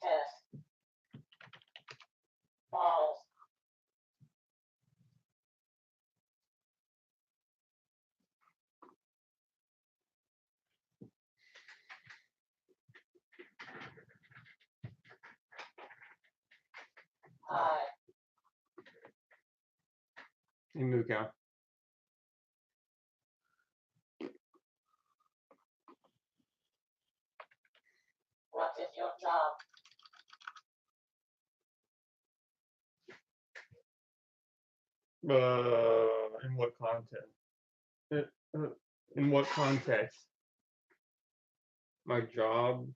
Test. Balls. Hi. Hey, Muka. What is your job? In what context? In what context? My job?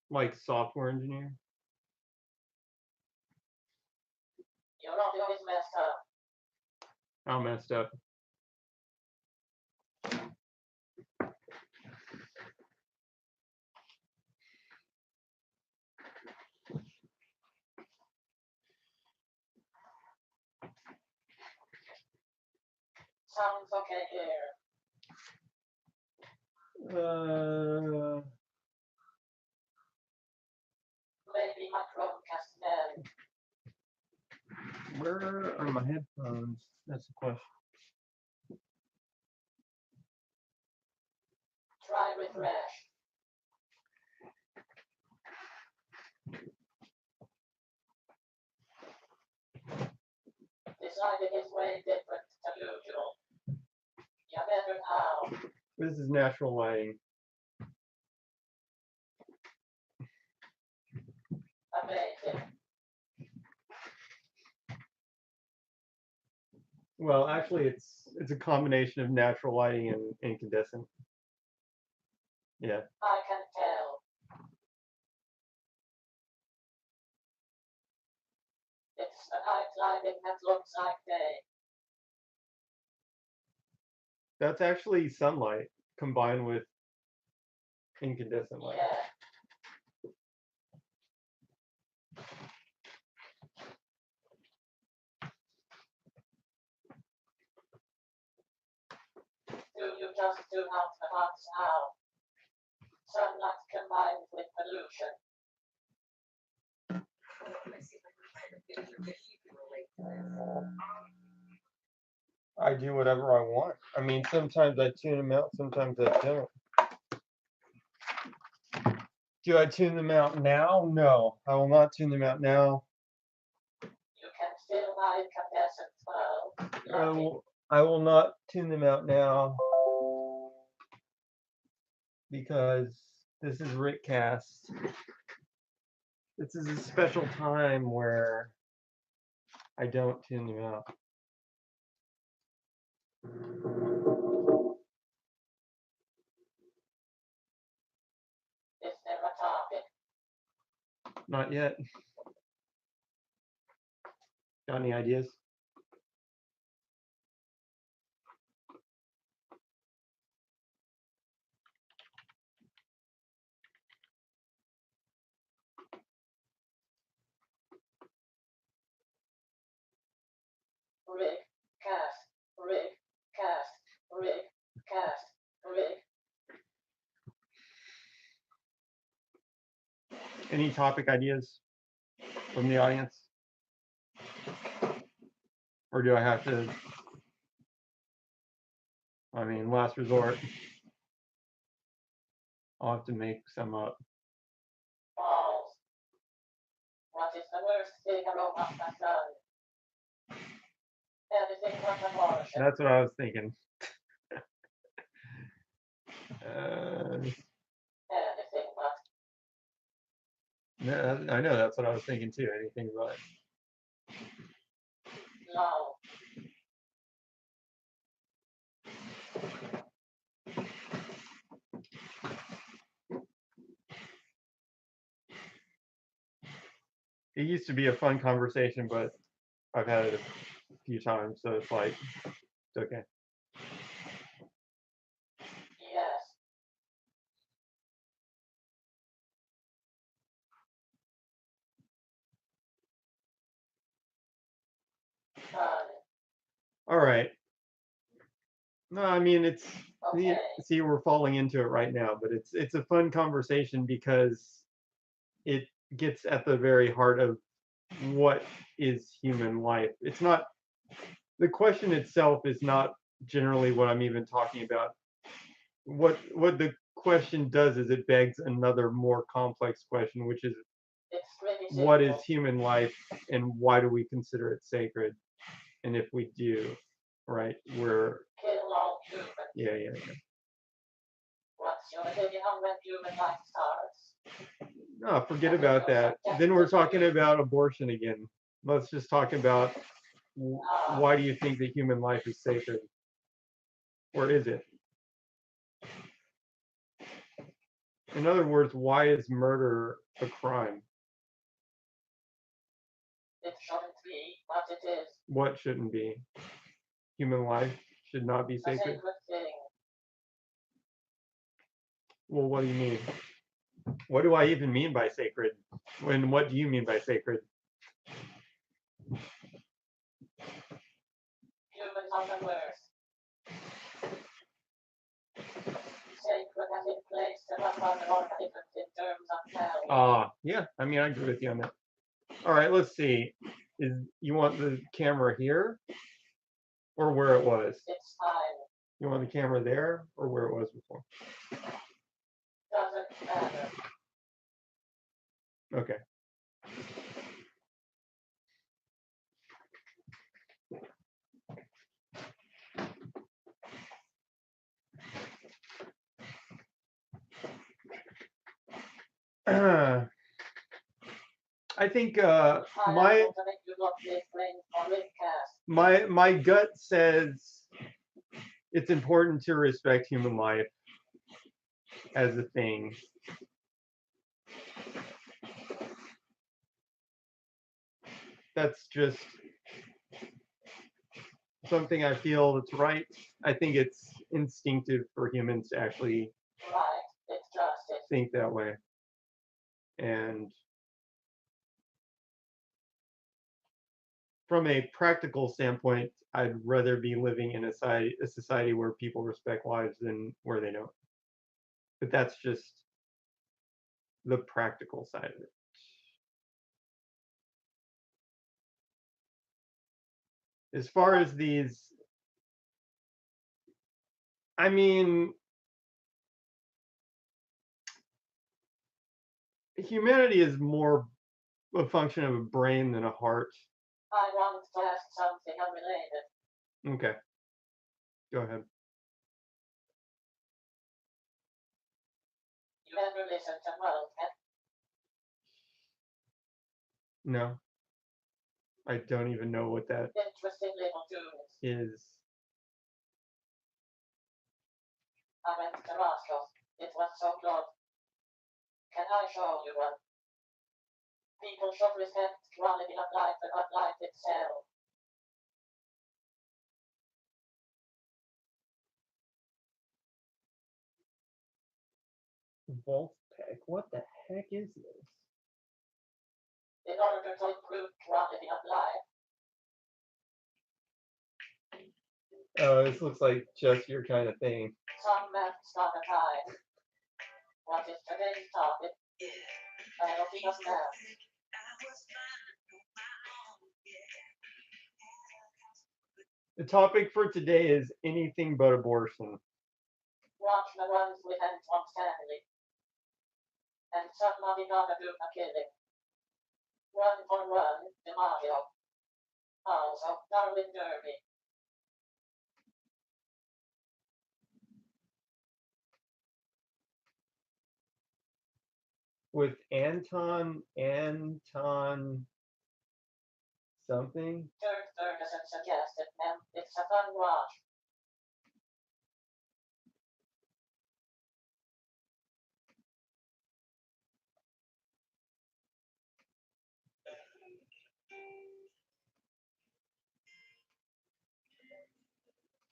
Like software engineer? You're not always messed up. How messed up? Sounds okay here. Maybe my Chromecast then. Where are my headphones? That's the question. Try refresh. Decided is way different to usual. You better now. This is natural lighting. Amazing. Well, actually, it's a combination of natural lighting and incandescent. Yeah. I can tell. It's a night lighting that looks like day. That's actually sunlight combined with incandescent light. Yeah. Do you just do not want now? Sunlight combined with pollution. I do whatever I want. I mean, sometimes I tune them out, sometimes I don't. Do I tune them out now? No, I will not tune them out now. You can still buy incandescent bulbs. I will not tune them out now because this is RickCast. This is a special time where I don't tune them out. Is there a topic? Not yet. Got any ideas? RickCast. Any topic ideas from the audience? Or do I have to, I mean, last resort, I'll have to make some up. Balls. What is the worst thing a robot has done? Anything but abortion. That's what I was thinking. Anything but. Yeah, I know that's what I was thinking too. Anything but. No. It used to be a fun conversation, but I've had it a few times, so it's like, it's okay. Yes. All right. No, I mean it's Okay. see we're falling into it right now, but it's a fun conversation because it gets at the very heart of what is human life. It's not the question itself is not generally what I'm even talking about. What the question does is it begs another more complex question, which is It's pretty what simple. is human life and why do we consider it sacred? And if we do, right, we're Kill all humans. yeah. What's your opinion on when human life starts? No, forget about that. Then we're talking about abortion again. Let's just talk about why do you think that human life is sacred? Or is it? In other words, why is murder a crime? It shouldn't be, but it is. What shouldn't be? Human life should not be A sacred? sacred thing. Well, what do you mean? What do I even mean by sacred? When what do you mean by sacred? Humans are the worst. Sacred has been placed above organisms in terms of value. Yeah, I mean, I agree with you on that. All right, let's see. Is you want the camera here or where it was? It's fine. You want the camera there or where it was before? Doesn't matter. Okay. I think my gut says it's important to respect human life as a thing. That's just something I feel that's right. I think it's instinctive for humans to actually think that way. And from a practical standpoint, I'd rather be living in a society where people respect lives than where they don't. But that's just the practical side of it. As far as these, I mean, humanity is more a function of a brain than a heart. I want to ask something unrelated. Okay. Go ahead. You ever listen to RickCast? No. I don't even know what that Interesting little tunes. is. I went to Roscoe's. It was so good. Can I show you one? People should respect quality of life and of life itself. Wolfpack? What the heck is this? In order to improve quality of life. Oh, this looks like just your kind of thing. Some maths got a time. What is today's topic? Penalty of math. The topic for today is anything but abortion. Watch the ones with Antoine Stanley. And somebody gotta do a killing. 1 for 1, DiMaggio. Also, Darwin Derby. With Anton something? Dirk Ferguson suggested them. It's a fun watch.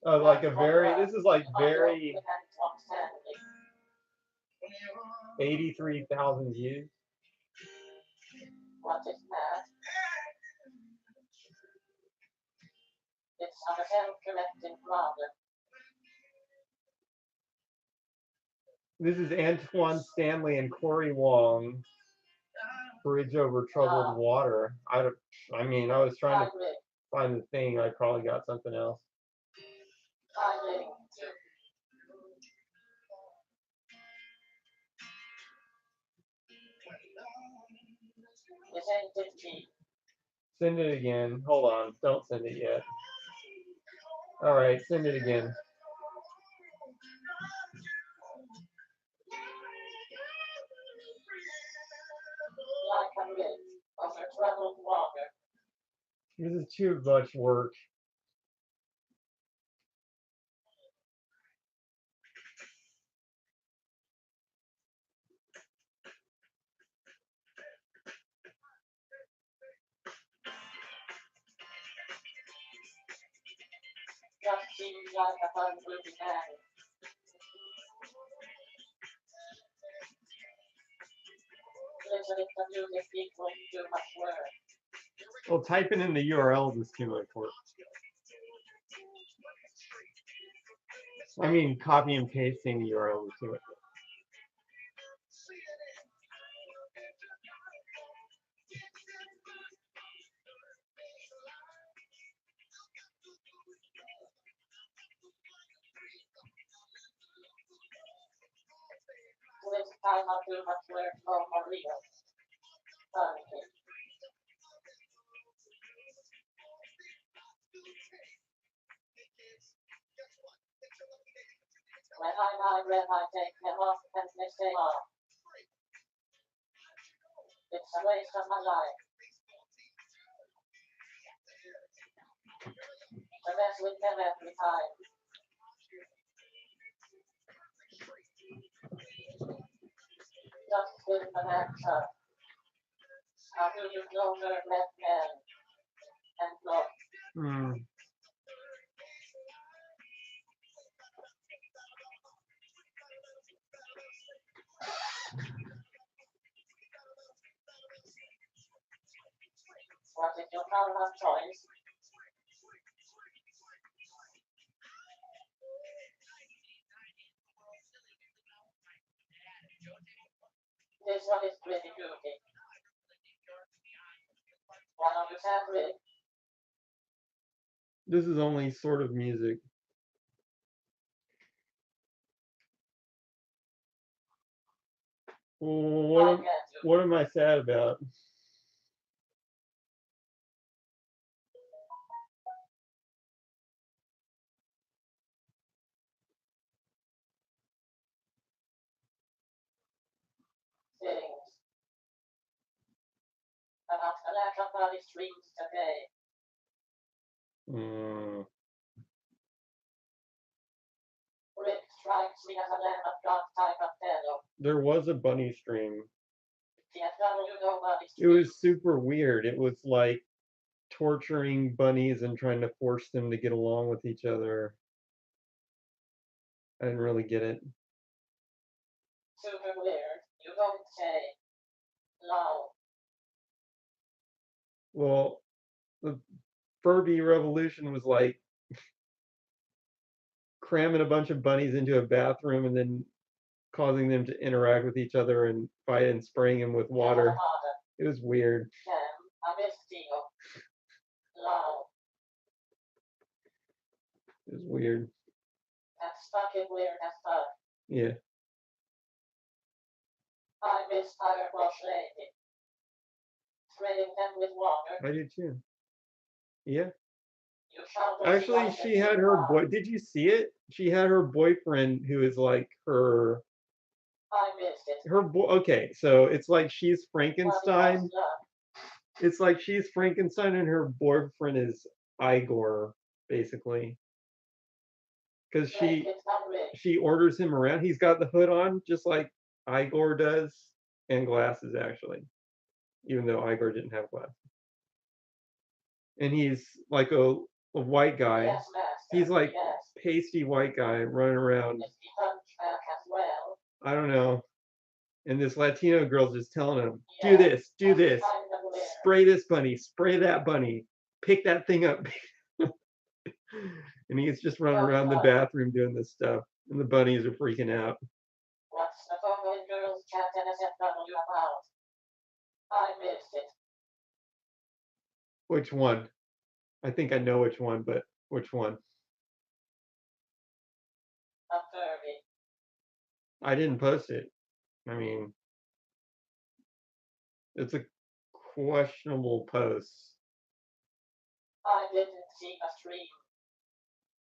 Oh, like a very, this is like very With Antoine Stanley. 83,000 views. What is that? It's a self-correcting problem. This is Antoine Stanley and Corey Wong. Bridge over troubled water. I mean, I was trying to find the thing. I probably got something else. Send it again. Hold on. Don't send it yet. All right, send it again. Like a bridge over troubled water. This is too much work. Just seems like a fun movie man. Listening to music equals too much work. Well, typing in the URLs is too much work. I mean, copy and pasting the URL is too much work. I not too much work for real. Okay. When I migrate, I take them off and they stay off. It's a waste of my life. The mess with them every time. Just with an answer. How do you know her left hand? And look. What is your current choice? This one is pretty goofy. Why don't you sound Rick? This is only sort of music. What am I sad about? Things. About the lack of body streams today. Rick strikes me as a Lamb of God type of fellow. There was a bunny stream. TFW nobody It was super weird. It was like torturing bunnies and trying to force them to get along with each other. I didn't really get it. Super weird. You don't say. Lol. Well, the Furby revolution was like cramming a bunch of bunnies into a bathroom and then causing them to interact with each other and fight and spraying them with water. It was weird. I missed Tino. Lol. It was weird. That's fucking weird as fuck. Yeah. I miss Firewash Lady. Spraying them with water. I do too. Yeah. You shall actually, she had her boy. Did you see it? She had her boyfriend who is like her. I missed it. Her boy. Okay, so it's like she's Frankenstein. It's like she's Frankenstein and her boyfriend is Igor, basically. Because she orders him around. He's got the hood on, just like Igor does, and glasses actually, even though Igor didn't have glasses. And he's like a white guy. Yes, he's like pasty white guy running around. Is he hunchback as well? I don't know. And this Latino girl's just telling him, do this, do this, spray this bunny, spray that bunny, pick that thing up. And he's just running around the bathroom doing this stuff. And the bunnies are freaking out. What's the following girls chat NSFW about? I missed it. Which one? I think I know which one, but which one? A Furby. I didn't post it. I mean, it's a questionable post. I didn't see a stream.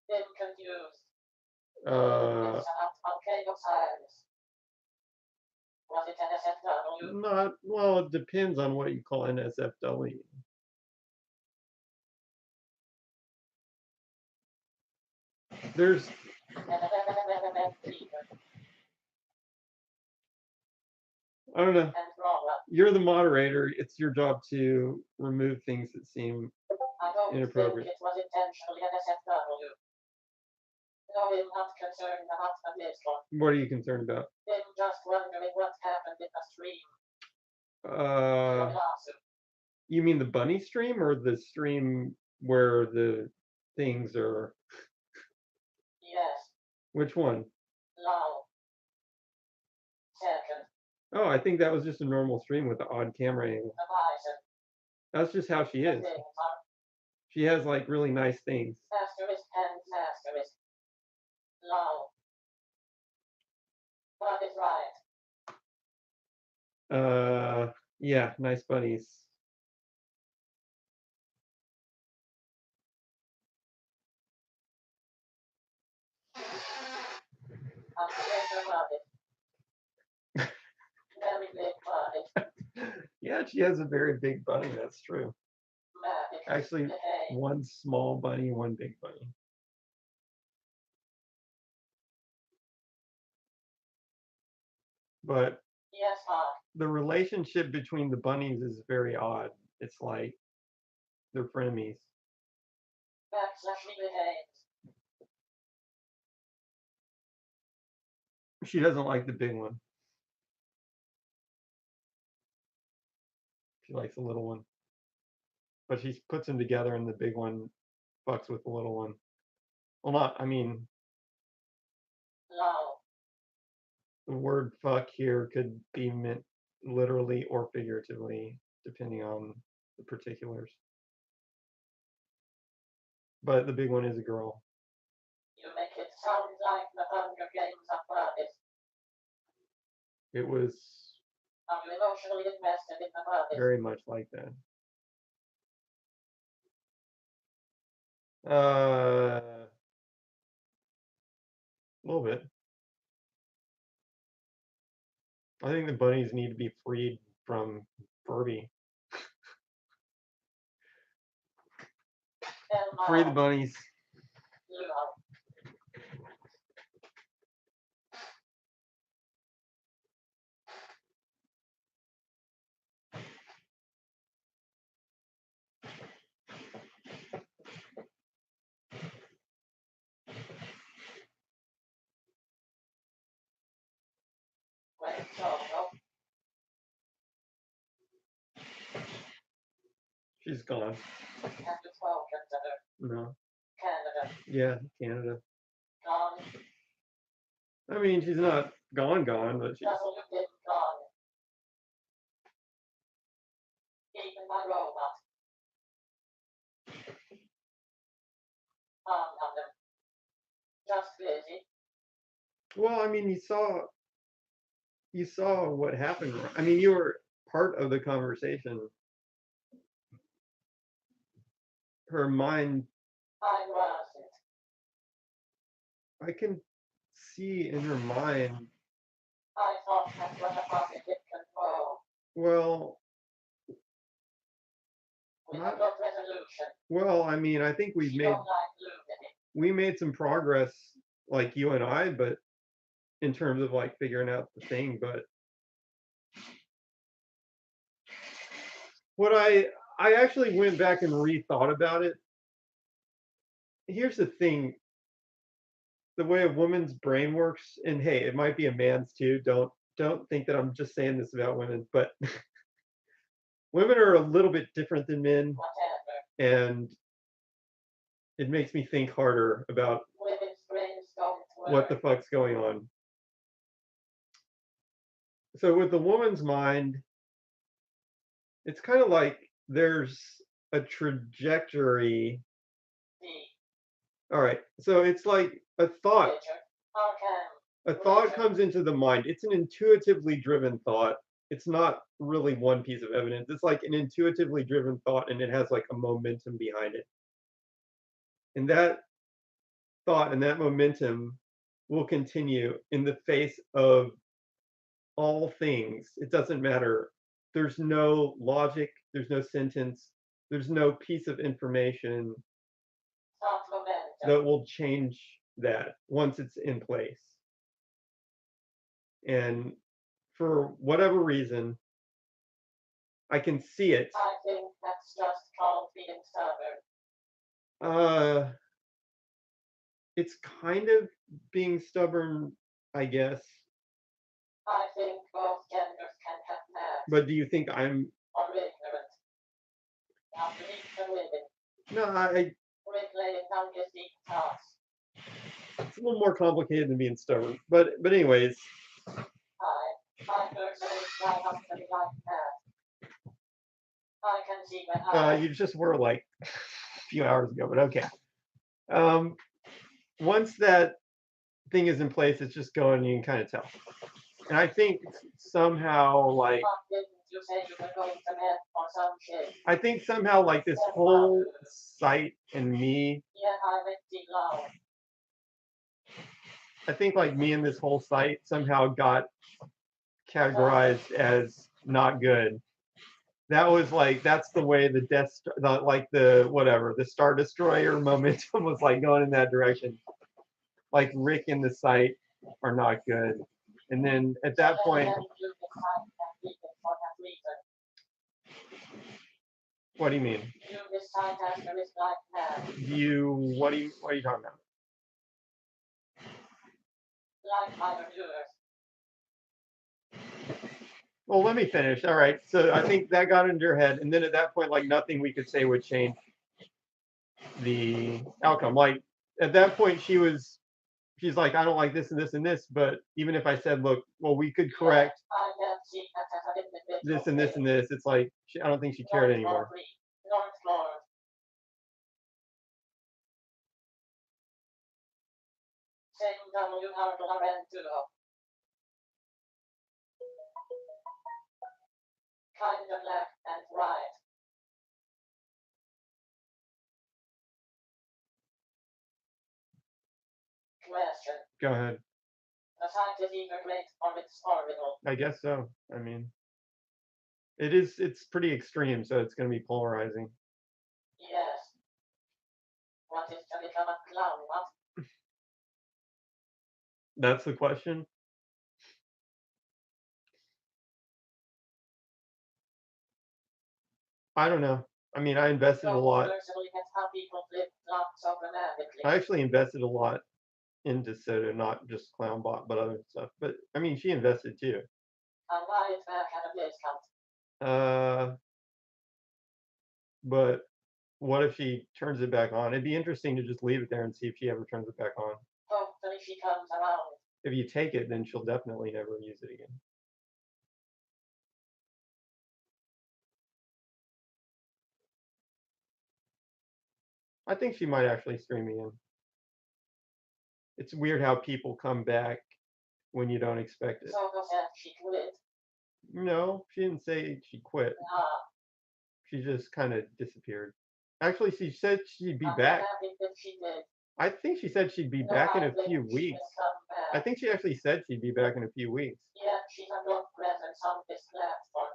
Been confused. Uh, okay, Osiris. Was it NSFW? Not, well, it depends on what you call NSFW. There's I don't know. You're the moderator. It's your job to remove things that seem inappropriate. Think it was intentionally NSFW. No, I'm not concerned about this one. What are you concerned about? I'm just wondering what happened in the stream. You mean the bunny stream or the stream where the things are? Yes. Which one? No. Second. Oh, I think that was just a normal stream with the odd camera angle. That's just how she is. She has like really nice things. Asterisk and asterisk. No. What is right? Yeah, nice bunnies. I'm scared about it. Very big bunny. Yeah, she has a very big bunny. That's true. Actually, Hey. one small bunny, one big bunny. But Yes, Mom. the relationship between the bunnies is very odd. It's like they're frenemies. That's actually the case. She doesn't like the big one. She likes the little one. But she puts them together and the big one fucks with the little one. Well, not, I mean, No. the word fuck here could be meant literally or figuratively, depending on the particulars. But the big one is a girl. You make it sound like the Hunger Games of Brothers. It was I'm emotionally invested in the brothers. very much like that. A little bit. I think the bunnies need to be freed from Furby. Free the bunnies. She's gone. No. Canada. Yeah, Canada. Gone. I mean, she's not gone, but she's. Gone. Even my robot. Nothing. Just busy. Well, I mean, you saw what happened. I mean, you were part of the conversation. Her mind. I wasn't. I can see in her mind. I thought that's what the pocket did control. Well. With a good resolution. Well, I mean, I think we made some progress, like you and I, but in terms of like figuring out the thing. But what I actually went back and rethought about it. Here's the thing: the way a woman's brain works, and hey, it might be a man's too. Don't think that I'm just saying this about women, but women are a little bit different than men, and it makes me think harder about what the fuck's going on. So with the woman's mind, it's kind of like there's a trajectory. All right, so it's like a thought. A thought comes into the mind. It's an intuitively driven thought. It's not really one piece of evidence. It's like an intuitively driven thought, and it has like a momentum behind it. And that thought and that momentum will continue in the face of all things. It doesn't matter. There's no logic, there's no sentence, there's no piece of information that will change that once it's in place. And for whatever reason, I can see it. I think that's just called being stubborn. It's kind of being stubborn, I guess. I think both genders can have that. But do you think I'm? Or ignorant. Now beneath the living. No, I. It's a little more complicated than being stubborn, but anyways. I personally try not to be like that. I can see that. You just were like a few hours ago, but okay. Once that thing is in place, it's just going. You can kind of tell. And I think somehow, like, But didn't you say you were going to bed or some shit? I think somehow, like, this whole site and me, Yeah, I read it loud. I think, like, me and this whole site somehow got categorized as not good. That was like, that's the way the the Star Destroyer momentum was like going in that direction. Like Rick and the site are not good. And then at that point, what do you mean? What are you talking about? Well, let me finish. All right. So I think that got into your head. And then at that point, like nothing we could say would change the outcome. Like at that point, she's like, I don't like this and this and this. But even if I said, look, well, we could correct this and this and this, it's like, I don't think she cared anymore. Kind of left and right. Question. Go ahead. The site is either great or it's horrible. I guess so. I mean, it's pretty extreme, so it's going to be polarizing. Yes. What is to become a clown? What? That's the question. I don't know. I mean, I invested a lot. I actually invested a lot into Soda, not just Clownbot, but other stuff. But I mean, she invested too. But what if she turns it back on? It'd be interesting to just leave it there and see if she ever turns it back on. Hopefully she comes around. If you take it, then she'll definitely never use it again. I think she might actually stream again. It's weird how people come back when you don't expect it. So she quit. No, she didn't say she quit. She just kind of disappeared. Actually, she said she'd be back. I think she said she'd be back in a few weeks. I think she actually said she'd be back in a few weeks. Yeah, she's a good presence on this platform.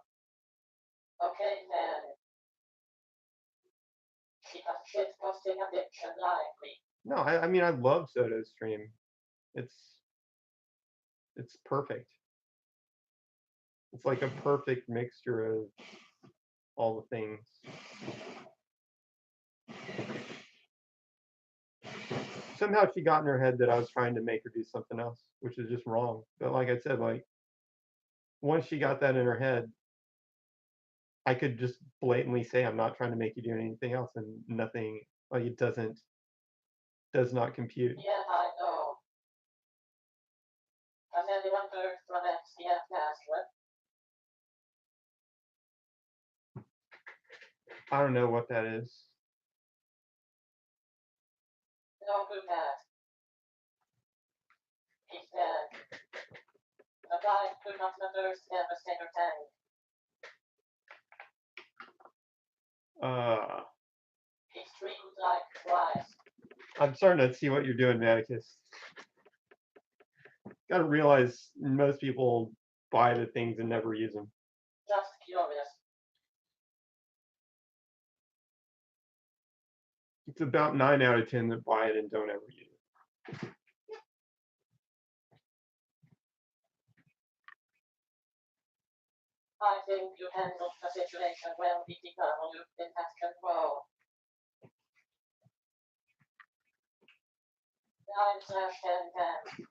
Okay, then. She has shit posting addiction like me. No, I mean I love Soda's stream. It's perfect. It's like a perfect mixture of all the things. Somehow she got in her head that I was trying to make her do something else, which is just wrong. But like I said, like once she got that in her head, I could just blatantly say I'm not trying to make you do anything else, and nothing, like it does not compute. Yeah, I know. Has anyone heard from XDF password? I don't know what that is. No, who that? He's dead. The guy who not understand the Devastator tank. He streamed like twice. I'm starting to see what you're doing, Maticus. Gotta realize most people buy the things and never use them. Just curious. It's about 9 out of 10 that buy it and don't ever use it. I think you handled the situation well, BTW. You've been at control. 9/10/10.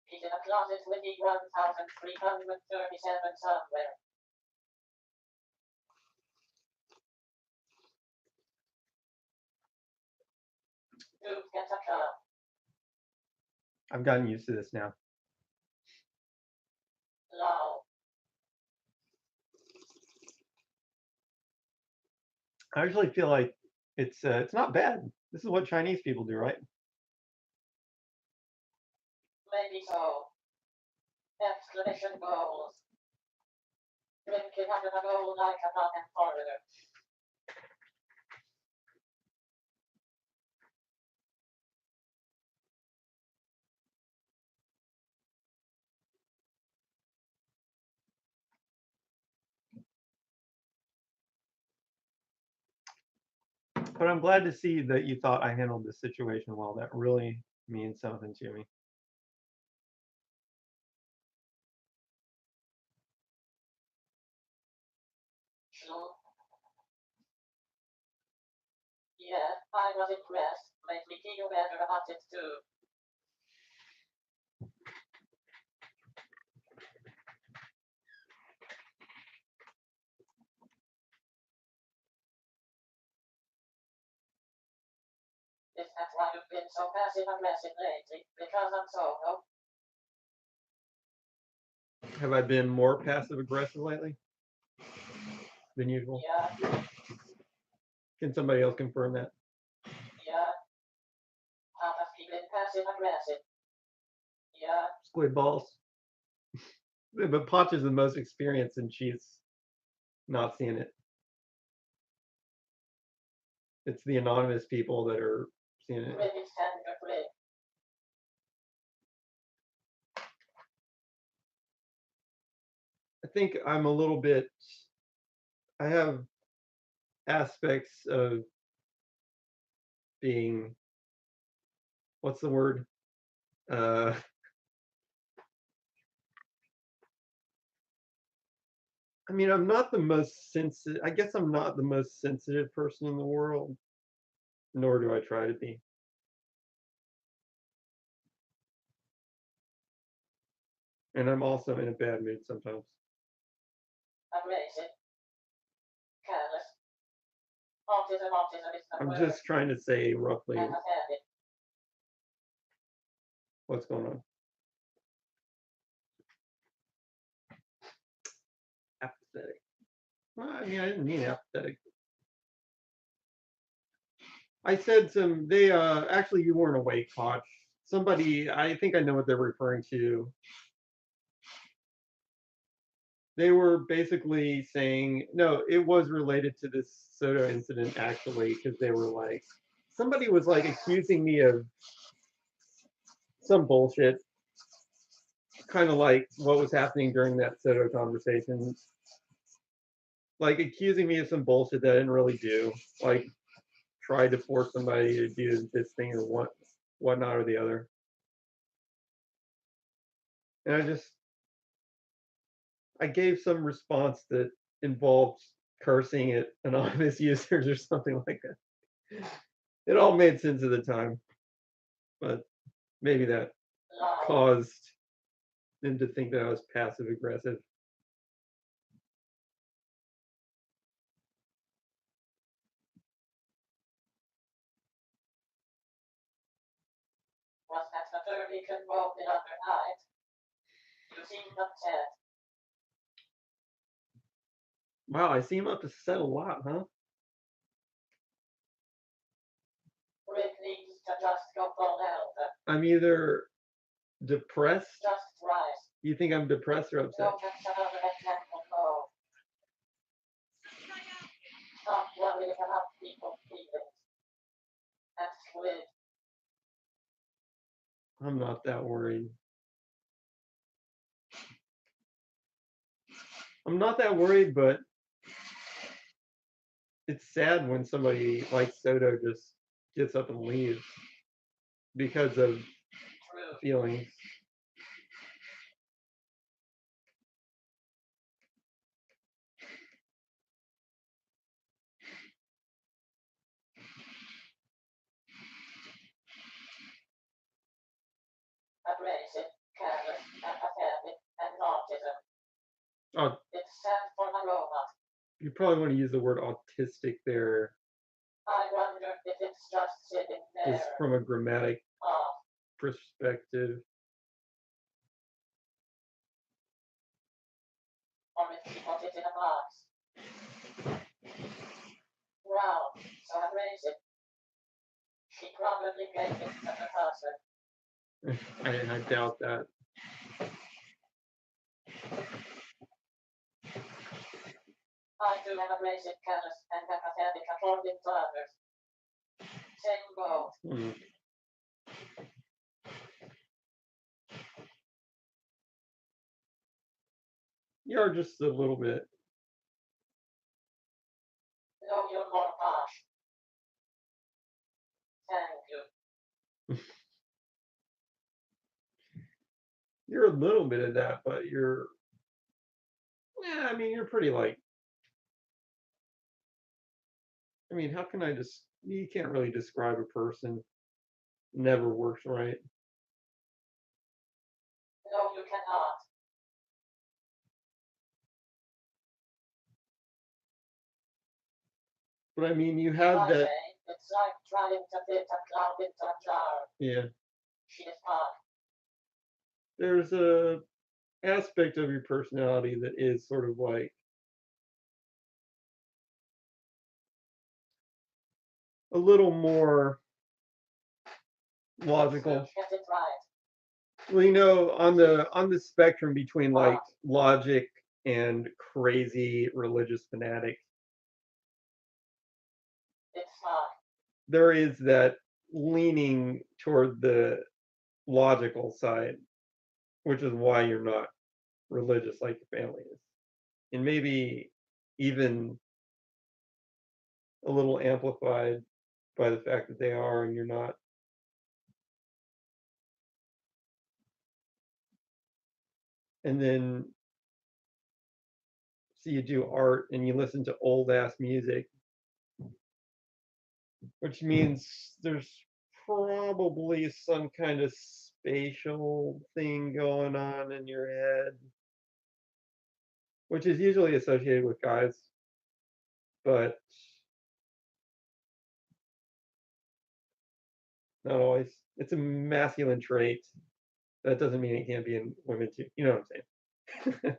He's in a closet with the 1337 somewhere. Dude, get a car. I've gotten used to this now. Lol. I actually feel like it's not bad. This is what Chinese people do, right? Maybe so. Exclamation goals. Drinking under the goal like a non foreigner. But I'm glad to see that you thought I handled this situation well. That really means something to me. Sure. Yeah, I was impressed. Made me feel better about it too. Is that why you've been so passive aggressive lately? Because I'm solo? Have I been more passive aggressive lately than usual? Yeah, Can somebody else confirm that? yeah. How have you been passive aggressive? Yeah, Squid balls. But Potch is the most experienced and she's not seeing it. It's the anonymous people that are seeing it. Rick is tender Rick. I think I'm a little bit, I have aspects of being, what's the word? I mean, I'm not the most sensitive, I guess I'm not the most sensitive person in the world, nor do I try to be. And I'm also in a bad mood sometimes. Aggressive. Careless. Autism is the I'm word. just trying to say roughly Apathetic. what's going on. Apathetic. Well, I mean, I didn't mean apathetic. I said they actually you weren't awake, Potch. Somebody, I think I know what they're referring to. They were basically saying, no, it was related to this soda incident actually, because they were like, somebody was like accusing me of some bullshit, kind of like what was happening during that soda conversation, like accusing me of some bullshit that I didn't really do, like tried to force somebody to do this thing or whatnot or the other. And I gave some response that involved cursing at anonymous users or something like that. It all made sense at the time, but maybe that caused them to think that I was passive aggressive. Was that the third involved the other night? You seemed upset. Wow, I seem upset a lot, huh? Rick needs to just go full health. I'm either depressed. Just right. You think I'm depressed or upset? Don't just another example, no. Stop worrying about people's feelings. That's weird. I'm not that worried. I'm not that worried, but it's sad when somebody like Soto just gets up and leaves because of True. feelings. Aggressive, careless, apathetic, and autism. Oh, It's sad for my robot. you probably want to use the word autistic there, I wonder if it's just sitting there. just from a grammatic perspective. Or if she put it in a box. Wow, so aggressive. She probably gave it to her husband. I doubt that. I do have a basic callous and empathetic according to others. Same goes. Hmm. You're just a little bit. No, you're more harsh. Thank you. You're a little bit of that, but you're. Yeah, I mean, you're pretty like. I mean, how can I just? You can't really describe a person. Never works right. No, you cannot. But I mean, you have I that. say, it's like trying to fit a cloud into a jar. Yeah. She is not. There's a aspect of your personality that is sort of like a little more logical. Get it right. Well, you know, on the spectrum between like logic and crazy religious fanatic, It's not. there is that leaning toward the logical side, which is why you're not religious like your family is. And maybe even a little amplified by the fact that they are and you're not. And then so you do art and you listen to old ass music, which means there's probably some kind of spatial thing going on in your head, which is usually associated with guys, but not always. It's a masculine trait. That doesn't mean it can't be in women too. You know what I'm saying?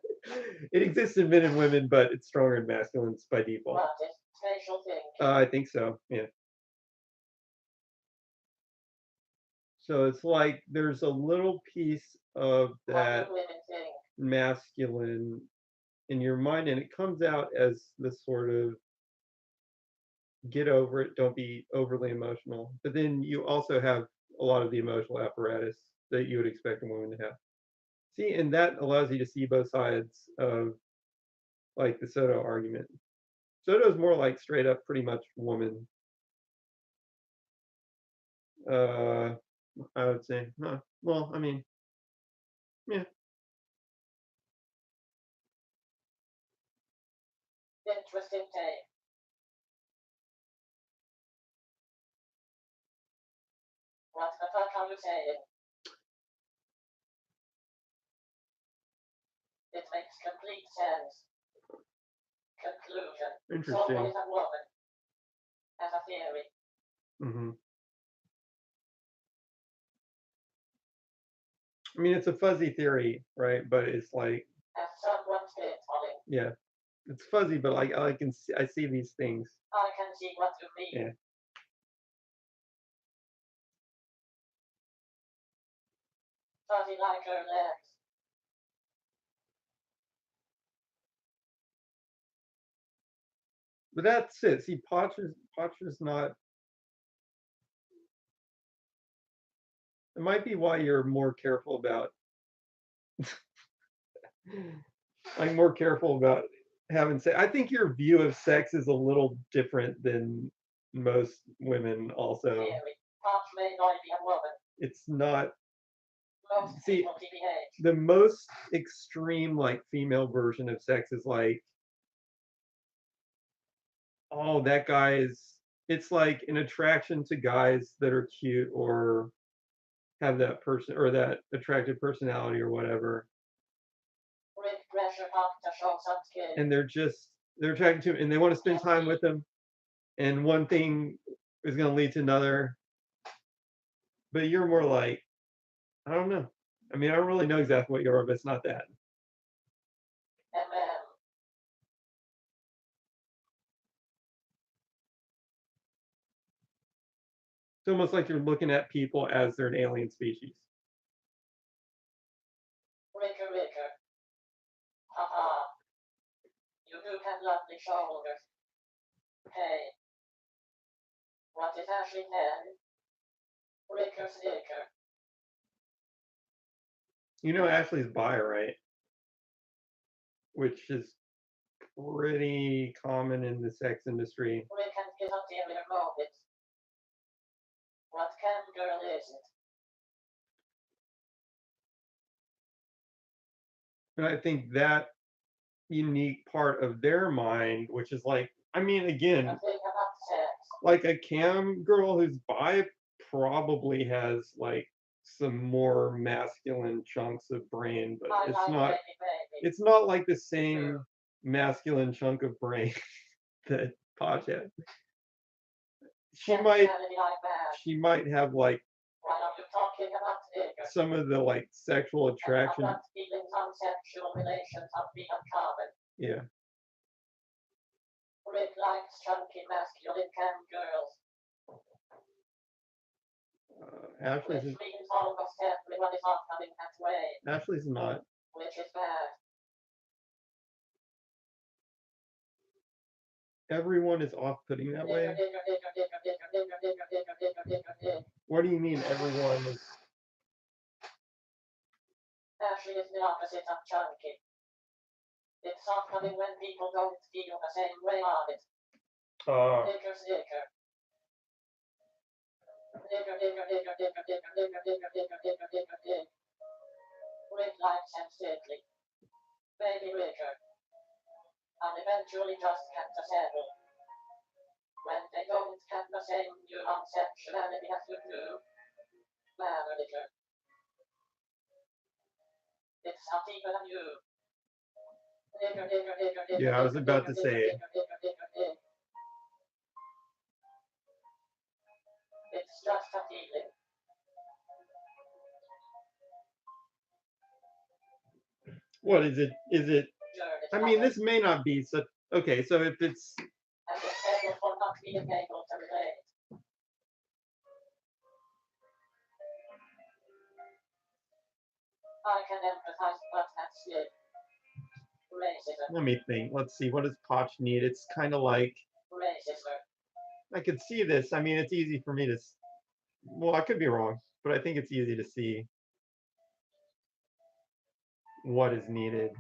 It exists in men and women, but it's stronger in masculines by default. What is spatial thing? I think so. Yeah. So it's like there's a little piece of What that do women think? masculine in your mind, and it comes out as this sort of get over it, don't be overly emotional. But then you also have a lot of the emotional apparatus that you would expect a woman to have. See, and that allows you to see both sides of like the Soto argument. Soto is more like straight up pretty much woman. I would say. Well, I mean, yeah. Interesting take. What the fuck are you saying? It makes complete sense. Conclusion. Interesting. So is a woman. As a theory. Hmm. I mean, it's a fuzzy theory, right? But it's like, As someone spitballing. yeah, it's fuzzy, but like I see these things. I can see what you mean. Yeah. Fuzzy like her legs. But that's it. See, Potter's not. It might be why you're more careful about. I'm more careful about having sex. I think your view of sex is a little different than most women. Also, Theory. Pot may not be a woman. it's not. Most See, people TBH. the most extreme like female version of sex is like, oh, that guy is. It's like an attraction to guys that are cute or have that person or that attractive personality or whatever, Rick pressure up to show some skin. and they're attracted to him and they want to spend time with him, and one thing is going to lead to another. But you're more like, I don't know. I mean, I don't really know exactly what you are, but it's not that. MM. It's almost like you're looking at people as they're an alien species. Ricker. Haha. You do have lovely shoulders. Hey. What is Ashley then? Ricker Snicker. You know Ashley's bi, right? Which is pretty common in the sex industry. We can't get up there with a moment. What kind of girl is it? And I think that unique part of their mind, which is like, I mean, again, Nothing about sex. like a cam girl who's bi probably has like some more masculine chunks of brain, but I it's like not baby baby. it's not like the same masculine chunk of brain that Podge had. She Can't might tell me like that. she might have like Why are you talking about nigger? some of the like sexual And attraction. about feelings on sexual relations are being uncommon. Yeah. Rick likes chunky masculine cam girls. Ashley's Which means almost everyone is not coming that way. Ashley's not. Which is bad. Everyone is off-putting that way. What do you mean everyone is? Ashley is the opposite of chunky. It's off-putting when people don't feel the same way on it. Nigger snicker. Nigger. Rick likes him sickly. Baby Ricker. And eventually just get to settle. When they don't get the same view on sexuality as you do, manager. It's not even you. Yeah, I was about to say it. It's just a feeling. What is it? Is it? I mean, this may not be such. Okay, so if it's. And it's settled for not being able to relate. I can empathize, but that's it. Racism. Let me think. Let's see. What does Potch need? It's kind of like. Racism. I could see this. I mean, it's easy for me to. Well, I could be wrong, but I think it's easy to see what is needed.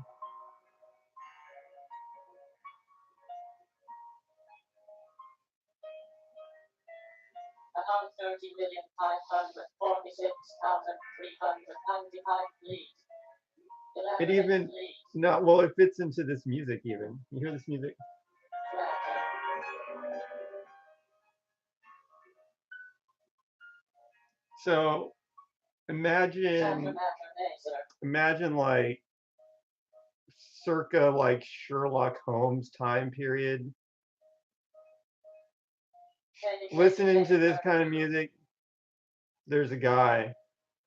About 30,546,395 leads. It even. No, well, it fits into this music even. You hear this music? So imagine like circa like Sherlock Holmes time period. Listening to this kind of music, there's a guy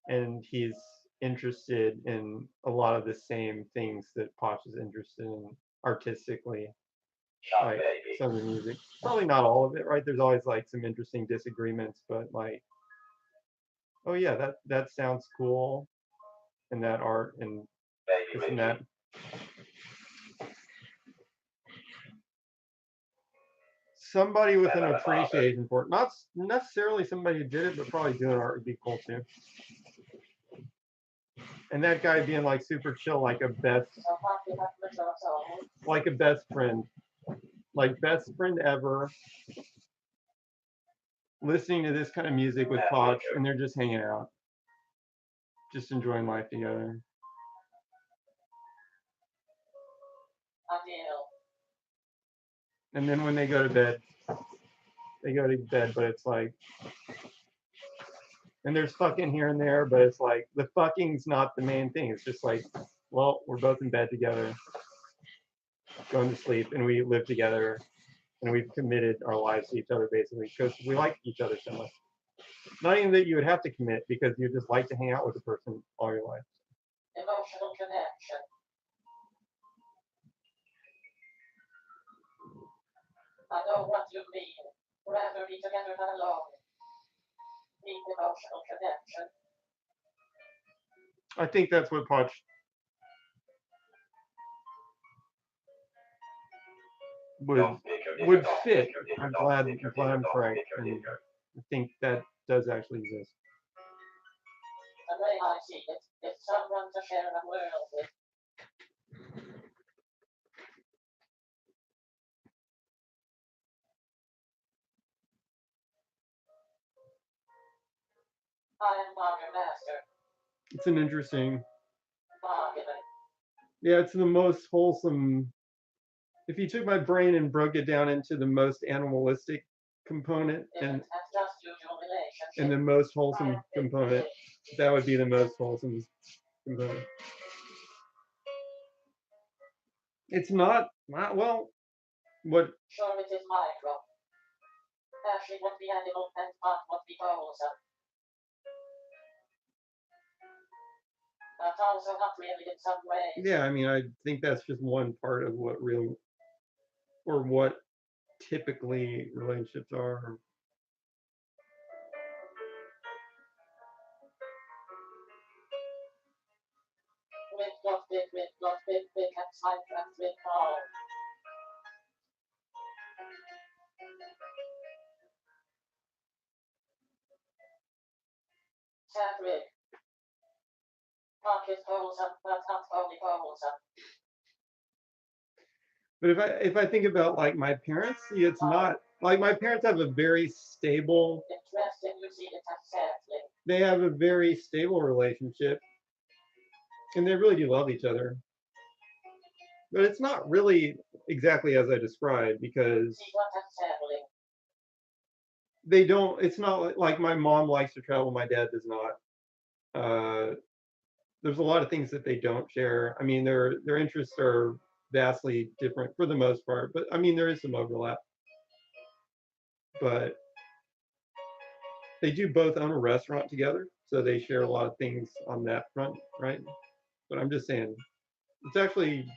and he's interested in a lot of the same things that Potch is interested in artistically. Like some of the music. Probably not all of it, right? There's always like some interesting disagreements, but like, oh yeah, that sounds cool, and that art and this and that. Somebody with an appreciation for it, not necessarily somebody who did it, but probably doing art would be cool too. And that guy being like super chill, like a best friend, like best friend ever. Listening to this kind of music with Potch, and they're just hanging out, just enjoying life together. And then when they go to bed, but it's like, and there's fucking here and there, but it's like the fucking's not the main thing. It's just like, well, we're both in bed together, going to sleep, and we live together, and we've committed our lives to each other basically because we like each other so much. Not even that you would have to commit because you just like to hang out with a person all your life. Emotional connection. I know what you mean. Rather be together than alone. Need emotional connection. I think that's what Potch. would fit. I'm glad I'm correct, and I think that does actually exist. The way I see it, it's someone to share a world with. I am not your master. It's an interesting. Bargaining. Yeah, it's the most wholesome. If you took my brain and broke it down into the most animalistic component and just usual relationship. the most wholesome component, that would be the most wholesome component. It's not well. What? Sure, it is micro. Actually, what the animal and not what the wholesome. But also not really in some ways. Yeah, I mean, I think that's just one part of what real or what typically relationships are. With and sign and with all. Sadly, pocket wholesome, but not only wholesome. But if I think about like my parents, see, it's not like my parents have a very stable. Interesting, you see it as sadly. They have a very stable relationship, and they really do love each other. But it's not really exactly as I described because they don't. It's not like my mom likes to travel, my dad does not. There's a lot of things that they don't share. I mean, their interests are vastly different for the most part, but I mean there is some overlap. But they do both own a restaurant together, so they share a lot of things on that front, right? But I'm just saying, it's actually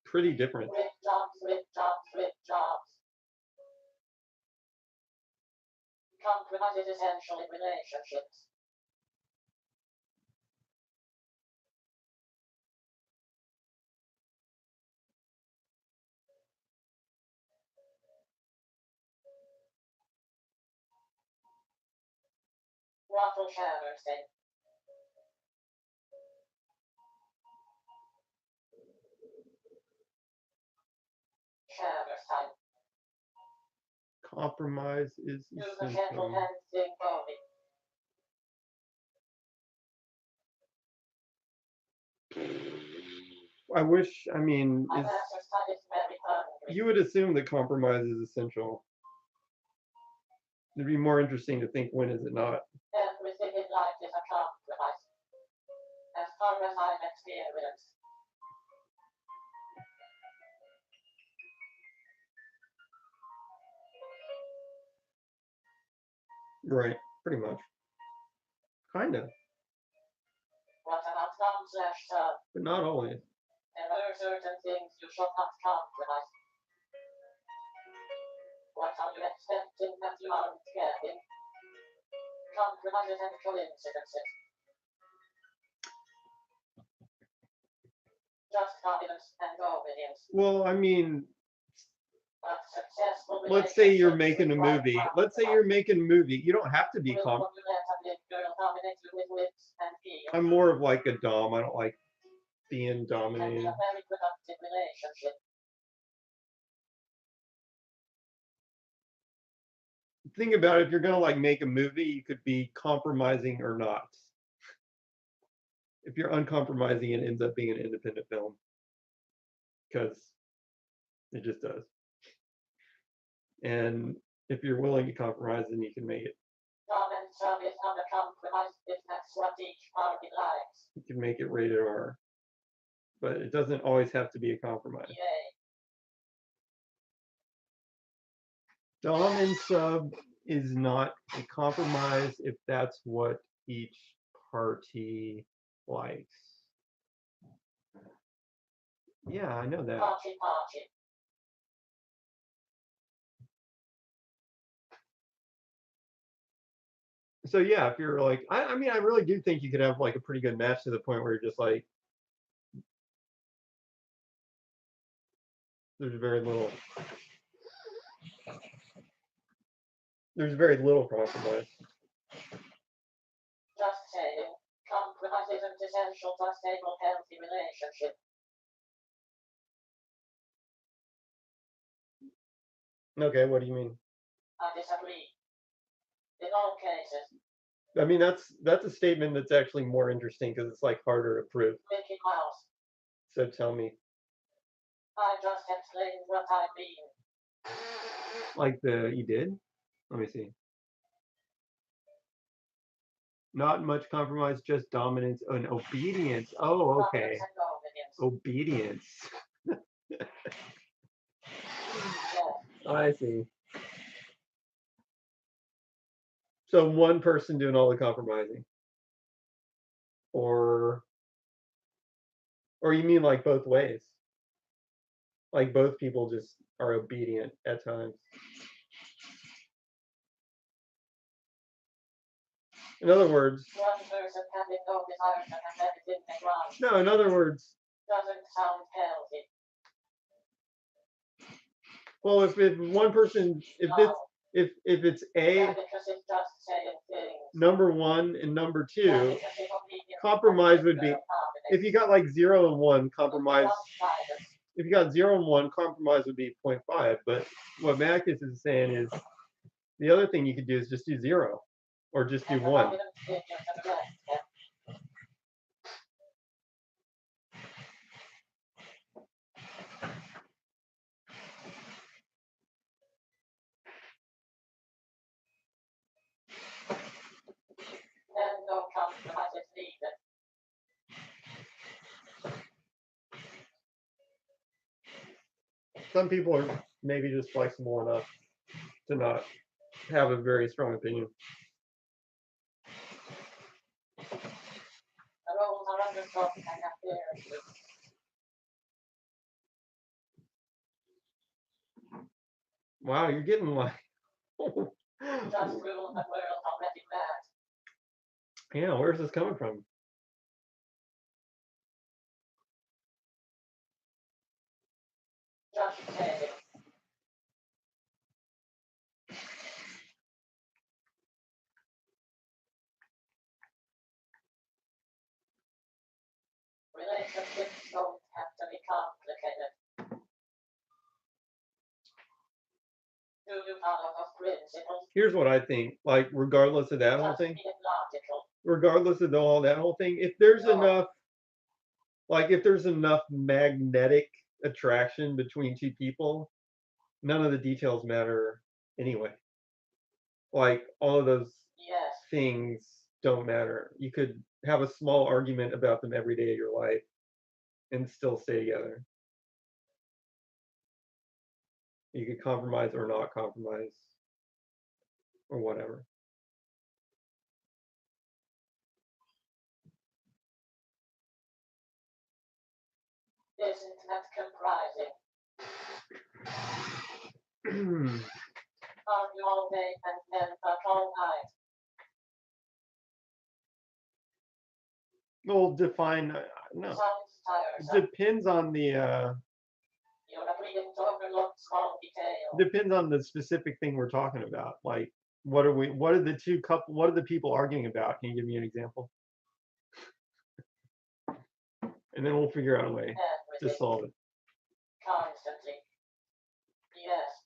pretty different. Jobs. Compromise is essentially relationships. Waffle showers then. Showers time. Compromise is essential. I wish, I mean, you would assume that compromise is essential. It'd be more interesting to think, when is it not? Everything in life is a compromise. As far as I'm experienced. Right, pretty much. Kind of. What about some/some? But not always. There are certain things you should not compromise. What are you expecting that you aren't getting? Compromises and coincidences. Just confidence and obedience. Well, I mean, let's say you're making a movie. Let's say you're making a movie. You don't have to be I'm more of like a dom. I don't like being dominated. Think about it, if you're gonna like make a movie, you could be compromising or not. If you're uncompromising, it ends up being an independent film. Because it just does. And if you're willing to compromise, then you can make it. You can make it rated R. But it doesn't always have to be a compromise. Dom and sub is not a compromise if that's what each party likes. Yeah, I know that. So yeah, if you're like, I mean, I really do think you could have like a pretty good match to the point where you're just like, there's very little There's very little compromise. Just saying, compromise isn't essential to a stable, healthy relationship. Okay, what do you mean? I disagree. In all cases, I mean, that's a statement that's actually more interesting because it's like harder to prove. Mickey Mouse, So tell me, I just explained what I mean. like you did? Let me see. Not much compromise, just dominance and obedience. Oh, okay. Dominance and Obedience. Yes. I see. So one person doing all the compromising, or you mean like both ways? Like both people just are obedient at times. In other words, One person having no desire to have everything they want no. In other words, doesn't sound healthy. well, if one person, if this, No, if it's yeah, A, because it's just saying things. number one, and number Yeah, two, because it's obedient compromise would be, dominance. if you got like 0 and 1, compromise. One-sided. If you got 0 and 1, compromise would be 0.5. But what Macus is saying is the other thing you could do is just do 0, or just do And the 1. dominant figure to the left, yeah. And no compromise is needed. Some people are maybe just flexible enough to not have a very strong opinion. The roles are understood and adhered to. Wow, you're getting like. Just rule the world already mad. Yeah, where's this coming from? Just saying. Relationships don't have to be complicated. Do you follow those principles? Here's what I think. Like, regardless of that whole Just thing, be logical. regardless of all that whole thing, if there's No. enough, like, if there's enough magnetic attraction between two people, none of the details matter anyway. Like, all of those Yes. things don't matter. You could have a small argument about them every day of your life and still stay together. You could compromise or not compromise or whatever. Isn't that comprising? Argue all day and then fuck all night. Well, define no. Sounds It tiresome. depends on the You're agreeing to overlook small details. depends on the specific thing we're talking about. Like, what are the people arguing about? Can you give me an example? And then we'll figure out a way to Everything. solve it. Constantly. Yes.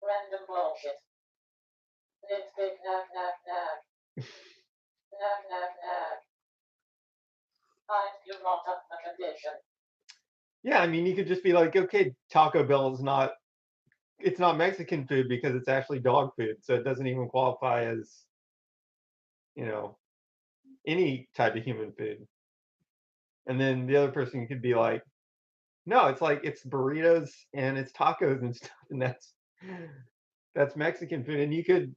Random bullshit. Nitpick, nag, nag, nag. Nag, nag, nag. You brought up the condition. Yeah, I mean, you could just be like, okay, Taco Bell is not, it's not Mexican food because it's actually dog food, so it doesn't even qualify as, any type of human food. And then the other person could be like, no, it's like it's burritos and it's tacos and stuff, and that's Mexican food. And you could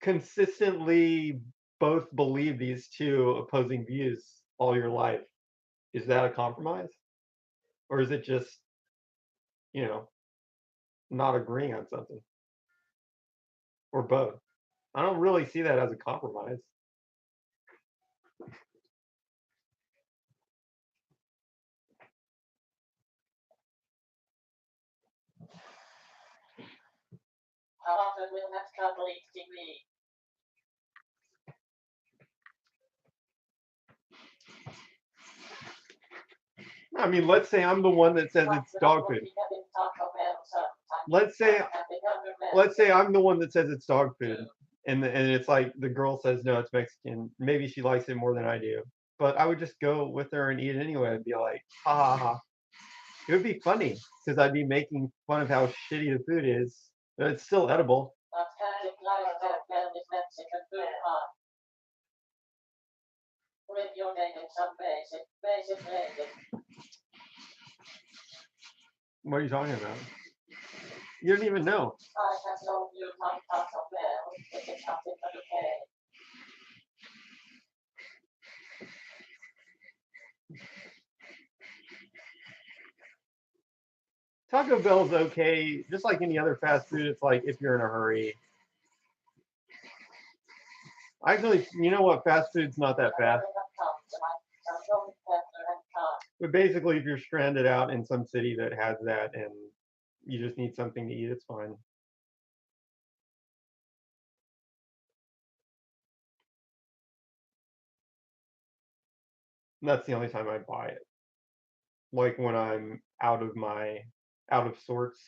consistently both believe these two opposing views all your life. Is that a compromise? Or is it just, not agreeing on something? Or both? I don't really see that as a compromise. How often will that complete degree? I mean, let's say I'm the one that says it's dog food. Let's say I'm the one that says it's dog food, and it's like the girl says no, it's Mexican. Maybe she likes it more than I do, but I would just go with her and eat it anyway and be like, ha ha ha. It would be funny because I'd be making fun of how shitty the food is, but it's still edible. What are you talking about? You don't even know. Taco Bell's okay, just like any other fast food. It's like if you're in a hurry. Actually, you know what? Fast food's not that fast. But basically, if you're stranded out in some city that has that and you just need something to eat, it's fine. And that's the only time I buy it. Like when I'm out of sorts,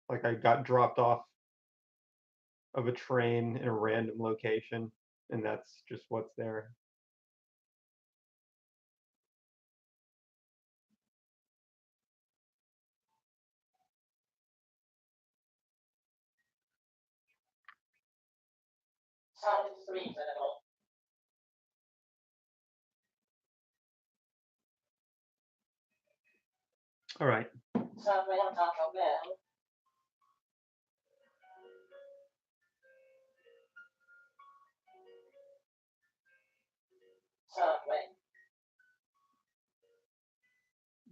like I got dropped off of a train in a random location, and that's just what's there. All right.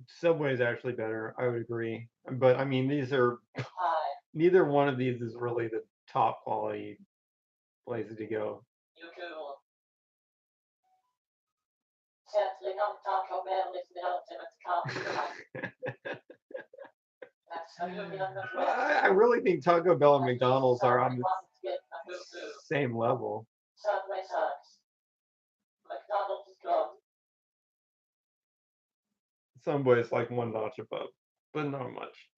Subway is actually better. I would agree. But I mean, neither one of these is really the top quality places to go. Taco Bell is the ultimate I really think Taco Bell and McDonald's are on the same level. Subway sucks. McDonald's is good. Subway's like one notch above, but not much.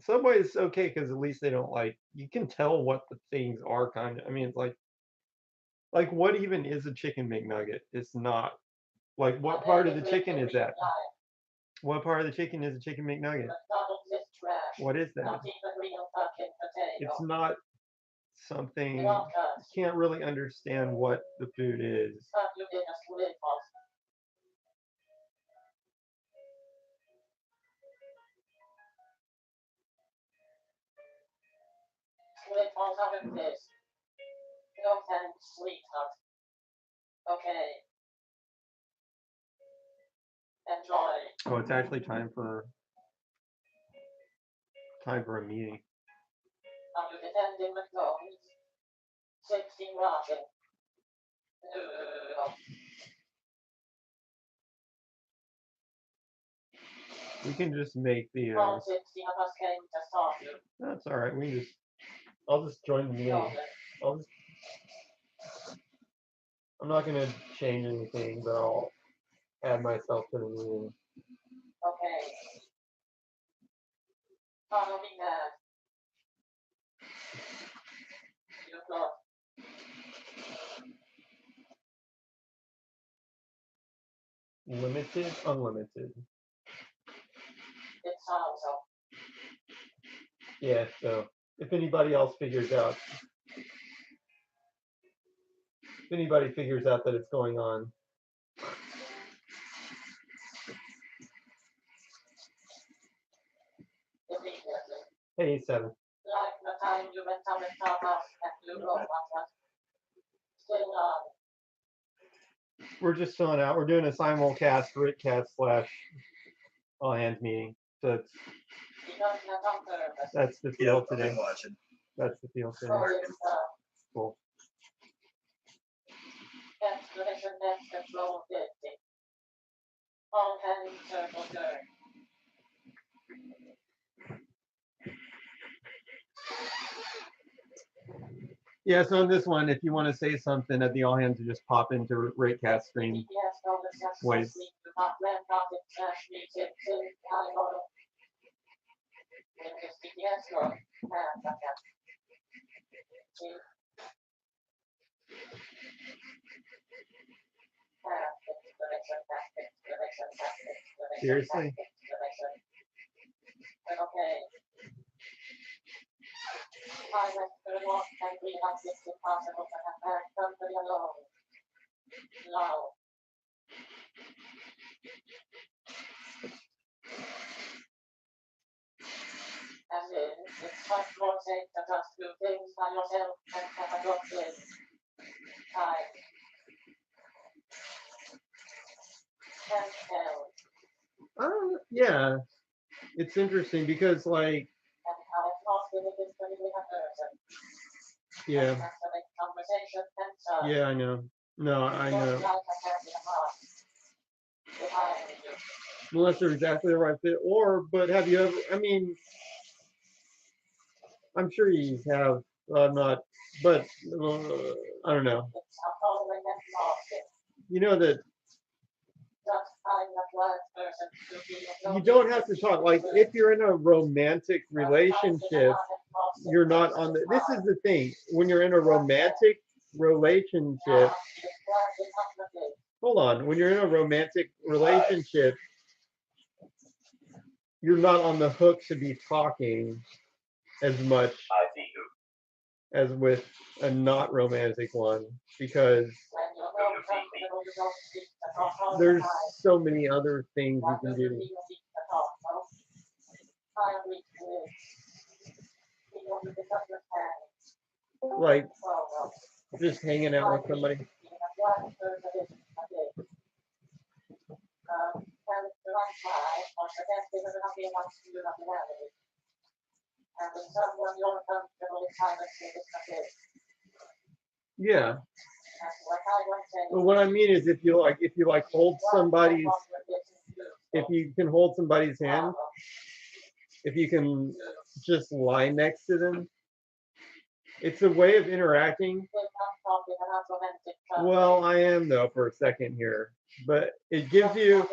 Subway is okay because at least they don't you can tell what the things are kind of. I mean, it's like what even is a chicken McNugget? It's not like what part of the chicken is that? What part of the chicken is a chicken McNugget? What is that? It's not something you can't really understand what the food is. Okay. Enjoy. Oh, it's actually time for a meeting. I'm attending McDonald's. 16 rocking. We can just make the. All 16 of us came to start you. That's all right. I'll just join the meeting. I'm not gonna change anything, but I'll add myself to the meeting. Okay. Follow me back. You go. Limited, unlimited. It's also. Yeah, so if anybody figures out that it's going on. Hey, 7. Like the time you went on the top off and you wrote still on. We're just filling out. We're doing a simulcast, RickCast / all hands meeting. So that's the field today. That's the field today. Cool. All hands circle turn. Yeah, so in this one, if you want to say something at the all hands, you just pop into RickCast stream voice. Seriously? Okay. I went to the north and realized it's impossible to have that company alone. No. As in, it's much more safe to just do things by yourself and have a good thing. Time. Can't tell. Yeah, it's interesting because like, And how it's lost in the history we have heard. yeah, Conversation and so. yeah, I know. No, I know. Unless they're exactly the right fit, or but have you ever? I mean, I'm sure you have. Not, but I don't know. You know that you don't have to talk. Like if you're in a romantic relationship, you're not on the. This is the thing. When you're in a romantic relationship, hold on. When you're in a romantic relationship, you're not on the hook to be talking as much as with a not romantic one because there's so many other things you can do. Like just hanging out with somebody. Yeah. But what I mean is if you like hold somebody's if you can hold somebody's hand, if you can just lie next to them, it's a way of interacting. Well, I am though for a second here, but it gives you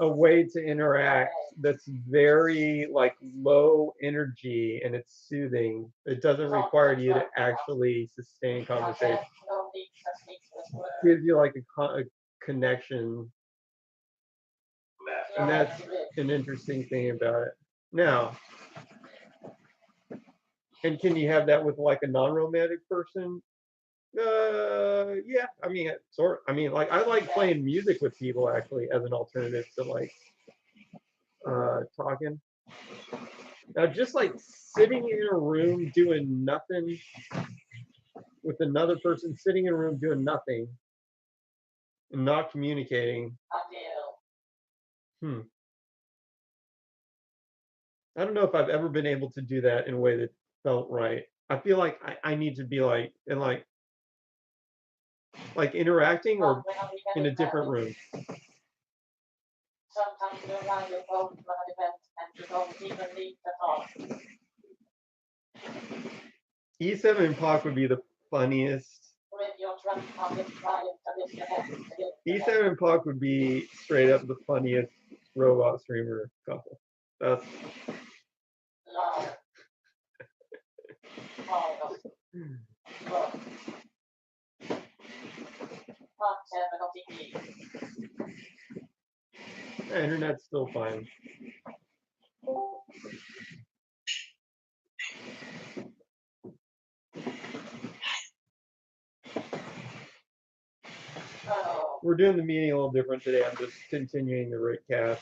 a way to interact that's very like low energy and it's soothing. It doesn't require you to actually sustain conversation. It gives you like a connection, and that's an interesting thing about it. Now, and can you have that with like a non-romantic person? Yeah. I mean, sort. I mean, like I like playing music with people actually as an alternative to like talking. Just like sitting in a room doing nothing with another person, sitting in a room doing nothing and not communicating. I don't know if I've ever been able to do that in a way that felt right. I feel like I need to be like in like interacting or in a different room. Sometimes you're around your phone for an event and you don't even need to talk. E7 and Pac would be the funniest. E7 and Pac would be straight up the funniest robot streamer couple. That's. The internet's still fine. We're doing the meeting a little different today. I'm just continuing the RickCast.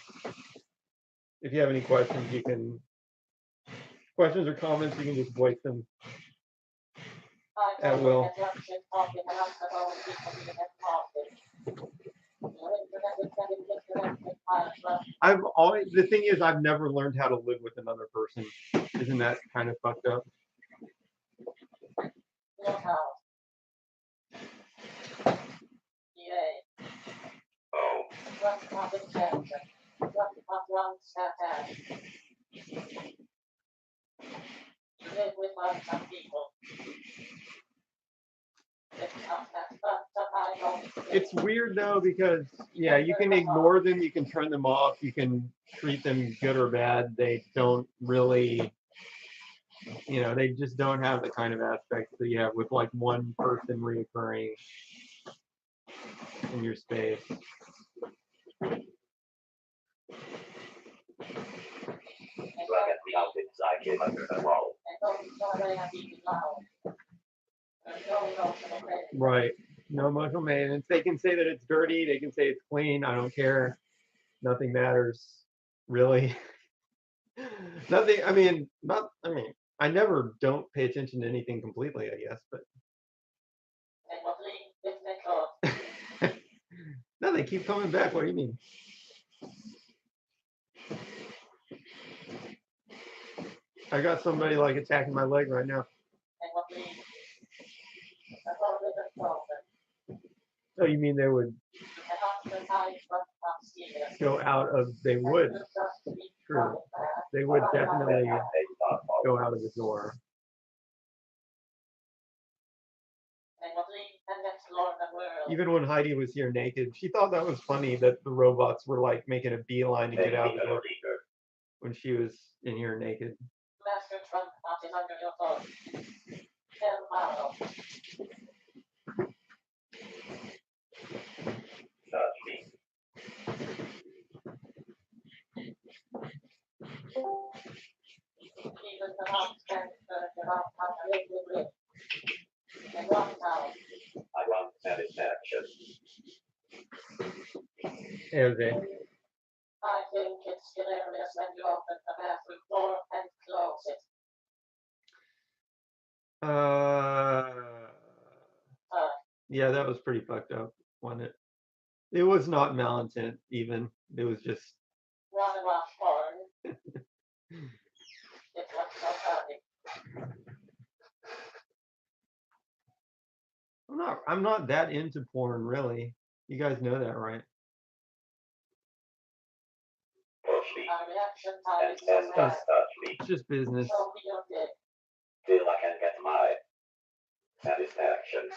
If you have any questions, you can questions or comments, you can just voice them at will. I've always the thing is I've never learned how to live with another person. Isn't that kind of fucked up? It's weird though because yeah, you can ignore them, you can turn them off, you can treat them good or bad. They don't really, they just don't have the kind of aspects that you have with like one person reoccurring in your space. Right. No emotional maintenance. They can say that it's dirty. They can say it's clean. I don't care. Nothing matters. Really. Nothing. I mean, not. I mean, I never don't pay attention to anything completely. I guess, but. No, they keep coming back. What do you mean? I got somebody like attacking my leg right now. Oh, you mean they would go out of? They would. True. They would definitely go out of the door. Even when Heidi was here naked, she thought that was funny that the robots were like making a beeline to get out of the door when she was in here naked. Jose. I think it's hilarious when you open the bathroom door and close it. Yeah, that was pretty fucked up, wasn't it? It was not malintent even. It was just. It was so funny. I'm not that into porn, really. You guys know that, right? It's just business. Feel I can get my satisfaction.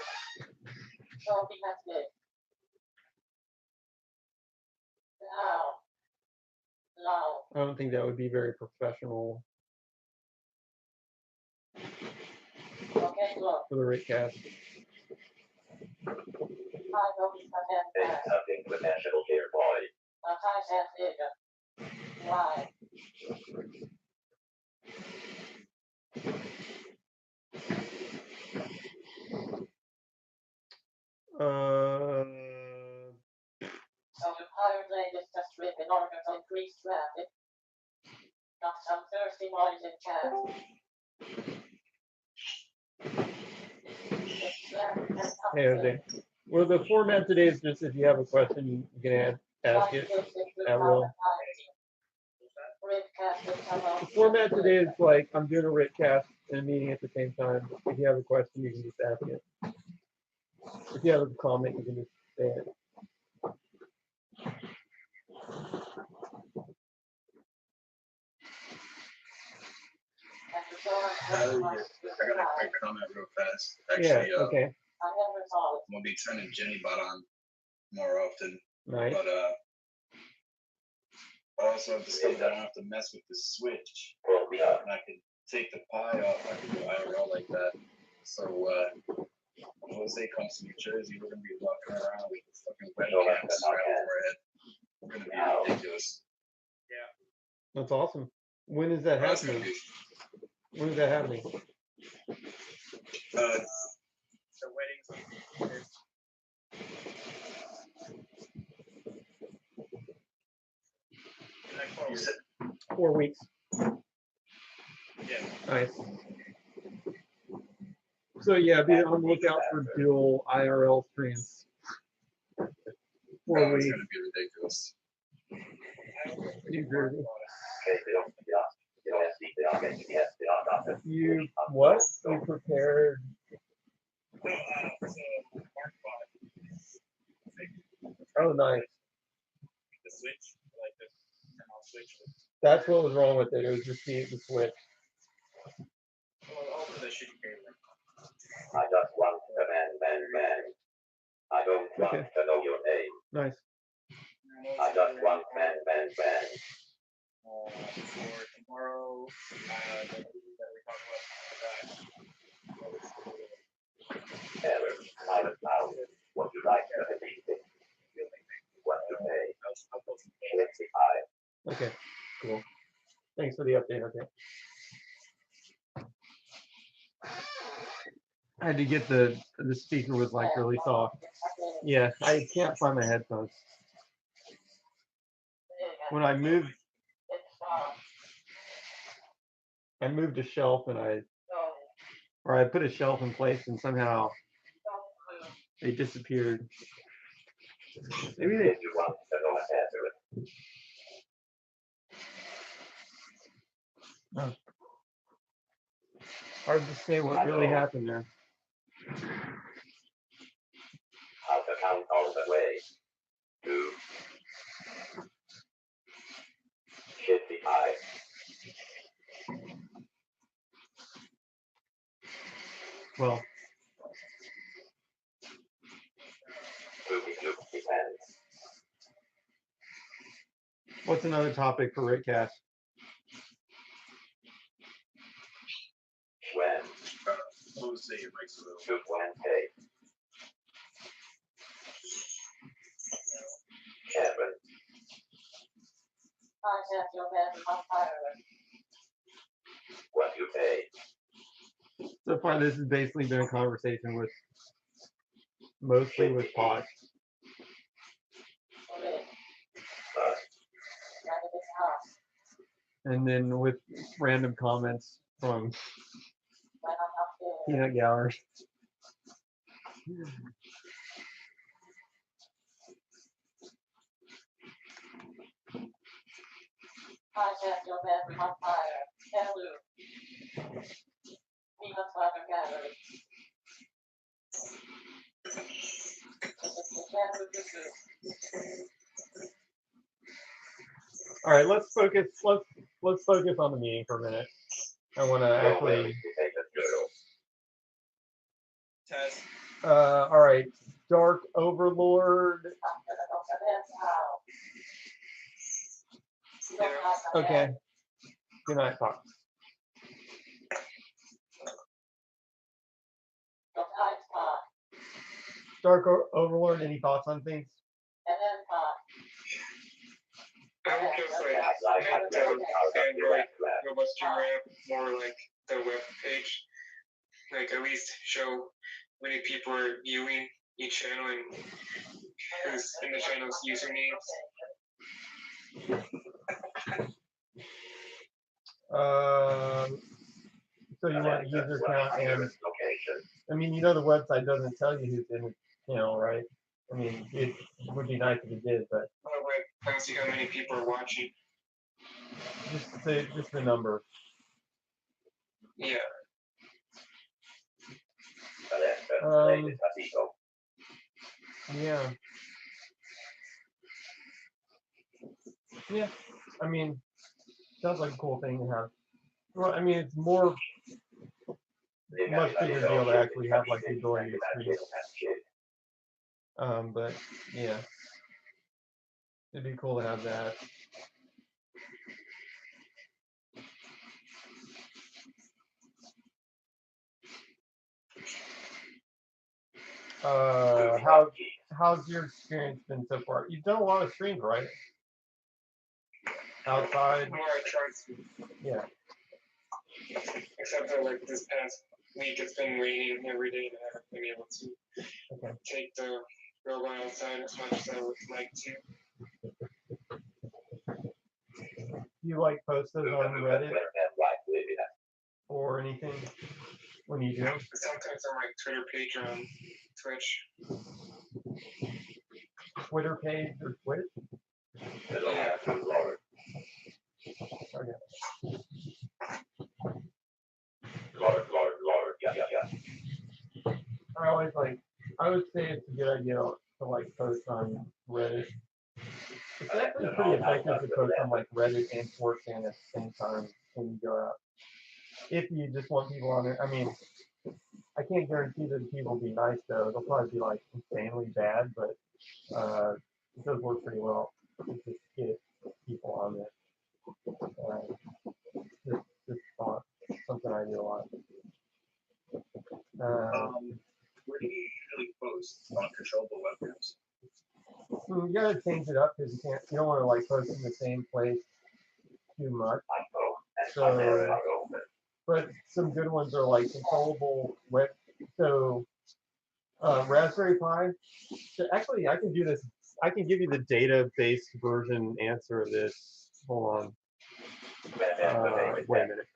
I don't think that would be very professional for the RickCast. There's nothing potential here, boy. Why? So your pirate leg is just ripped in order to increase traffic. Not some thirsty boys in chat. Hey, Jose. Well, the format today is just if you have a question, you can ask it at will. The format today is like I'm doing a RickCast and a meeting at the same time. If you have a question, you can just ask it. If you have a comment, you can just say it. I got a quick comment real fast. Actually, yeah, okay. I'm gonna be turning Jenny bot on more often. Nice. But I also discovered I don't have to mess with the switch. And I can take the pie off. I can do IRL like that. So when Jose comes to New Jersey, we're gonna be walking around with the fucking webcams around over our head. We're gonna be ridiculous. Yeah. That's awesome. When is that happening? When is that happening? The wedding's like 4 weeks. Yeah. Nice. So yeah, be on the lookout for dual IRL streams. 4 weeks. It's gonna be ridiculous. New Jersey. You what? You prepared? Oh, nice. The switch, like the switch. That's what was wrong with it. It was just the switch. Well, also the shitty cable. I just want to man. I I don't want Okay. to know your name. Nice. I just want bang, bang, bang. For tomorrow, the movie that we talked about, Eric, $100,000. Would you like to believe it? What to pay? I'll post it. 55. Okay. Cool. Thanks for the update. Okay. I had to get the speaker was like really soft. Yeah, I can't find my headphones. When I moved a shelf and I put a shelf in place and somehow they disappeared. Maybe they. If you want to know answer it. Hard to say what really happened there. How to count all the way. 2. 55. Well, depends. what's another topic for RickCast? When? Jose, your mic's a little. Shoot Wednesday. Kevin. Contact your man on fire. What you pay? So far, this has basically been a conversation with mostly with pot. And then with random comments from peanut gallery. Contact your man on fire. Hello. Peanut butter gallery. All right, let's focus. Let's focus on the meeting for a minute. I want to actually. Test. All right, Dark Overlord. Okay. Good night, Fox. Dark Overlord. Any thoughts on things? I would just like not the Android robot streamer app, more like the web page. Like at least show how many people are viewing each channel and who's in the channel's usernames. So you want a user count and I mean, you know, the website doesn't tell you who's in the channel, right? I mean, it would be nice if it did, but I don't see how many people are watching. Just the number. Yeah. Yeah. Yeah. I mean, sounds like a cool thing to have. Well, I mean, it's much bigger deal to actually have like the ability to stream. But yeah, it'd be cool to have that. How's your experience been so far? You've done a lot of streams, right? Outside. More I tried to. Yeah. Except for like this past week, it's been raining every day, and I haven't been able to take the robot outside as much as I would like to. You like post those on Reddit or anything when you do? Sometimes on my Twitter page or on Twitch. Twitter page or Twitch? Yeah. Okay. I would say it's a good idea to like post on Reddit. It's actually pretty effective to post on like Reddit and 4chan at the same time when you go out. If you just want people on there, I mean, I can't guarantee that the people will be nice though. They'll probably be like insanely bad, but it does work pretty well. You just get people on there. Just thought something I do a lot. Where do you usually post uncontrollable webcams? You gotta change it up because you don't want to like post in the same place too much. So, but some good ones are like controllable web. So, Raspberry Pi. So actually, I can do this. I can give you the data-based version answer of this. Hold on. Wait a minute.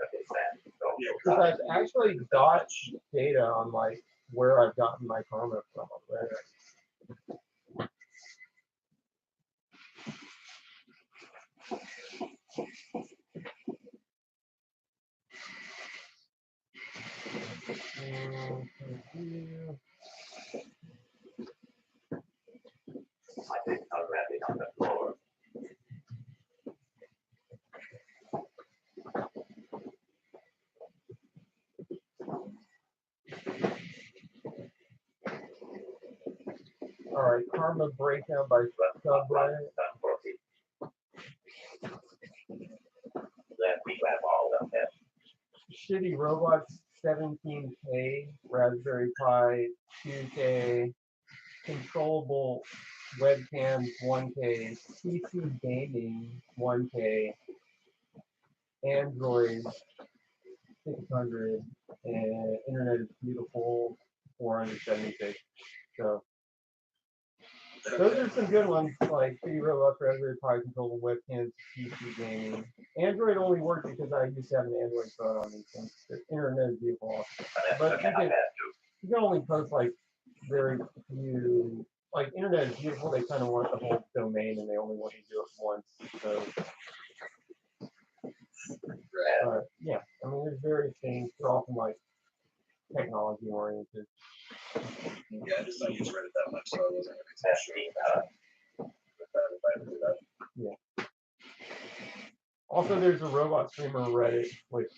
Because I've actually got data on like where I've gotten my karma from already. I think I'll wrap it on the floor. All right, karma breakdown by subreddit. Then we grab all of them. Shitty robots 17K, Raspberry Pi 2K, controllable webcams 1K, PC gaming 1K, Android 600, and Internet is Beautiful 476. So those are some good ones, like Shitty robots, Raspberry Pi, controllable webcams, PC gaming. Android only works because I used to have an Android phone on these things. The Internet is Beautiful. But you can only post like very few, like Internet is Beautiful, they kind of want the whole domain and they only want you to do it once. So, yeah, I mean, there's various things. They're often like technology oriented. Yeah, I just don't use Reddit that much, so I wasn't really too sure if I do that. Yeah. Also, there's a robot streamer Reddit, which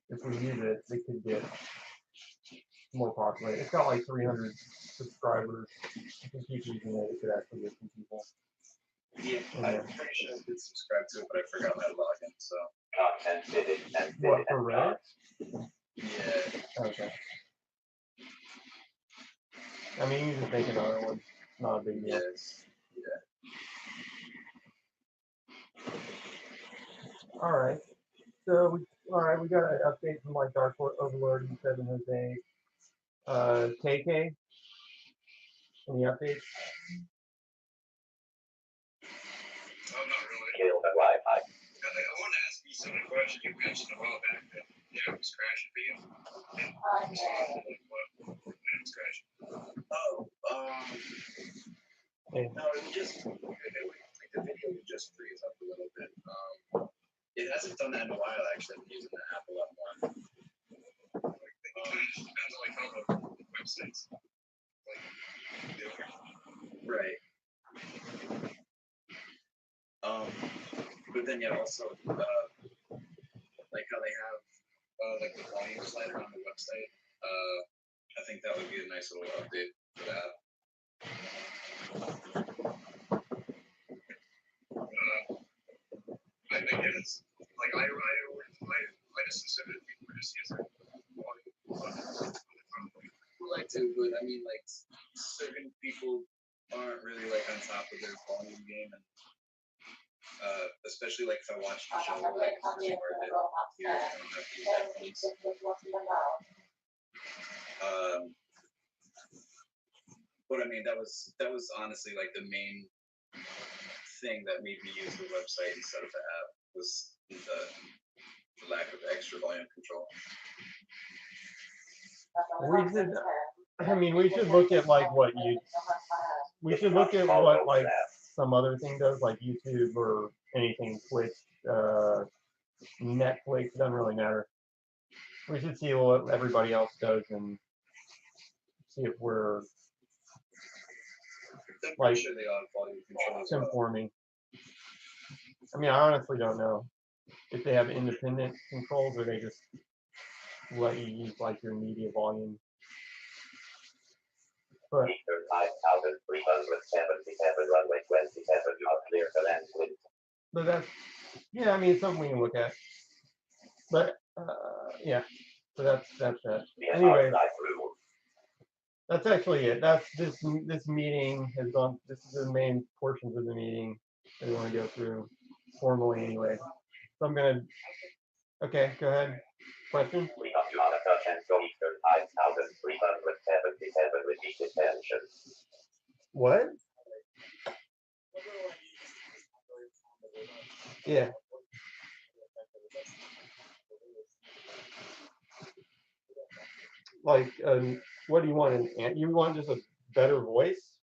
if we use it, it could get more popular. It's got like 300 subscribers. If you keep using it, it could actually get some people. Yeah, I'm pretty sure I did subscribe to it, but I forgot my login, so. What, for Reddit? Yeah. Okay. I mean, you just make another one. Not a big deal. Yes. Yeah. All right. So, we got an update from like Dark Overlord and 7 Jose. KK, any updates? I'm not really. Kill the Wi-Fi. I want to ask you some question you mentioned a while back that it was crashing for you. When it's crashing. Oh, Yeah. no, it would just, like the video would just freeze up a little bit. It hasn't done that in a while, actually. I'm using the app a lot more. Depends on like how the websites. Right. But then yeah, also like how they have like the volume slider on the website. I think that would be a nice little update for that. I guess like I just assumed that people were just using volume. Like to, but I mean like certain people aren't really like on top of their volume game, and especially like if I watch the show like more of it here, I don't have to use headphones. But I mean that was honestly like the main thing that made me use the website instead of the app was the lack of extra volume control. We should look at like what some other thing does, like YouTube or anything, Twitch, Netflix, doesn't really matter. We should see what everybody else does and see if we're like Sure they all have volume control as well. conforming. I mean, I honestly don't know if they have independent controls or they just let you use like your media volume. But Eastern 5,377 runway 27, you are clear to land wind. but that's yeah, I mean it's something we can look at. But yeah, so that's that. Anyway, that's actually it. That's this meeting has gone. This is the main portions of the meeting that we want to go through formally anyway. So I'm gonna. Okay, go ahead. Question. We got you on a touch and go Eastern 5,377 repeat attention. What? Yeah. Like, what do you want? You want just a better voice?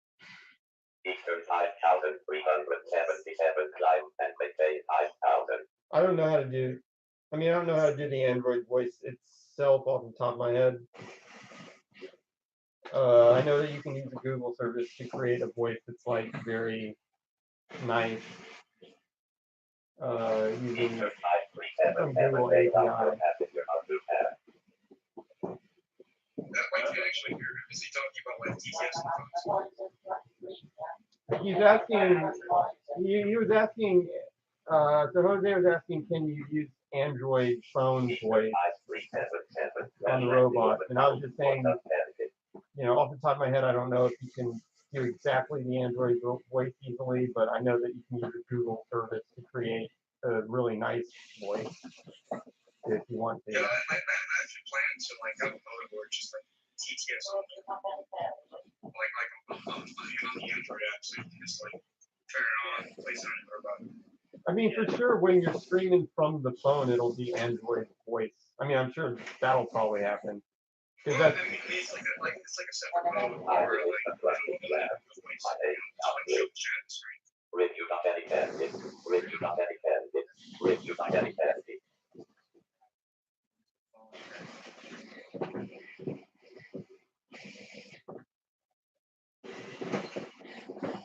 Eastern 5,377 climb and maintain 5,000. I don't know how to do. I mean, I don't know how to do the Android voice itself off the top of my head. I know that you can use the Google service to create a voice that's like very nice. Using Eastern some 5,377 Google stay down API. for passenger on new path. That might be actually weird. Is he talking about like TCS phones? He's asking. He was asking. So Jose was asking, can you use Android phone voice on the robot? And I was just saying, off the top of my head, I don't know if you can do exactly the Android voice easily, but I know that you can use the Google service to create a really nice voice if you want to. Yeah, I actually plan to like have a phone where it's just like TTS only. Like on the Android app, so you can just like turn it on, place it on your robot. I mean, for sure, when you're streaming from the phone, it'll be Android voice. I mean, I'm sure that'll probably happen. Well, That's, I mean, it's like a separate mode or like voice, show chat screen. Review not any candidate. Review not any candidate. Review not any candidate.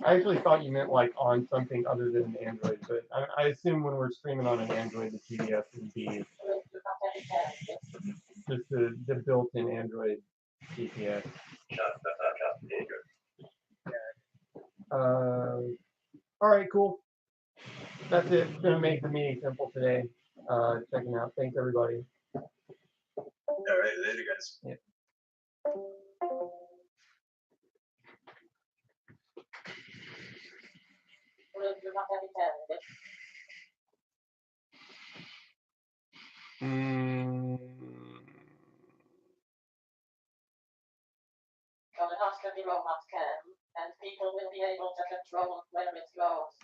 I actually thought you meant like on something other than Android, but I assume when we're streaming on an Android, the TDS would be just the built-in Android GPS. All right, cool. That's it. It's gonna make the meeting simple today. Checking out. Thanks everybody. All right, later, guys. Yeah. Colonoscopy robots can, and people will be able to control where it goes.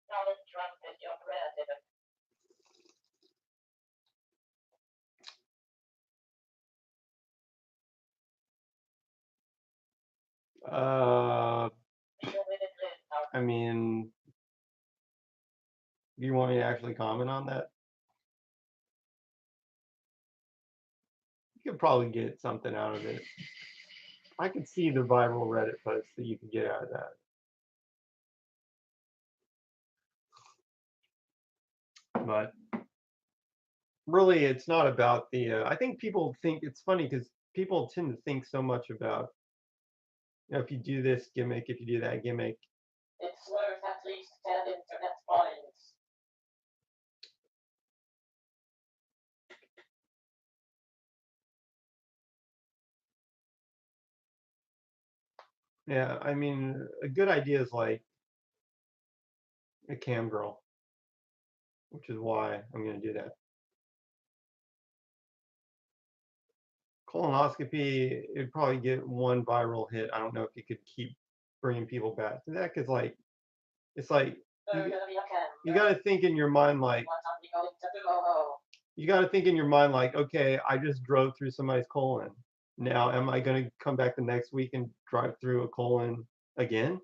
Donald Trump is your president. I mean, do you want me to actually comment on that? You could probably get something out of it. I could see the viral Reddit post that you could get out of that. But really, it's not about the. I think people think it's funny because people tend to think so much about, if you do this gimmick, if you do that gimmick. It's worth at least 10 internet points. Yeah, I mean, a good idea is like a cam girl, which is why I'm going to do that. Colonoscopy, it'd probably get one viral hit. I don't know if you could keep bringing people back to that because, like, it's like you got to think in your mind like okay, I just drove through somebody's colon. Now, am I going to come back the next week and drive through a colon again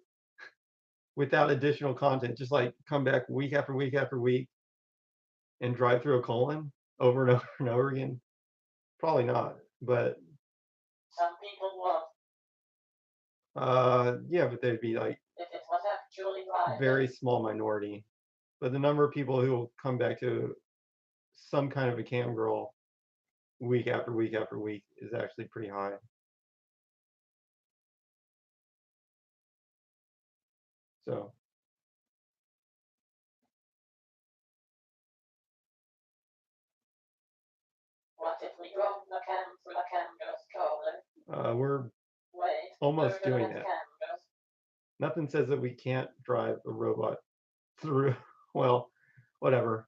without additional content? Just like come back week after week after week and drive through a colon over and over and over again? Probably not, but some people will. Yeah, but there'd be like If it was actually private. very small minority. But the number of people who will come back to some kind of a cam girl week after week after week is actually pretty high. So What if we drove the cam through the canvas colon? we're Wait. almost we're gonna doing let that. canvas. Nothing says that we can't drive a robot through. Well, whatever.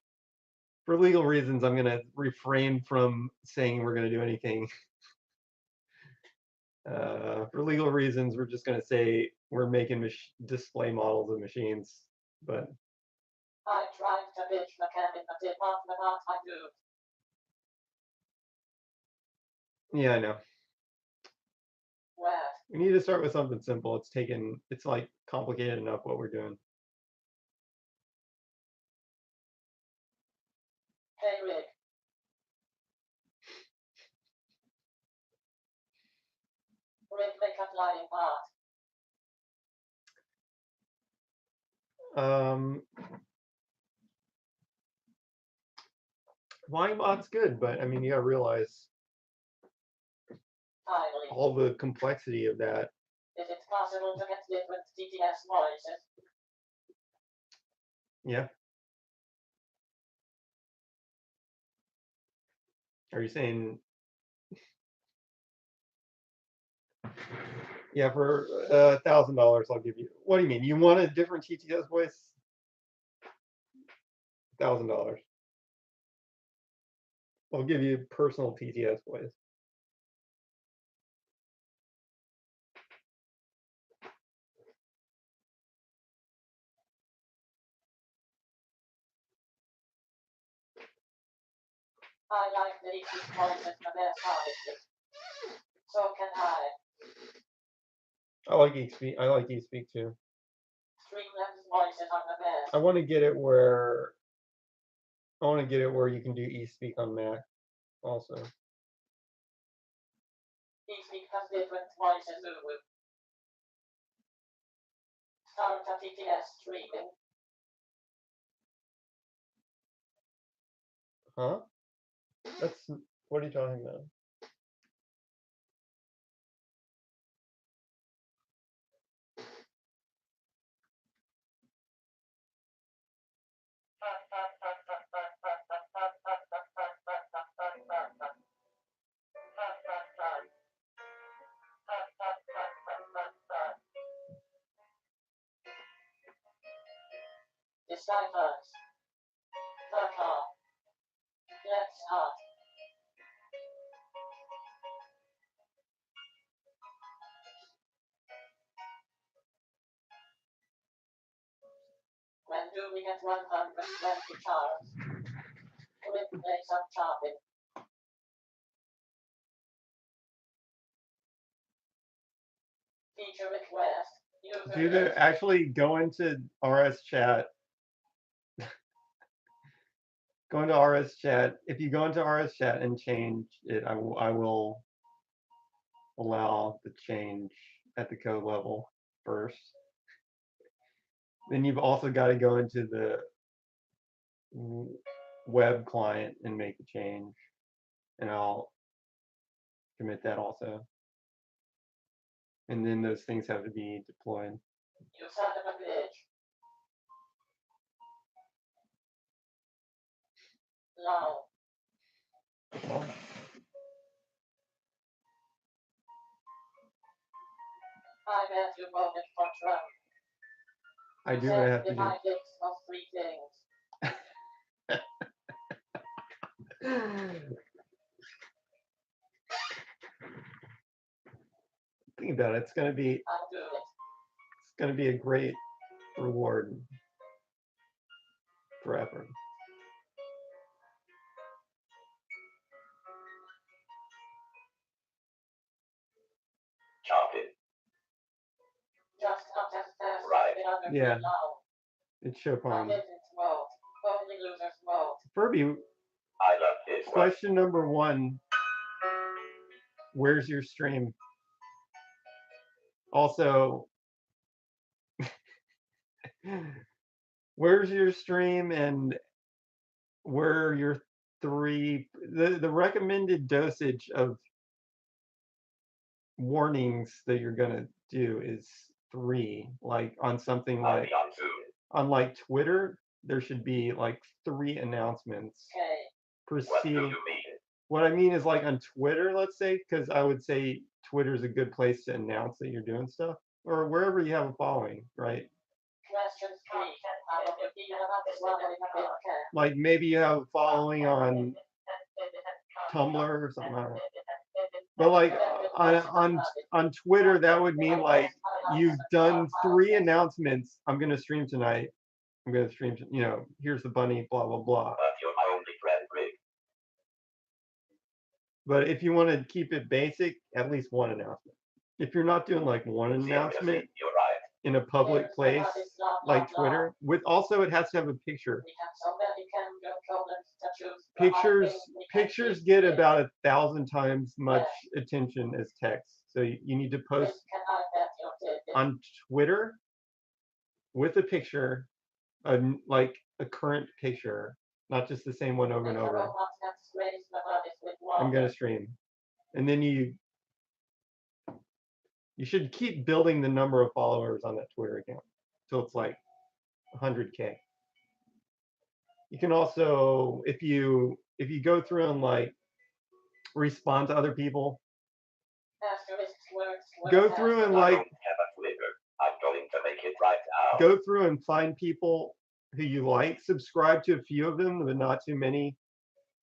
For legal reasons, I'm going to refrain from saying we're going to do anything. For legal reasons, we're just going to say we're making display models of machines. But I tried to pitch the cabin, but did not the not I do. yeah, I know. Where? We need to start with something simple. It's like complicated enough what we're doing. Hey Rick. Rick, make a flying part. Flying bot's good, but I mean, you gotta realize Finally. all the complexity of that. Is it possible to get different TTS voices? Yeah. Are you saying? Yeah, for $1,000, I'll give you. What do you mean? You want a different TTS voice? $1,000. I'll give you personal TTS voice. I like the East voices for their sound. So can I. I like eSpeak. I like eSpeak too. Streamlabs voices are the best. I want to get it where you can do eSpeak on Mac also. eSpeak has different voices too. Start a TTS streaming. Huh? What are you talking about? Deciphers. The car. Let's start. When do we get 120 charts? With play some chopping. Feature request. Actually go into RS chat. Go into RS chat. If you go into RS chat and change it, I will allow the change at the code level first. Then you've also got to go into the web client and make the change, and I'll commit that also. And then those things have to be deployed. You son of a bitch. No. Well, I bet you voted for Trump. I do You what I said have to if I fix those three things. do. Think about it. It's I'll do it. It's gonna be a great reward for effort. Chop it. Just not as fast Right. as the other Yeah. two now. It's I Chopin. didn't vote. Only losers vote. Furby, I love this one. question number 1. Where's your stream? Also, where's your stream and where are your 3. The recommended dosage of warnings that you're gonna do is 3. Like on something I'll like be on soon. on like Twitter, there should be like 3 announcements Okay. What do preceding. you mean? What I mean is like on Twitter, let's say, because I would say Twitter's a good place to announce that you're doing stuff, or wherever you have a following, right? Question 3. I will be about this one in a bit. Okay. Like maybe you have a following on Tumblr or something. I don't know. But like on Twitter, that would mean like you've done 3 announcements. I'm gonna stream tonight. I'm gonna stream. Here's the bunny. Blah blah blah. But you're my only friend, Rick. But if you want to keep it basic, at least 1 announcement. If you're not doing like 1 announcement Seriously, you're right. in a public place like Twitter, with also it has to have a picture. We have so many components to choose from. Pictures get about 1,000 times much attention as text. So you need to post Can I bet you did? on Twitter with a picture, like a current picture, not just the same one over and over. I'm gonna stream, and then you should keep building the number of followers on that Twitter account till it's like 100K. You can also, if you go through and like respond to other people, go through and I like don't have a Twitter. I'm going to make it right now. go through and find people who you like, subscribe to a few of them, but not too many.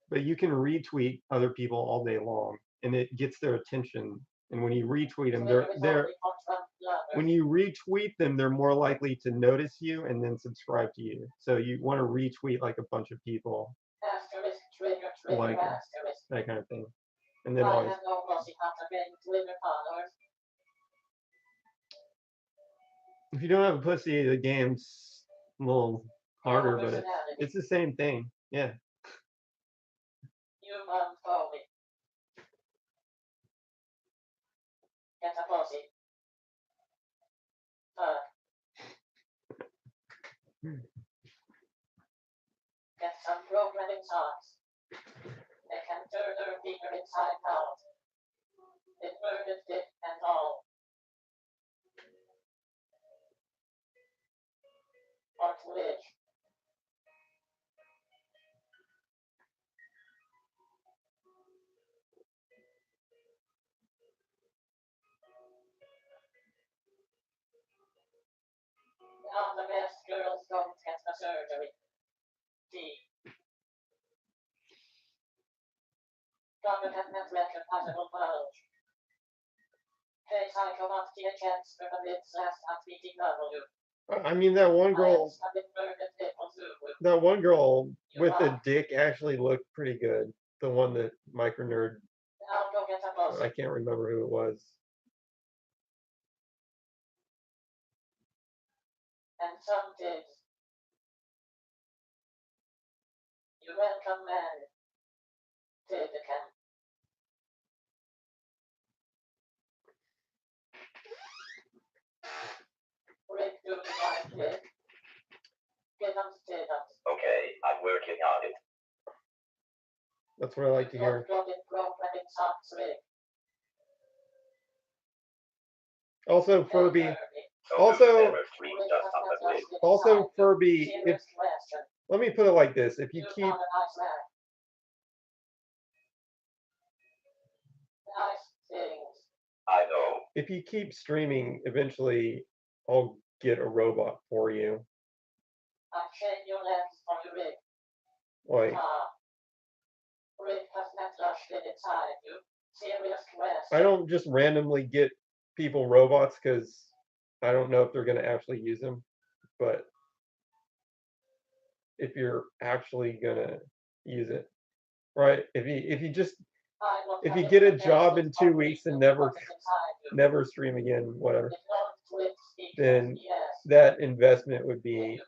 But you can retweet other people all day long, and it gets their attention. And when you retweet them, they're more likely to notice you and then subscribe to you. So you want to retweet like a bunch of people, like that kind of thing. And then always, if you don't have a pussy, the game's a little harder, but it's the same thing. Yeah. Get a pussy. Get some programming songs. They can turn their finger inside out. Inverted dick and all. Or Twitch. Now the best girls don't get the surgery. D. Competent network compatible knowledge. Hey, Psycho, not the chance for the mid slash at BTW. I mean, that one girl with the dick actually looked pretty good. The one that Micro Nerd, I'll go get a pussy. I can't remember who it was. And some did. You welcome man. Did the camp. Rick, do the right click. Get them status. Okay, I'm working on it. That's what I like to hear. Programming songs, Rick. Also, Furby. So Also- you never streamed us on the Twitch. Also, Furby. Serious question. Let me put it like this: if you You keep found a nice man. Nice things. I know. if you keep streaming, eventually I'll get a robot for you. I'm checking your lens for you, Rick. Like, Rick has not rushed it inside you. Serious question. I don't just randomly get people robots because I don't know if they're going to actually use them. But if you're actually going to use it, right? If you get a job in 2 weeks and never stream again, whatever, then that investment would be.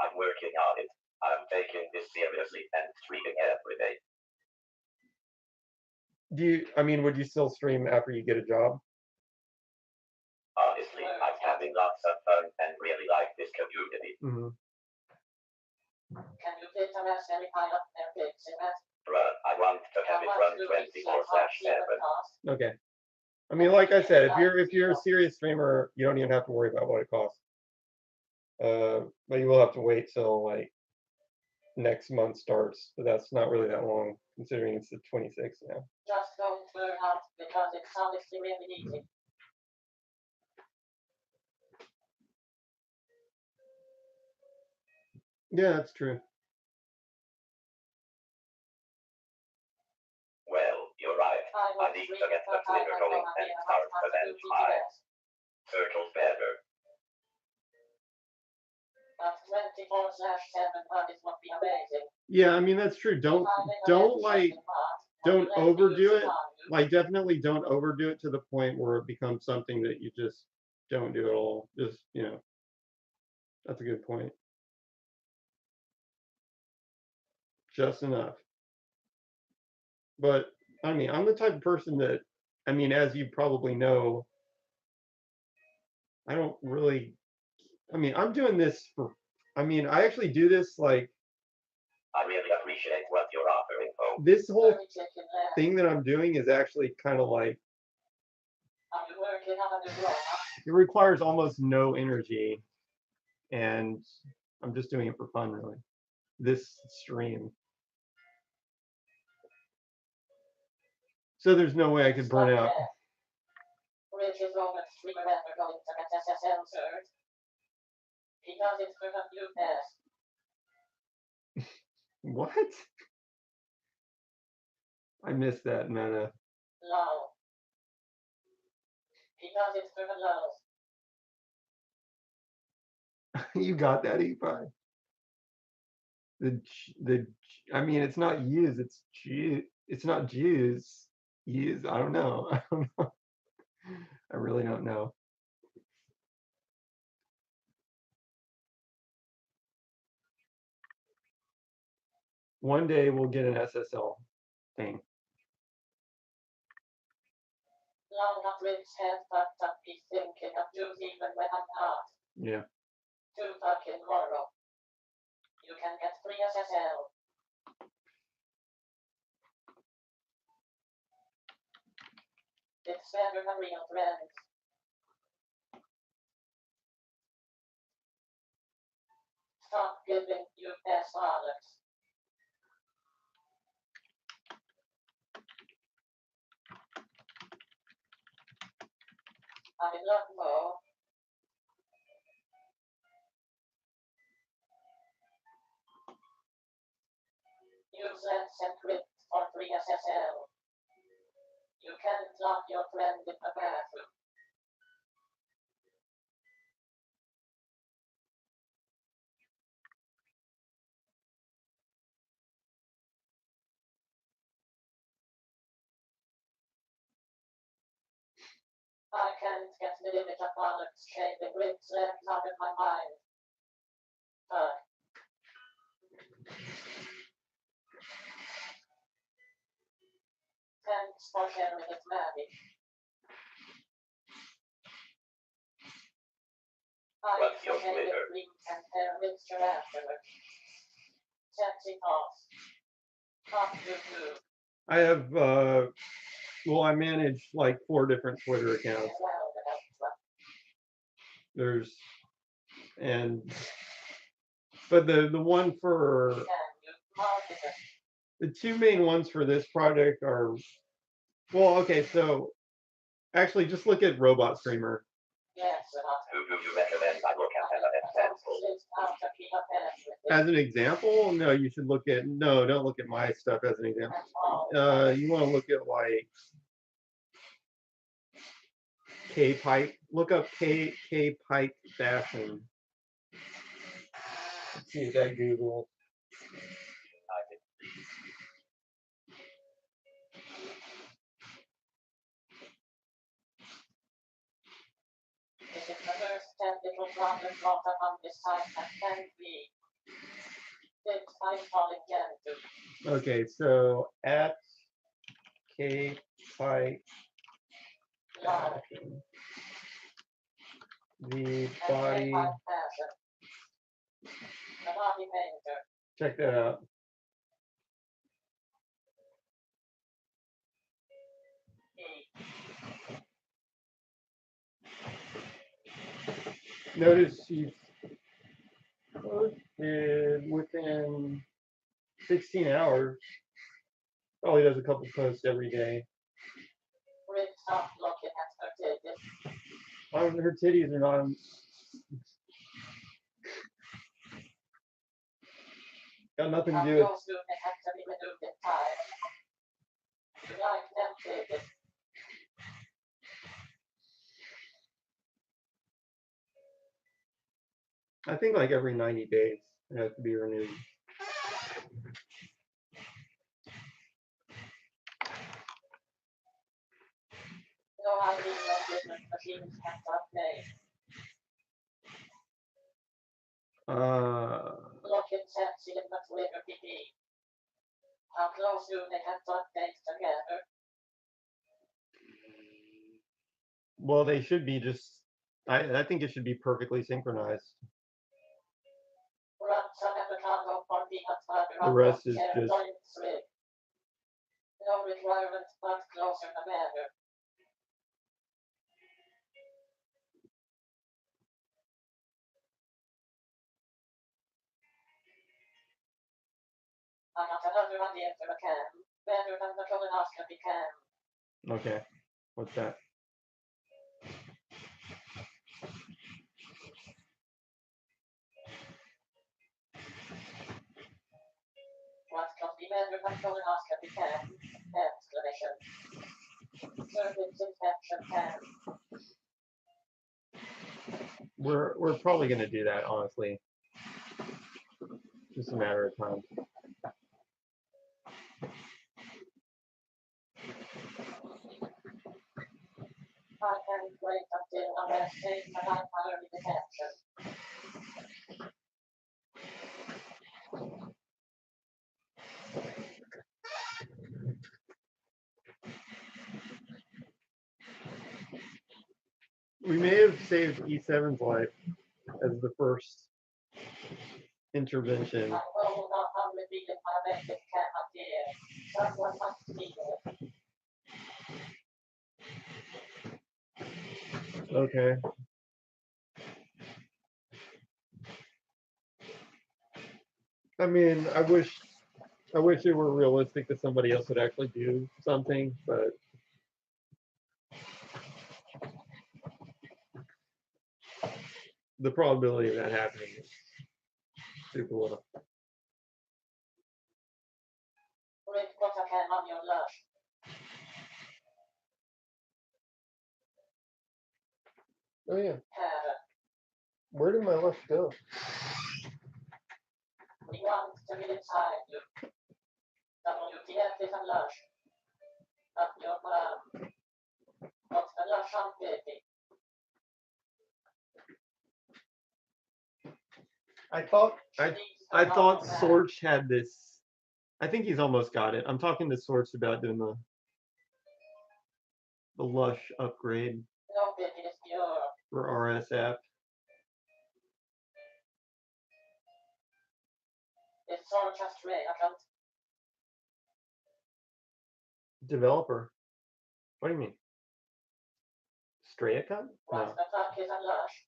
I'm working on it. I'm taking this seriously and streaming every day. Would you still stream after you get a job? Honestly, I'm having lots of fun and really like this community. Mm-hmm. Can you get a unnecessary pile up their pigs in that. Run. I want to have it run 24/7. Okay. I mean, like I said, if you're a serious streamer, you don't even have to worry about what it costs. But you will have to wait till like next month starts, but that's not really that long considering it's the 26th now. Just don't learn out because it sounds really easy. Yeah, that's true. Well, you're right. I need to get the Twitter going and start prevent my turtles better. But 24/7 is what be amazing. Yeah, I mean that's true. Don't overdo it. Like definitely don't overdo it to the point where it becomes something that you just don't do at all. Just, you know, that's a good point. Just enough. But I mean, I'm the type of person that, I mean, as you probably know, I don't really, I mean, I'm doing this for, I mean, I actually do this like, I really appreciate what you're offering, folks. this whole thing that I'm doing is actually kind of like, it requires almost no energy, and I'm just doing it for fun, really. This stream. So there's no way I could burn out. What? I missed that meta. No. Because it's for lows. You got that, E5. I mean, it's not use, it's Jew. It's not Jews. Use. I don't know. I don't know. I really don't know. One day we'll get an SSL thing. Long not rich head, but be thinking of Jews even when I'm not. Yeah. Too fucking moral. You can get free SSL. It's better than real friends. Stop giving US dollars. I don't know. Use Let's Encrypt for free SSL. You can't lock your friend in the bathroom. I can't get the image of bollocks shaving ribs left out of my mind. Thanks for sharing it, Maddie. I forget the link and hair mixture afterwards. Sexy thoughts. Talk to you. I have, well, I manage like 4 different Twitter accounts. There's, but the one for, the 2 main ones for this project are, well, okay, so actually just look at Robot Streamer. Yes, Who do you recommend I look at As an example? No, you should look at, no, don't look at my stuff as an example. You want to look at like K-Pipe. Look up K-Pipe fashion. Let's see if that Google. This is the first technical problem brought up on this site that can be fixed by calling Gentoo. Okay, so at K-Pipe fashion. The body. The body painter. Check that out. Notice she's posted within 16 hours. Probably does a couple posts every day. Rick stopped looking at her titties. Her titties are not. Got nothing to do with. Yours do they have to be removed in time. You like them titties. I think like every 90 days it has to be renewed. No idea what different machines have made. Looking sexy in the Twitter PP. How close do they have days together? Well, they should be just. I think it should be perfectly synchronized. The rest is just. No requirement, but closer the better. I got another idea for a cam. Better than the colonoscopy cam. Okay. What's that? What could be better than colonoscopy cam? Exclamation. Cervix infection cam. We're probably gonna do that, honestly. Just a matter of time. I can't wait until I'm safe and I'm under detection. We may have saved E7's life as the first intervention. I will not repeat my basic cam idea. Someone must see it. Okay. I mean, I wish it were realistic that somebody else would actually do something, but the probability of that happening is super low. Rick, put a cam on your lush. Oh yeah. Hair. Where did my lush go? We want to be inside you. WTF is a lush. Up your bum. Put the lush on baby. I thought Sorch had this. I think he's almost got it. I'm talking to Sorch about doing the lush upgrade No baby is pure. for RSF. It's sort of just Ray account. Developer. What do you mean? Stray account? What No. the fuck is a lush?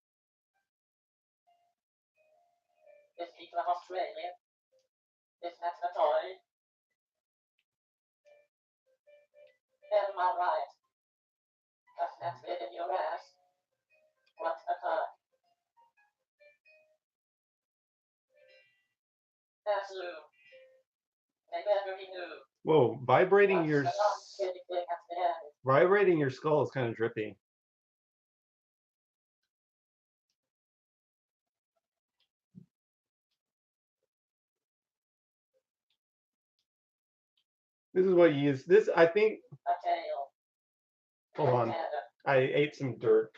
Is people of Australia? Is that the toy? Am I right? Does that fit in your ass? What the fuck? That's Lou. They better be new. Whoa, vibrating your What's the long skinny thing at the end? vibrating your skull is kind of drippy. This is what you use. This, I think. A tail. Hold on. Head. I ate some dirt.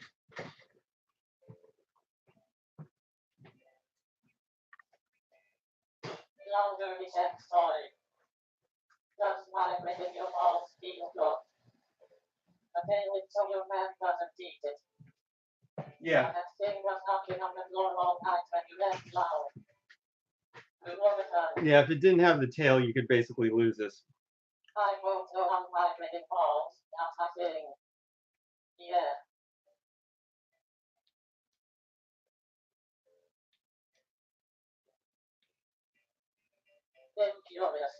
Long dirty sex toy. Does vibrate in your balls feel good? A tail it so your man doesn't eat it. Yeah. And that thing was knocking on the floor all night when you left loud. You know the time. Yeah, if it didn't have the tail, you could basically lose this. I won't go on vibrating balls. That's my thing. Yeah. been curious.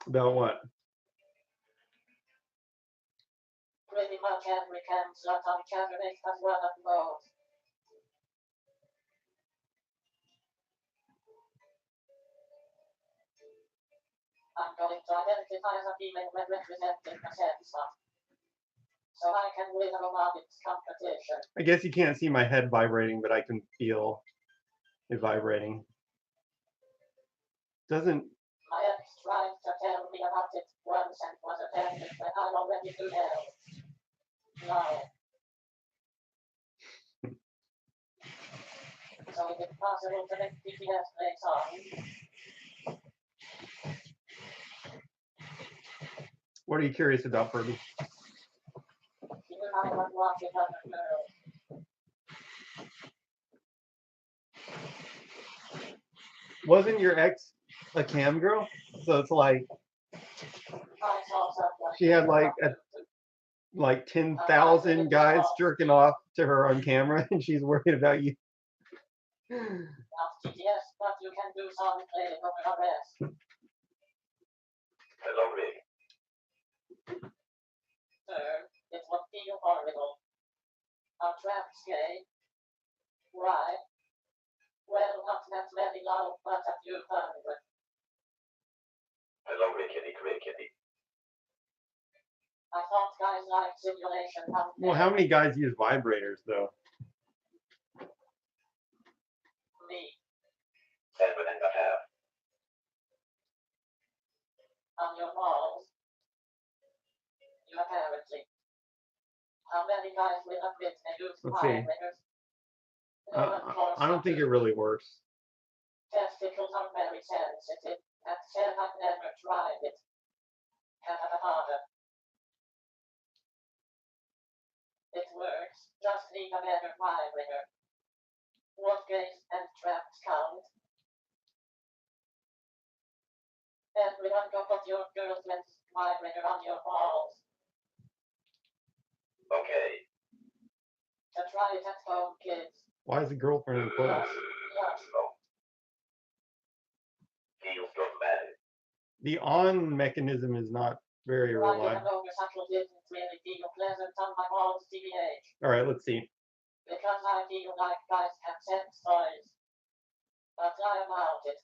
About what? Pretty much every cancer on Catholic has one of those. I'm going to identify the female representing the sensor, so I can win a robotics competition. I guess you can't see my head vibrating, but I can feel it vibrating. Doesn't. My ex tried to tell me about it once and was offended, but I already knew hell. No. So is it possible to make DPS play songs? What are you curious about, Furby? You know I was watching other girls. Wasn't your ex a cam girl? So it's like I saw someone. she had like 10,000 guys jerking off to her on camera, and she's worried about you. Not DPS, but you can do song playing over the rest. Hello, Rick. Sir, it would be horrible. Our trap's gay. Why? Well, not that very loud, but a few hundred. Hello, Rickety, Rickety. I thought guys like simulation. Well, how many guys use vibrators though? Me. 7 and a half. On your walls. You apparently. How many guys will admit they use Let's see. vibrators? I don't think it really works. Testicles are very sensitive. That said, I've never tried it. Canada harder. It works. Just need a better vibrator. What gates and traps count? Everyone go put your girlfriend's vibrator on your walls. Okay. To try it at home, kids. Why is the girlfriend in clothes? Feels dramatic. The on mechanism is not very reliable. Motorcycle didn't really feel pleasant on my walls, TBH. All right, let's see. Because I feel like guys have sex toys. But I allowed it.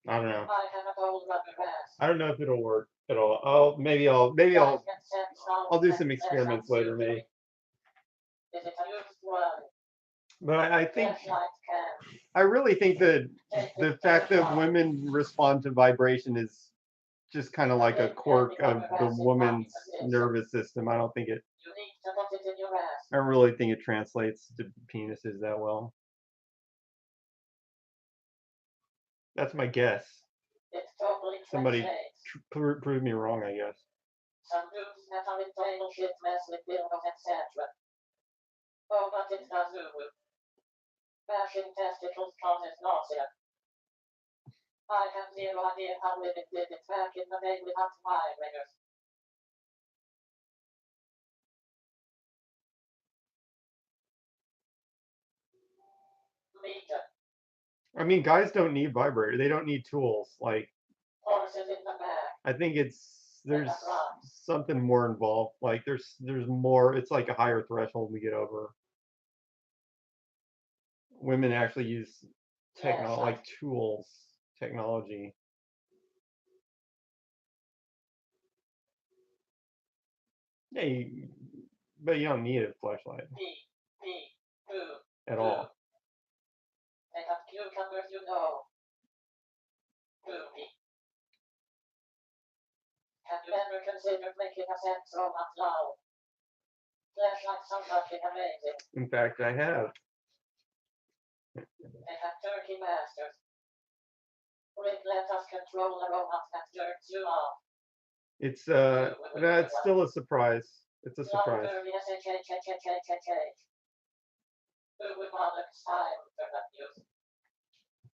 I don't know. I have a gold rubber ass. I don't know if it'll work at all. I'll do some experiments later, maybe. Is it a used one? But I think Flashlight can. I really think that the fact that women respond to vibration is just kind of like a quirk of the woman's nervous system. I don't think it. You need to put it in your ass. I don't really think it translates to penises that well. That's my guess. It totally Somebody translates. prove me wrong, I guess. Some dudes that are into anal shit mess with dildos, etc. Oh, but it does do. Bashing testicles causes nausea. I have zero idea how women did it back in the day without vibrators. Meter. I mean, guys don't need vibrator. They don't need tools. Like, Horses in the back. I think there's something more involved. Like, there's more. It's like a higher threshold to get over. Women actually use like tools, technology. Yeah, but you don't need a flashlight at all. They have cucumbers, you know. Poopy. Have you ever considered making a sex robot now? Flashlights are fucking amazing. In fact, I have. They have turkey masters. Rick, let us control a robot that jerks you off. It's still a surprise. It's a surprise. Who would bother time for that use?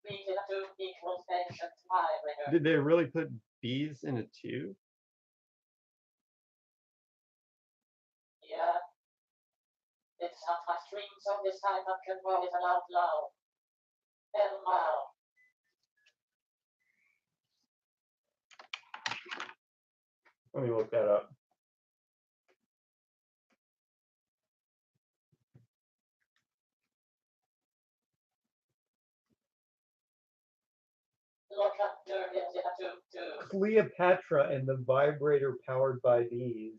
Beat in a tube equals patient vibrator. Did they really put bees in a tube? Yeah. It's not my stream, so this time I can roll it out loud. Elmao. Let me look that up. Look up your to Cleopatra and the vibrator powered by bees.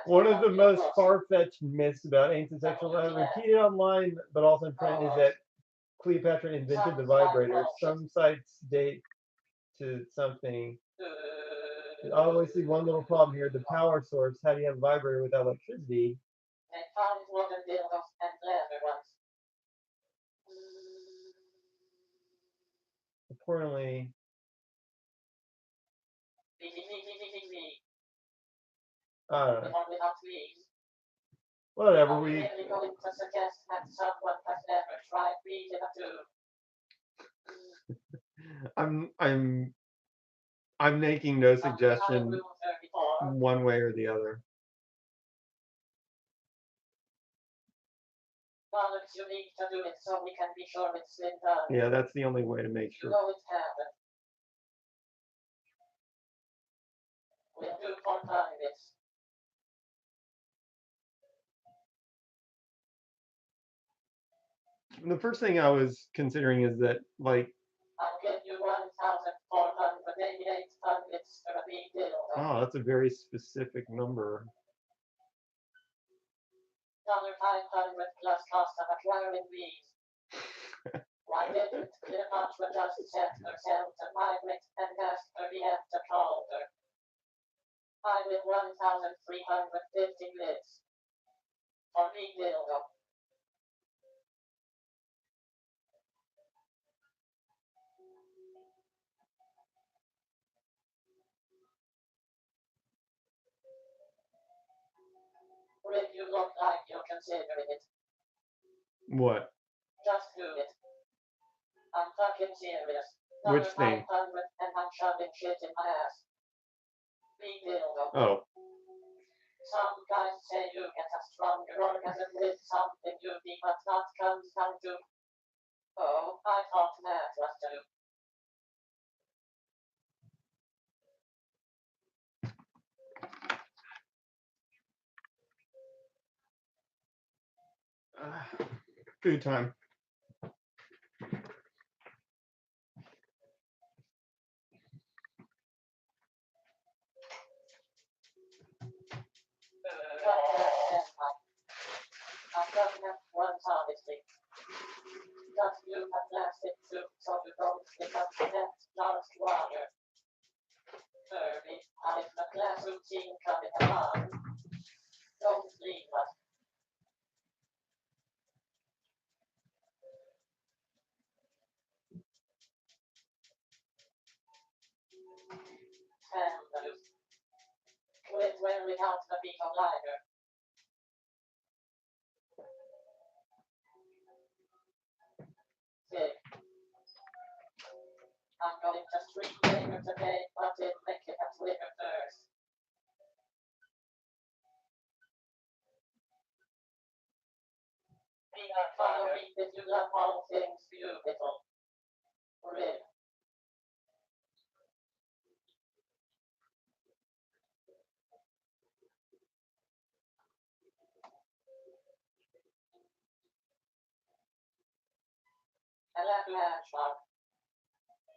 One of the most far-fetched myths about ancient sexual life repeated online, but also in print, is that Cleopatra invented the vibrator. Some sites date to something. There's obviously one little problem here: the power source. How do you have a vibrator without electricity? Importantly, I don't know. Whatever we. I'm making no suggestion one way or the other. Well, it's unique to do it so we can be sure it's been done. Yeah, that's the only way to make You sure. know it's happened. We'll do for this. The first thing I was considering is that, like, I'll give you 1,488 targets for a big deal. oh, that's a very specific number. $500 plus cost of acquiring these. Why didn't Cleopatra just set herself to migrate and ask her BF to call her? I with 1,350 bits. For big deal. Rick, you look like you're considering it. What? Just do it. I'm fucking serious. Which thing? 500 and I'm shoving shit in my ass. Big deal. Oh. Some guys say you get a stronger orgasm with something you do, but that comes down to. Oh, I thought that was true. Food time. I'm coming up once, honestly. Just you have plastic soup so you don't stick up to that last water. Kirby, I've a class routine coming along. Don't leave us. Quit wearing out the beat of lighter. Sick. I'm going to stream later today, but it make it a Twitter first. Follow me if you love all things beautiful. Rick.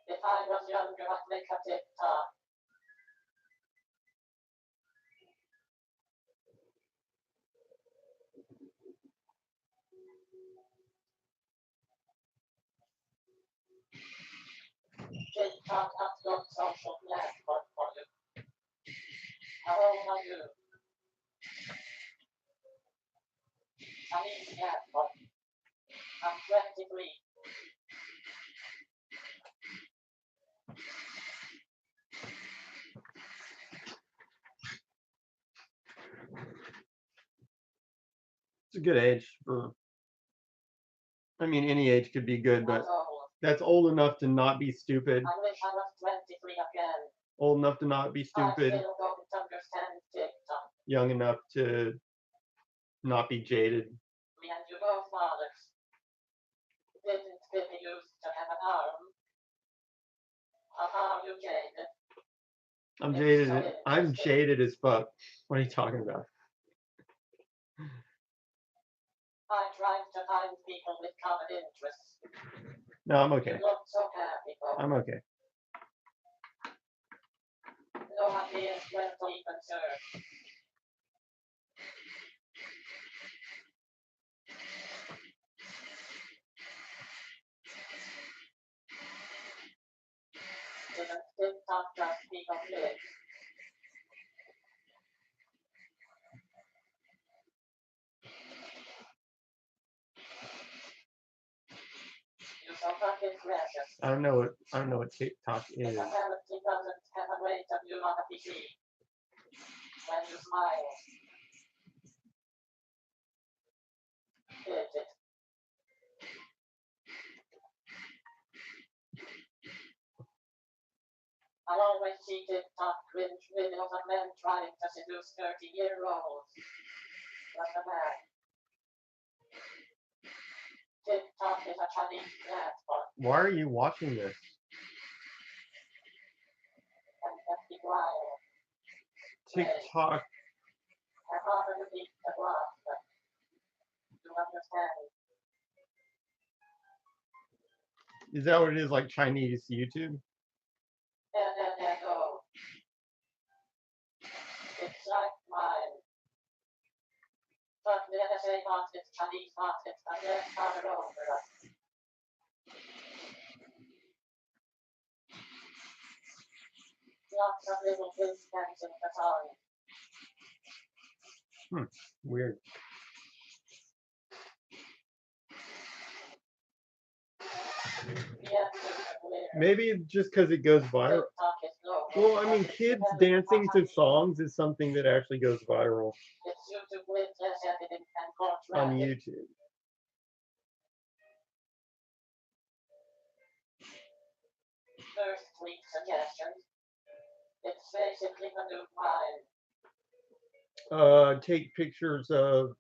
If I was younger, I'd make a TikTok. TikTok upload social platform for you. How old are you? I mean, platform. I'm 23. It's a good age for. I mean, any age could be good, but that's old enough to not be stupid. I wish I was 23 again. Old enough to not be stupid. I still don't understand TikTok. Young enough to not be jaded. Me and you both fathers. You jaded. I'm jaded. I'm jaded as fuck. What are you talking about? I tried to find people with common interests. No, I'm okay. You look so happy, though. I'm okay. No idea when to even serve. Isn't TikTok just people live? You so fucking precious. I don't know what TikTok is. Apparently doesn't have a way to view on a PC. When you smile. Is it? I always see TikTok cringe videos of men trying to seduce 30-year-olds. What the heck? TikTok is a Chinese platform. Why are you watching this? And let's be quiet. TikTok. I often beat the block, but you understand. Is that what it is, like Chinese YouTube? No. It's like mine. But the NSA wants its Chinese market, and then start it over us. Lots of little wristbands in the song. Weird. Maybe just because it goes viral. Well, I mean, kids dancing to songs is something that actually goes viral on YouTube. First week suggestions. It's basically a new mind. Take pictures of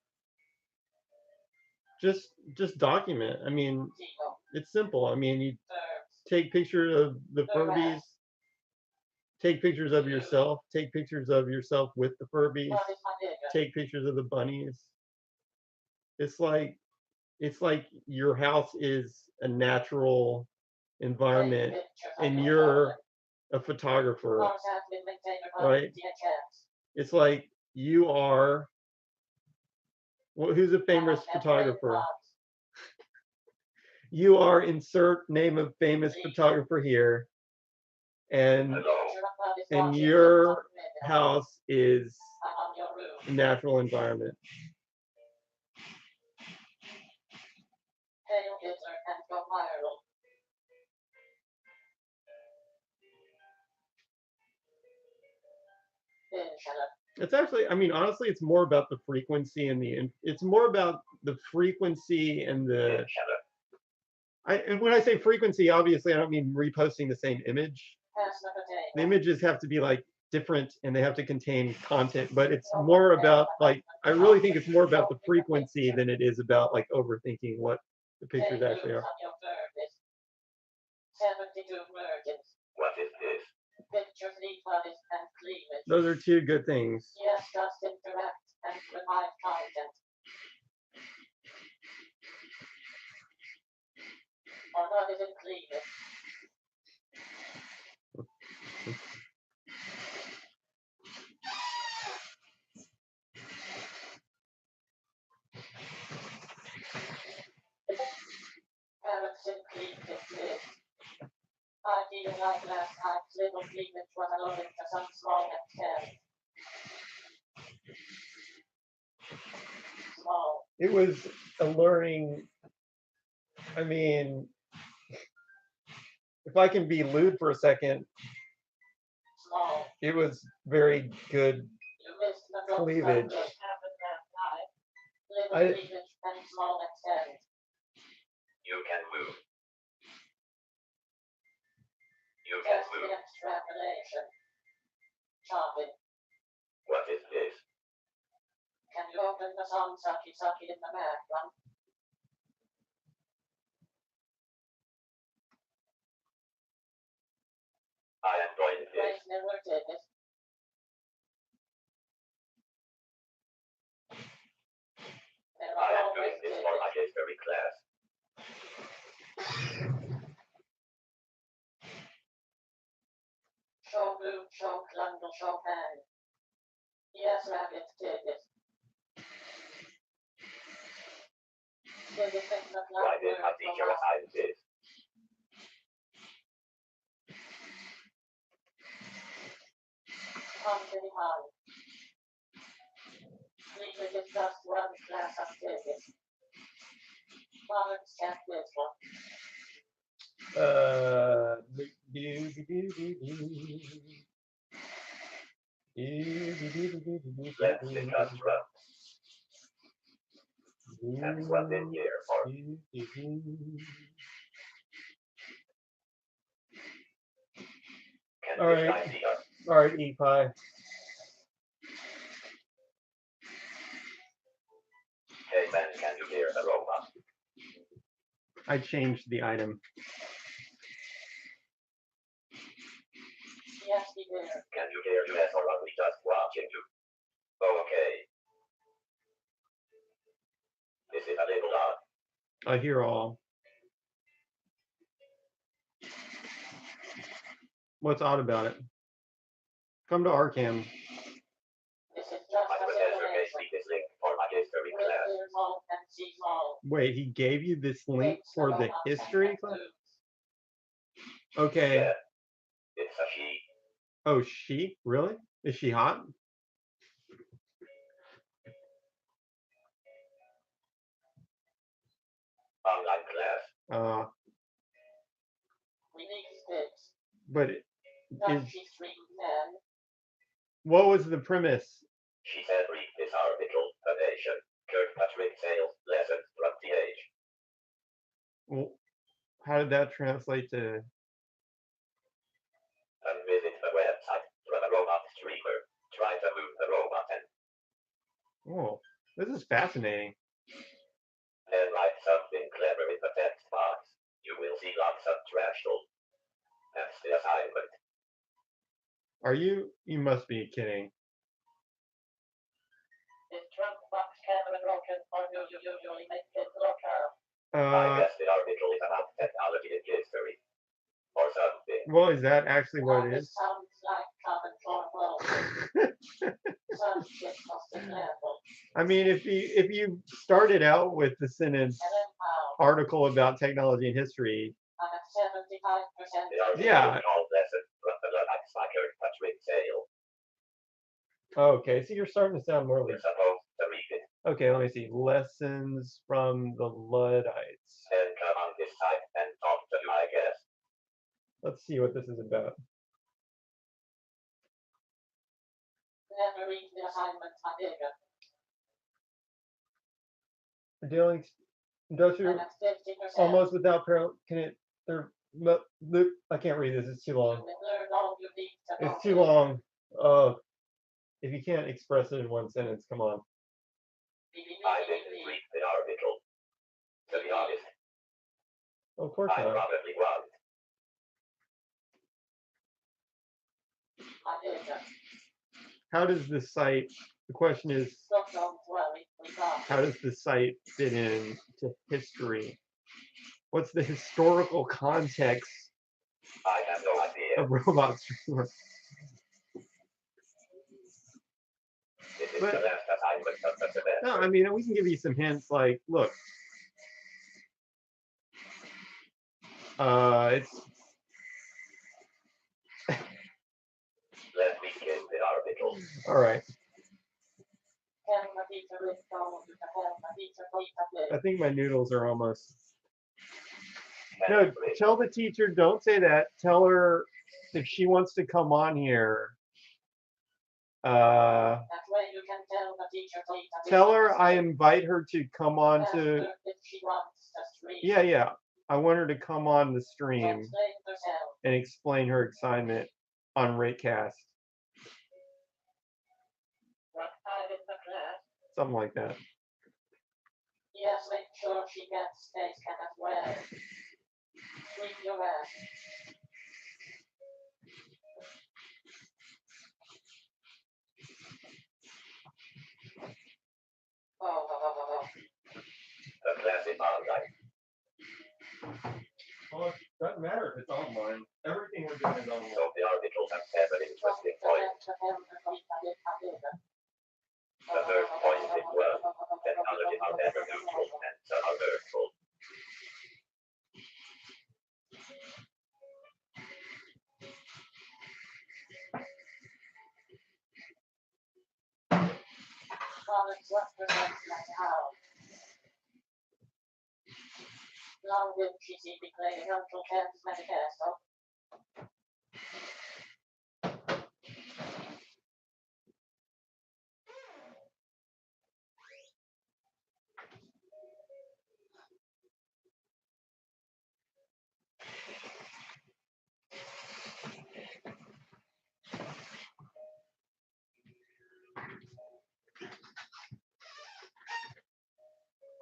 just document. I mean, it's simple. I mean, you take pictures of the Furbies, take pictures of yourself, take pictures of yourself with the Furbies, take pictures of the bunnies. It's like your house is a natural environment and you're a photographer, right? It's like you are, well, who's a famous photographer? You are, insert name of famous photographer here, and your house is a natural environment. It's actually, I mean, honestly, it's more about the frequency and it's more about the frequency and and when I say frequency, obviously, I don't mean reposting the same image. The images have to be like different and they have to contain content, but it's more about like, I really think it's more about the frequency than it is about like overthinking what the pictures actually are. 72 virgins. What is this? Pictures, equality, and cleavage. Those are two good things. Yes, just interact and provide content. Or not is it cleavage? Parents in cleavage list. I feel like last night's little cleavage was alluding to some small extent. Small. It was alluring. I mean, if I can be lewd for a second, Small. it was very good cleavage. Little cleavage and small extent. You can move. You can Test the move. extrapolation. Shopping. What is this? Can you open the song Sucky Sucky in the background? class. Show blue, show clunder, show hand. Yes, rabbit, take it. Take it, take the Why club did my word teacher from us. assign this? Come very high. Leader is just one class of tickets. Modern can't this one. Let's discuss drugs. That's what in here for. Can All this right. idea? All right, E-Pie. Hey man, can you hear the robot? I changed the item. Yes, be there. Can you hear US or are we just watching you? Oh, okay. This is a little odd. I hear all. What's odd about it? Come to Arkham. This is just My a professor gave simulation. me this link for my history With class. ears on and sees all. Wait, he gave you this link Takes for the robots history and class? moves. Okay. Yeah. It's a she. Oh, she? Really? Is she hot? Online class. We need sticks. But Does is, she scream then? what was the premise? She said read this article, A Nation, Kirkpatrick Sales, Lessons from the Age. Well, how did that translate to? And visit the website from a robot streamer. Try to move the robot and Oh, this is fascinating. then write something clever in the text box. You will see lots of trash talk. That's the assignment. Are you? You must be kidding. Is trunk box camera broken or do you usually make it look up? I guess the article is about technology in history. Or something. Well, is that actually what it This is? sounds like common form. Some shit must have happened. I mean, if you started out with the sentence And then how? article about technology and history, I'm at 75%. The article Yeah. is called Lessons from the Life by Kirkpatrick Sales. okay, so you're starting to sound more We're like. supposed to read it. Okay, let me see. Lessons from the Luddites. And come on this site and talk to you, I guess. Let's see what this is about. Never read the assignment I did. Dealing industrial I'm at 50%. almost without parallel. Can it? There. Look, I can't read this. It's too long. Learn all you need to know. It's too long. If you can't express it in one sentence, come on. I didn't read the article. To be honest, Of course I not. probably won't. I did. How does the site? The question is, Don't worry, we got how does the site fit in to history? What's the historical context I have no idea. of robot streamer? This is But- the last assignment of the semester. No, I mean we can give you some hints. Like, look, it's Let's begin the article. all right. Tell my teacher it's going to tell my teacher please I think my noodles are almost. Can No, you read? tell the teacher. Don't say that. Tell her if she wants to come on here. That way you can tell the teacher please Tell her I invite her to come on Ask to. her if she wants to stream. Yeah. I want her to come on the To stream explain herself. and explain her assignment on RickCast, What time is the class? something like that. Yes, make sure she gets space can as well. Read your ass. Oh. The class in online. Well, it doesn't matter if it's online. Everything we're doing is online. So the article has an interesting point. The first point is well, technology are ever neutral and some are hurtful. Long live PC declaring Uncle Ken's manifesto.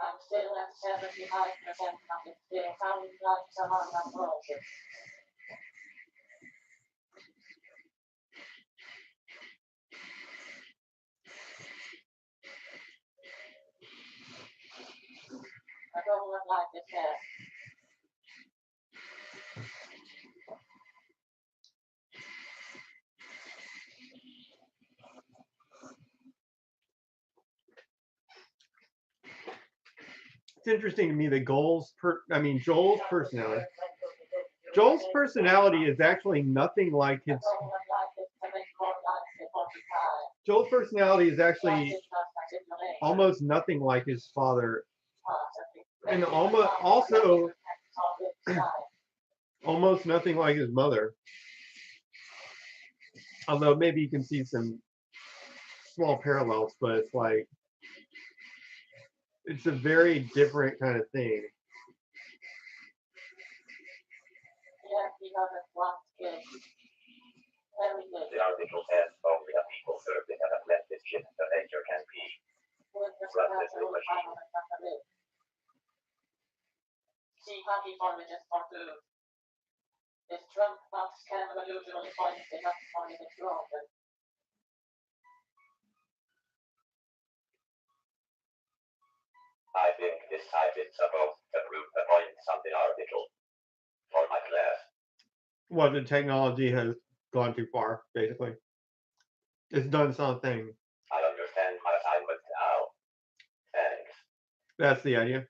I'm still at 75% of it still sounding like some online bullshit. I don't look like this yet. It's interesting to me that Joel's personality. Joel's personality is actually nothing like his. Joel's personality is actually almost nothing like his father, and also almost nothing like his mother. Although maybe you can see some small parallels, but it's like it's a very different kind of thing. The article says only a people serving an apprenticeship the nature can be. See how he formages for food. This trunk box camera usually points enough for it to open. I think this type is supposed to prove the points of the article for my class. Well, the technology has gone too far, basically. It's done something. I understand my assignment now. Thanks. That's the idea.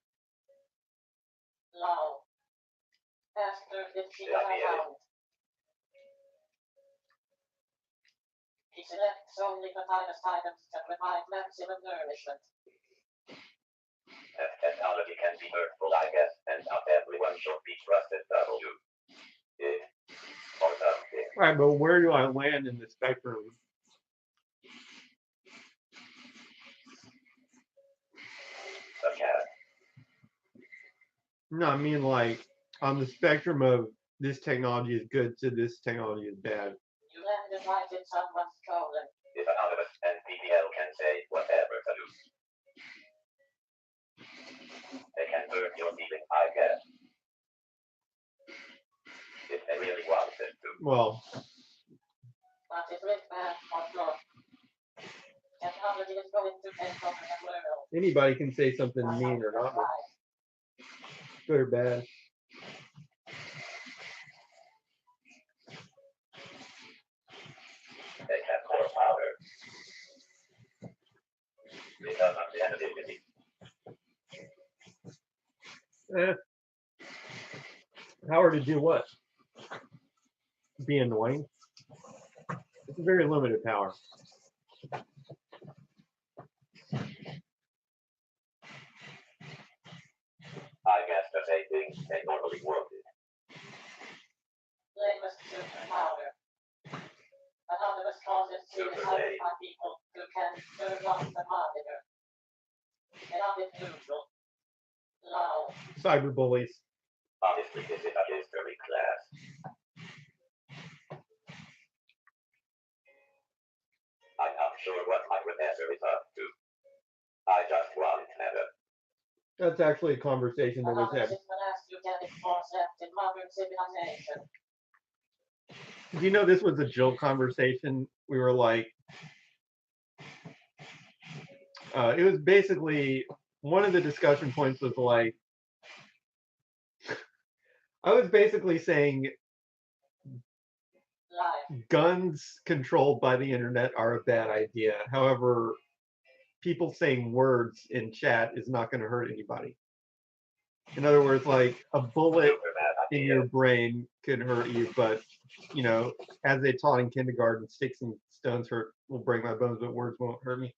Lol. Ask her if she Yeah, got yeah. around. He selects only the finest items to provide maximum nourishment. That technology can be hurtful, I guess, and not everyone should be trusted. It or something. Right, but where do I land in the spectrum? Such as No, I mean like on the spectrum of this technology is good to this technology is bad. You landed right in someone's colon. if anonymous and PPL can say whatever to do. They can hurt your feelings, I guess. If they really wanted to. Well, But is it bad or not? Technology is going to take over the world. anybody can say something mean or not, good or bad. They have more power. Because of the anonymity. Power to do what? Be annoying? It's a very limited power. I guess to say things they normally wanted. Lamest superpower. Anonymous causes suicide by people who can turn off the monitor. Anonymous neutral. Lol. Cyberbullies. Honestly, this is a history class. I'm not sure what my professor is up to. I just want heaven. That's actually a conversation that was Anonymous had. is the last eugenic force left in modern civilization. Do you know this was a Jill conversation? We were like, it was basically one of the discussion points was like, I was basically saying guns controlled by the internet are a bad idea. However, people saying words in chat is not going to hurt anybody. In other words, like a bullet in your brain could hurt you, but you know, as they taught in kindergarten, sticks and stones will break my bones, but words won't hurt me.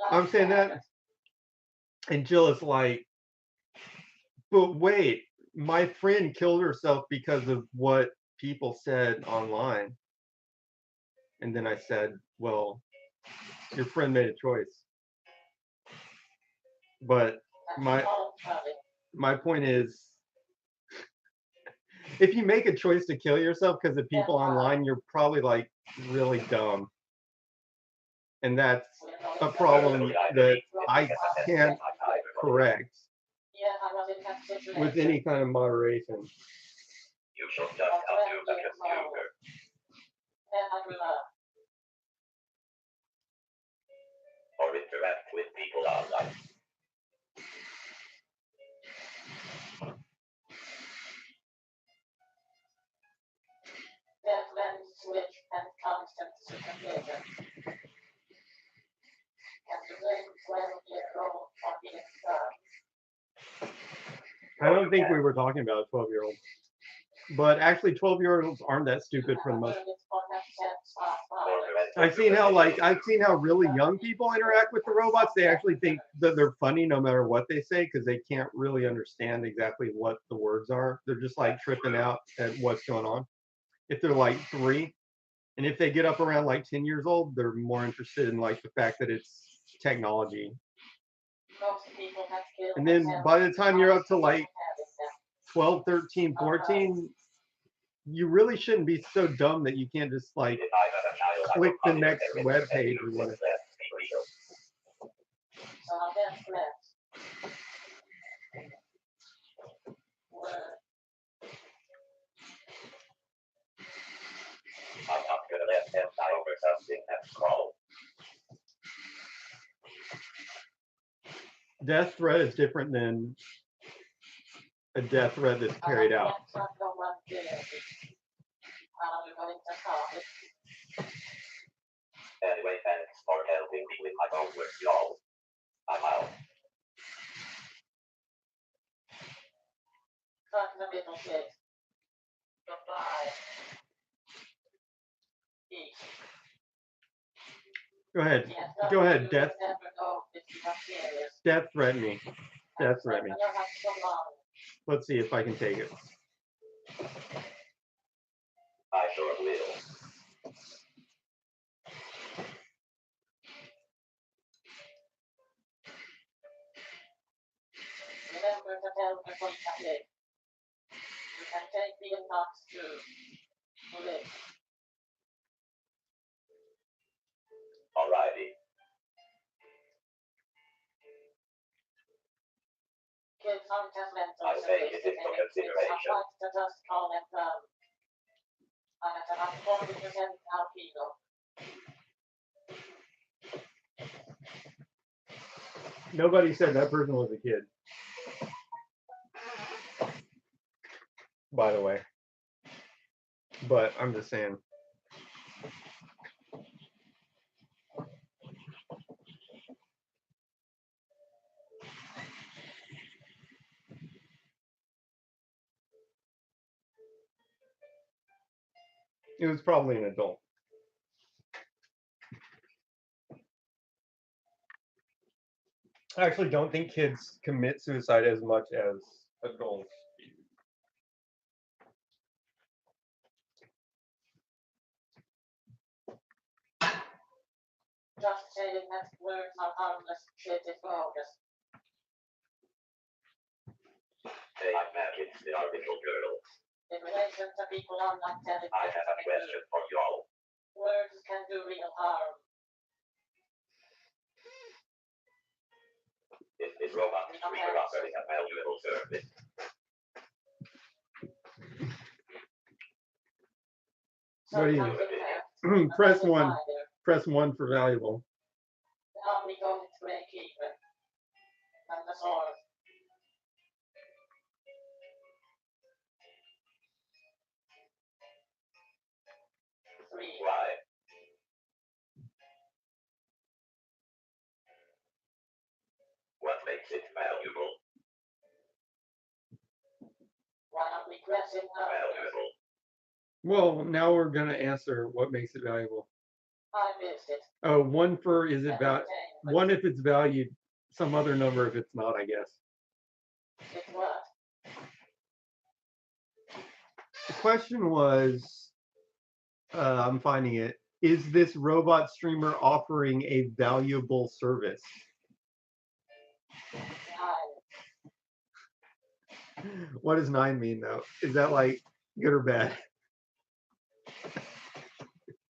I'm saying that, and Jill is like, but wait, my friend killed herself because of what people said online. And then I said, well, your friend made a choice. But my point is, if you make a choice to kill yourself because of people online, you're probably like really dumb. And that's a problem that I can't correct with any kind of moderation. You should just come to the computer. Or interact with people online. Switch and constant supervision. And to blame 12-year-old for being done. I don't think we were talking about a 12-year-old. But actually 12-year-olds aren't that stupid for the most part. I've seen how really young people interact with the robots. They actually think that they're funny no matter what they say because they can't really understand exactly what the words are. They're just like tripping out at what's going on. If they're like 3, and if they get up around like 10 years old, they're more interested in like the fact that it's technology. And then by the time you're up to like 12, 13, 14, you really shouldn't be so dumb that you can't just like click the next web page or whatever. I'm not gonna let them die over something that's called. Death threat is different than a death threat that's carried out. Anyway, thanks for helping me with my homework, y'all. I'm out. Goodbye. Go ahead. Go ahead. Death threat me. Death threat me. Let's see if I can take it. I sure will. Remember to tell the police. You can take the inbox too. Live. Alrighty. Kids on test lenses. I take it into consideration. To just call them down. I'm at about 40% alpino. Nobody said that person was a kid. By the way. But I'm just saying. It was probably an adult. I actually don't think kids commit suicide as much as adults do. Just saying that words are harmless, shit is bogus. Hey, I'm Magic, the artificial girl. In relation to people online telling I have a question for y'all. words can do real harm. Is this robot streamer offering a valuable service? What do you press 1. Press 1 for valuable. Only going to break even. And the sword. Three. Why? What makes it valuable? Why not regress it now? Valuable. Well, now we're gonna answer what makes it valuable. I missed it. Oh, one for is it Entertainment. one if it's valued, some other number if it's not, I guess. It's what? The question was, I'm finding it. Is this robot streamer offering a valuable service? 9. What does 9 mean though? Is that like good or bad?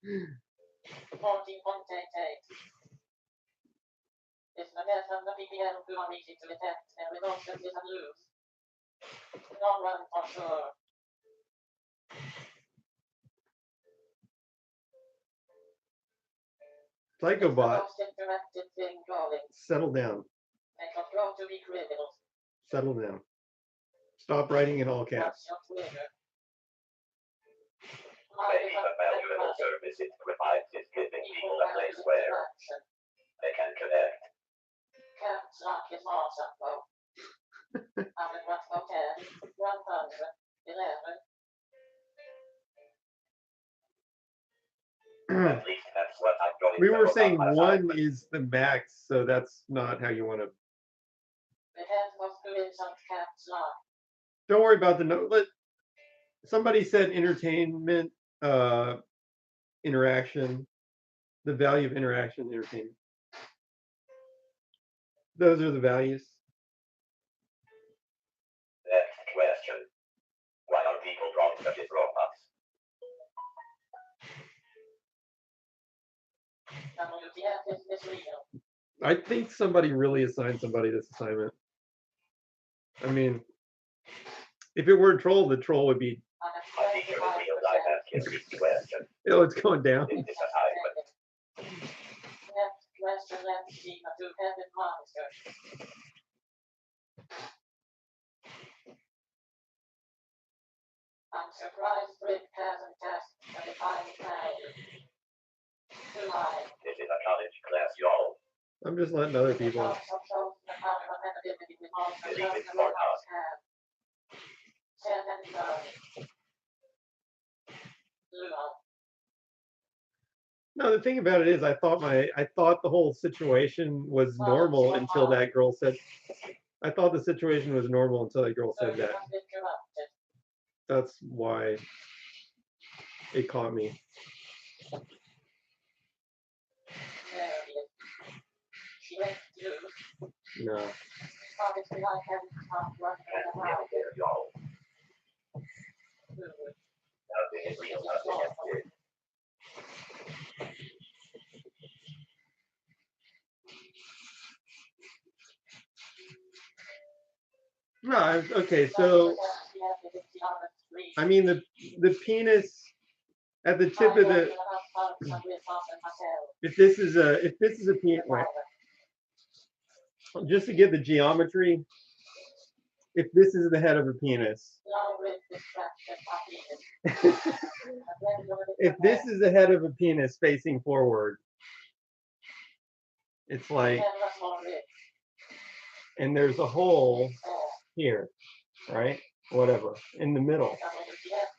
14.88. It's the best of the BPM who are easy to detect and results that is a lose. No run for sure. Psychobot, It's the most interactive thing going. settle down. And will grow to be criminals. Settle down. Stop writing in all caps. What's your Twitter? Maybe the valuable service it provides is giving people a place where they can connect. Caps lock is awesome though. I'm in what's okay. 111. At least that's what I'm going We to were know saying about 1 myself. is the max, so that's not how you want to. The head was doing some caps lock. Don't worry about the note. Somebody said entertainment, interaction, the value of interaction, entertainment. Those are the values. Next question. Why are people drawn to these robots? WTF is misleading. I think somebody really assigned somebody this assignment. I mean, if it were a troll, the troll would be, I think you will realize asking this question. oh, it's going down. In this assignment. Next question, let's see a two-headed monster. I'm surprised Rick hasn't asked a defined value. Too high. This is a college class, y'all. I'm just letting other It people. also shows the power of repetitivity with monsters Believe that it's the more robots have. Said and done. Luo. No, the thing about it is, I thought the whole situation was normal until that girl said. I thought the situation was normal until that girl said that. Interrupted. That's why it caught me. There it is. She went through. No. Obviously, I haven't talked one And for a we while. are there, y'all. Good. Nothing is real, nothing is good. No, okay, so I mean the penis at the tip of the. If this is a penis, right, just to get the geometry. If this is the head of a penis. If this is the head of a penis facing forward, it's like, and there's a hole here, right? Whatever, in the middle. Alrighty,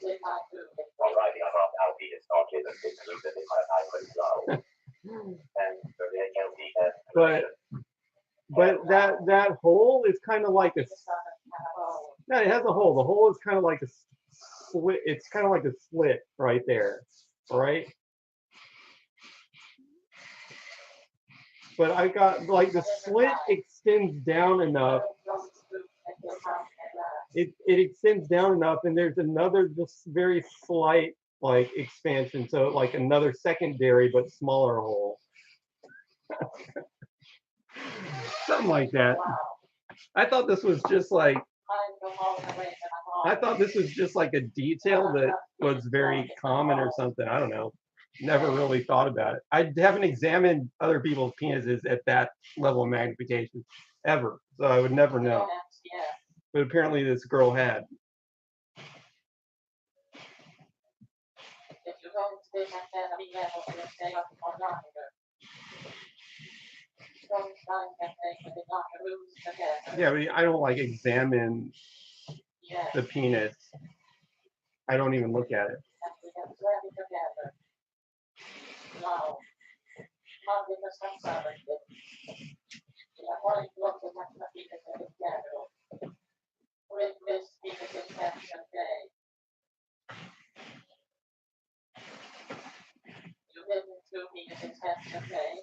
about how he is talking and included in my iPhone cloud. And the reality But that hole is kind of like a. No, it has a hole. The hole is kind of like a slit. It's kind of like a slit right there, right? But I got like the slit extends down enough. It extends down enough, and there's another just very slight like expansion. So like another secondary but smaller hole. Something like that. I thought this was just like. I thought this was just like a detail that was very common or something. I don't know. never really thought about it. I haven't examined other people's penises at that level of magnification ever, so I would never know. Yeah. But apparently this girl had. If you go into this and then be level, you'll stay up all night. Don't find that they can be not rooms together. Yeah, I mean, I don't like examine Yeah. the penis. I don't even look at it. And we have plenty together. Now, Monday was some Saturday. We are only looking at the penis together. With this penis inspection day. You didn't do penis inspection day.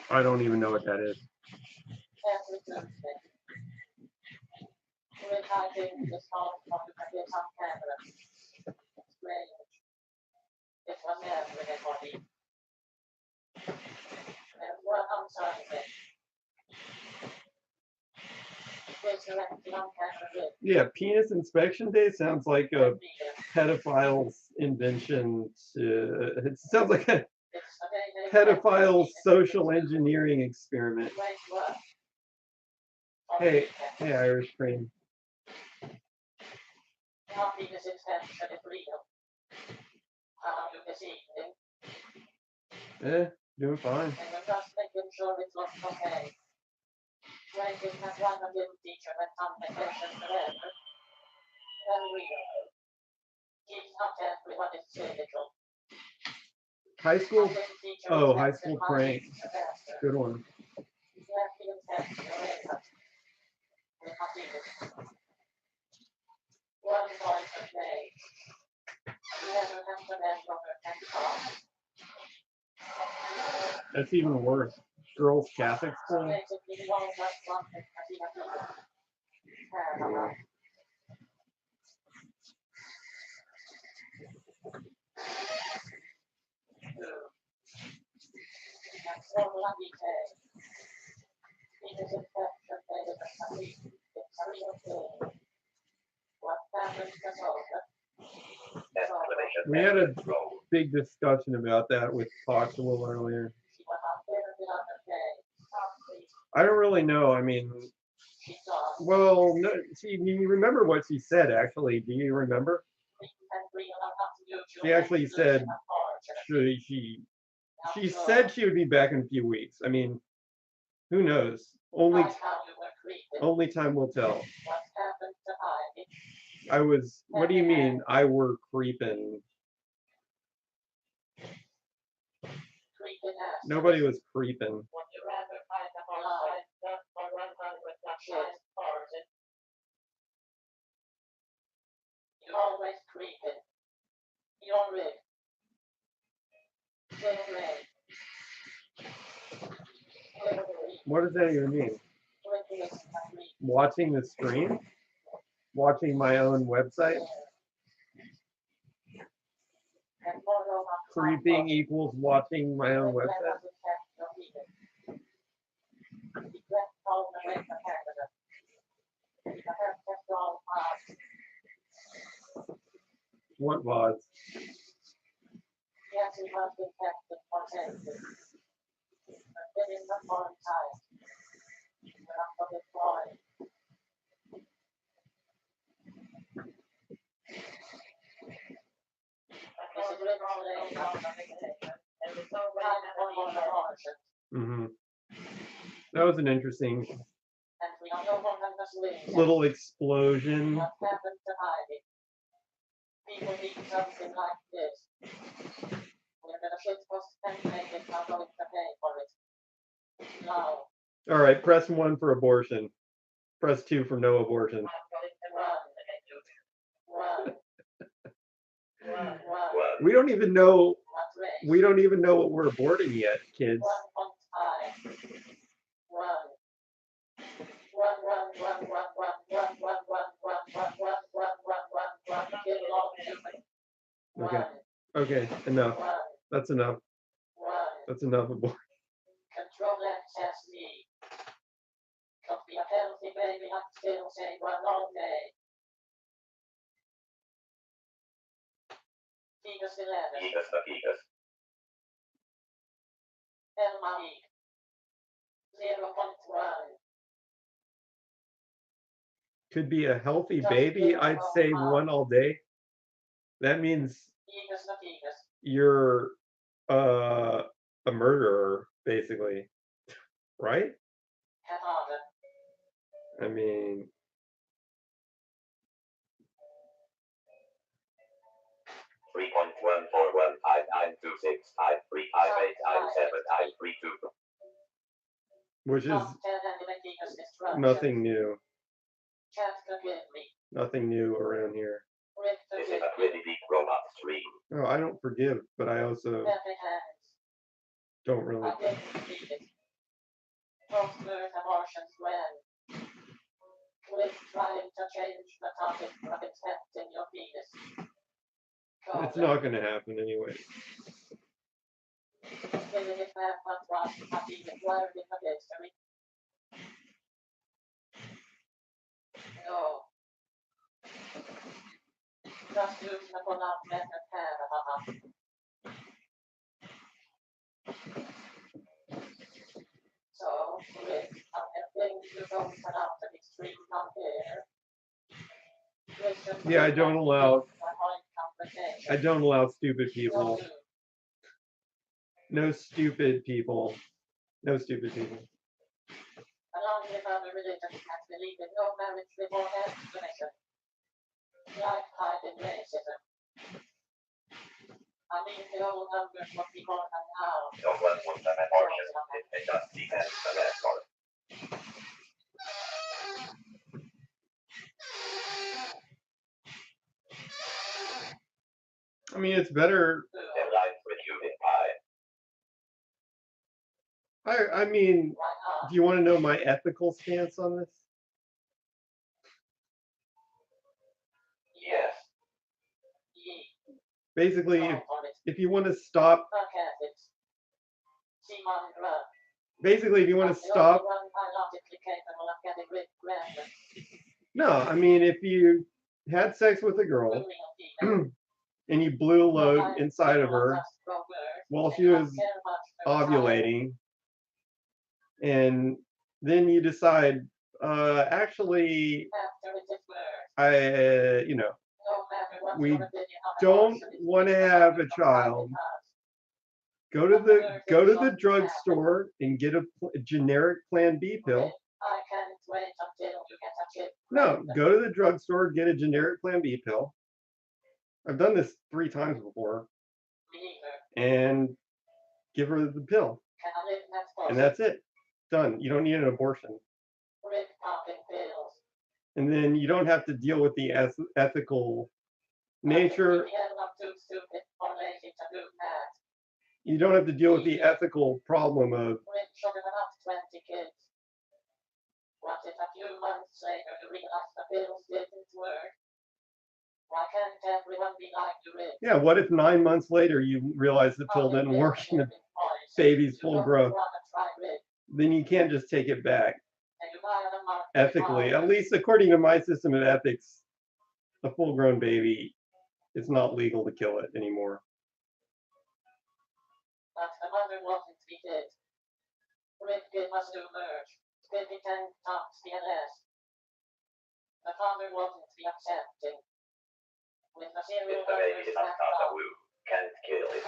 I don't even know what that is. Every Tuesday. We're hiding this whole photography on camera. It's great. It was everybody. And what I'm sorry. This directed on camera. Yeah, penis inspection day sounds like a pedophile's invention. It sounds like a pedophile social engineering experiment. Hey, Irish cream. Happiness inspection is real. How are you this evening? Doing fine. And we're just making sure it looks okay. Ranking has one of the teacher went on vacation forever. Then we keeps not everybody's cynical. High school? Oh, high school prank. Good one. One point a day. Never have to remember and talk. That's even worse. Girls Catholic school? Basically, one just wanted to be a little. That's so lucky day. Because it's that day is a week. It's a real thing. What happens to over? We had a big discussion about that with Fox a little earlier. I don't really know. I mean, well, no, you remember what she said, actually. Do you remember? She actually said she said she would be back in a few weeks. I mean, who knows? Only time will tell. What do you mean I were creeping? Nobody was creeping. You're always creeping. You're Rick. What does that even mean? Watching the stream? Watching my own website? Creeping equals watching my own website? What VODs? Yes, he must be tested for safety. But in the foreign time, but I'm for this boy. This is literally not and it's so Mm-hmm. That was an interesting and we don't know what this little explosion. What happened to Heidi? People need something like this. We're gonna shit post and make it not going to pay for it. No. All right, press 1 for abortion. Press 2 for no abortion. Run. We don't even know. We don't even know what we're aborting yet, kids. Okay. Okay. Enough. That's enough. That's enough abortion. Control access me. Don't be a healthy baby. I'm still saying run all day. Fetus 11. Fetus the fetus. Elmahi. 0.1. Could be a healthy baby. I'd say one all day. That means Fetus the fetus. you're a murderer, basically, right? Canada. I mean, 3.141592653589792, which is Top 10 anime fetus destruction. nothing new. Can't forgive me. Nothing new around here. Rick This forgive is a me. pretty big robot stream. Oh, I don't forgive, but I also Epic hands. don't really. I didn't read it. Post-birth abortions when? Quit trying to change the topic of infecting your penis. It's not going to happen anyway. Killing it man must watch the penis wired in the history. No. Just use the pull-out method Canada. So, Rick, I have things you don't turn out to be streamed on here. Yeah, I don't allow stupid people. No stupid people. No stupid people. Along with other religions that believe in no marriage before explanation. Like hiding racism. I mean, the old numbers would be more than now. No one would have abortion if they just defend the record. I mean, it's better. Their life with human pie. I mean, do you want to know my ethical stance on this? Yes. Basically, if you want to stop, basically, if you want to stop, no, I mean, if you had sex with a girl and you blew a load inside of her while she was ovulating, and then you decide, actually, we don't want to have a child. Go to the drugstore and get a generic Plan B pill. No, go to the drugstore, get a generic Plan B pill. I've done this 3 times before. And give her the pill. And that's it. Done. You don't need an abortion. And then you don't have to deal with the ethical nature. You don't have to deal with the ethical problem of what if a few months later you realize the pills didn't work? Why can't everyone be like you, Rick? Yeah, what if 9 months later you realize the pill didn't work and the baby's full growth? Then you can't just take it back. Ethically, at least according to my system of ethics, a full-grown baby, it's not legal to kill it anymore. But the mother wasn't to be dead. Rick must do merge. 10 times PLS. The father wasn't to be accepting. With the serial If the baby is not a woo, can't kill it.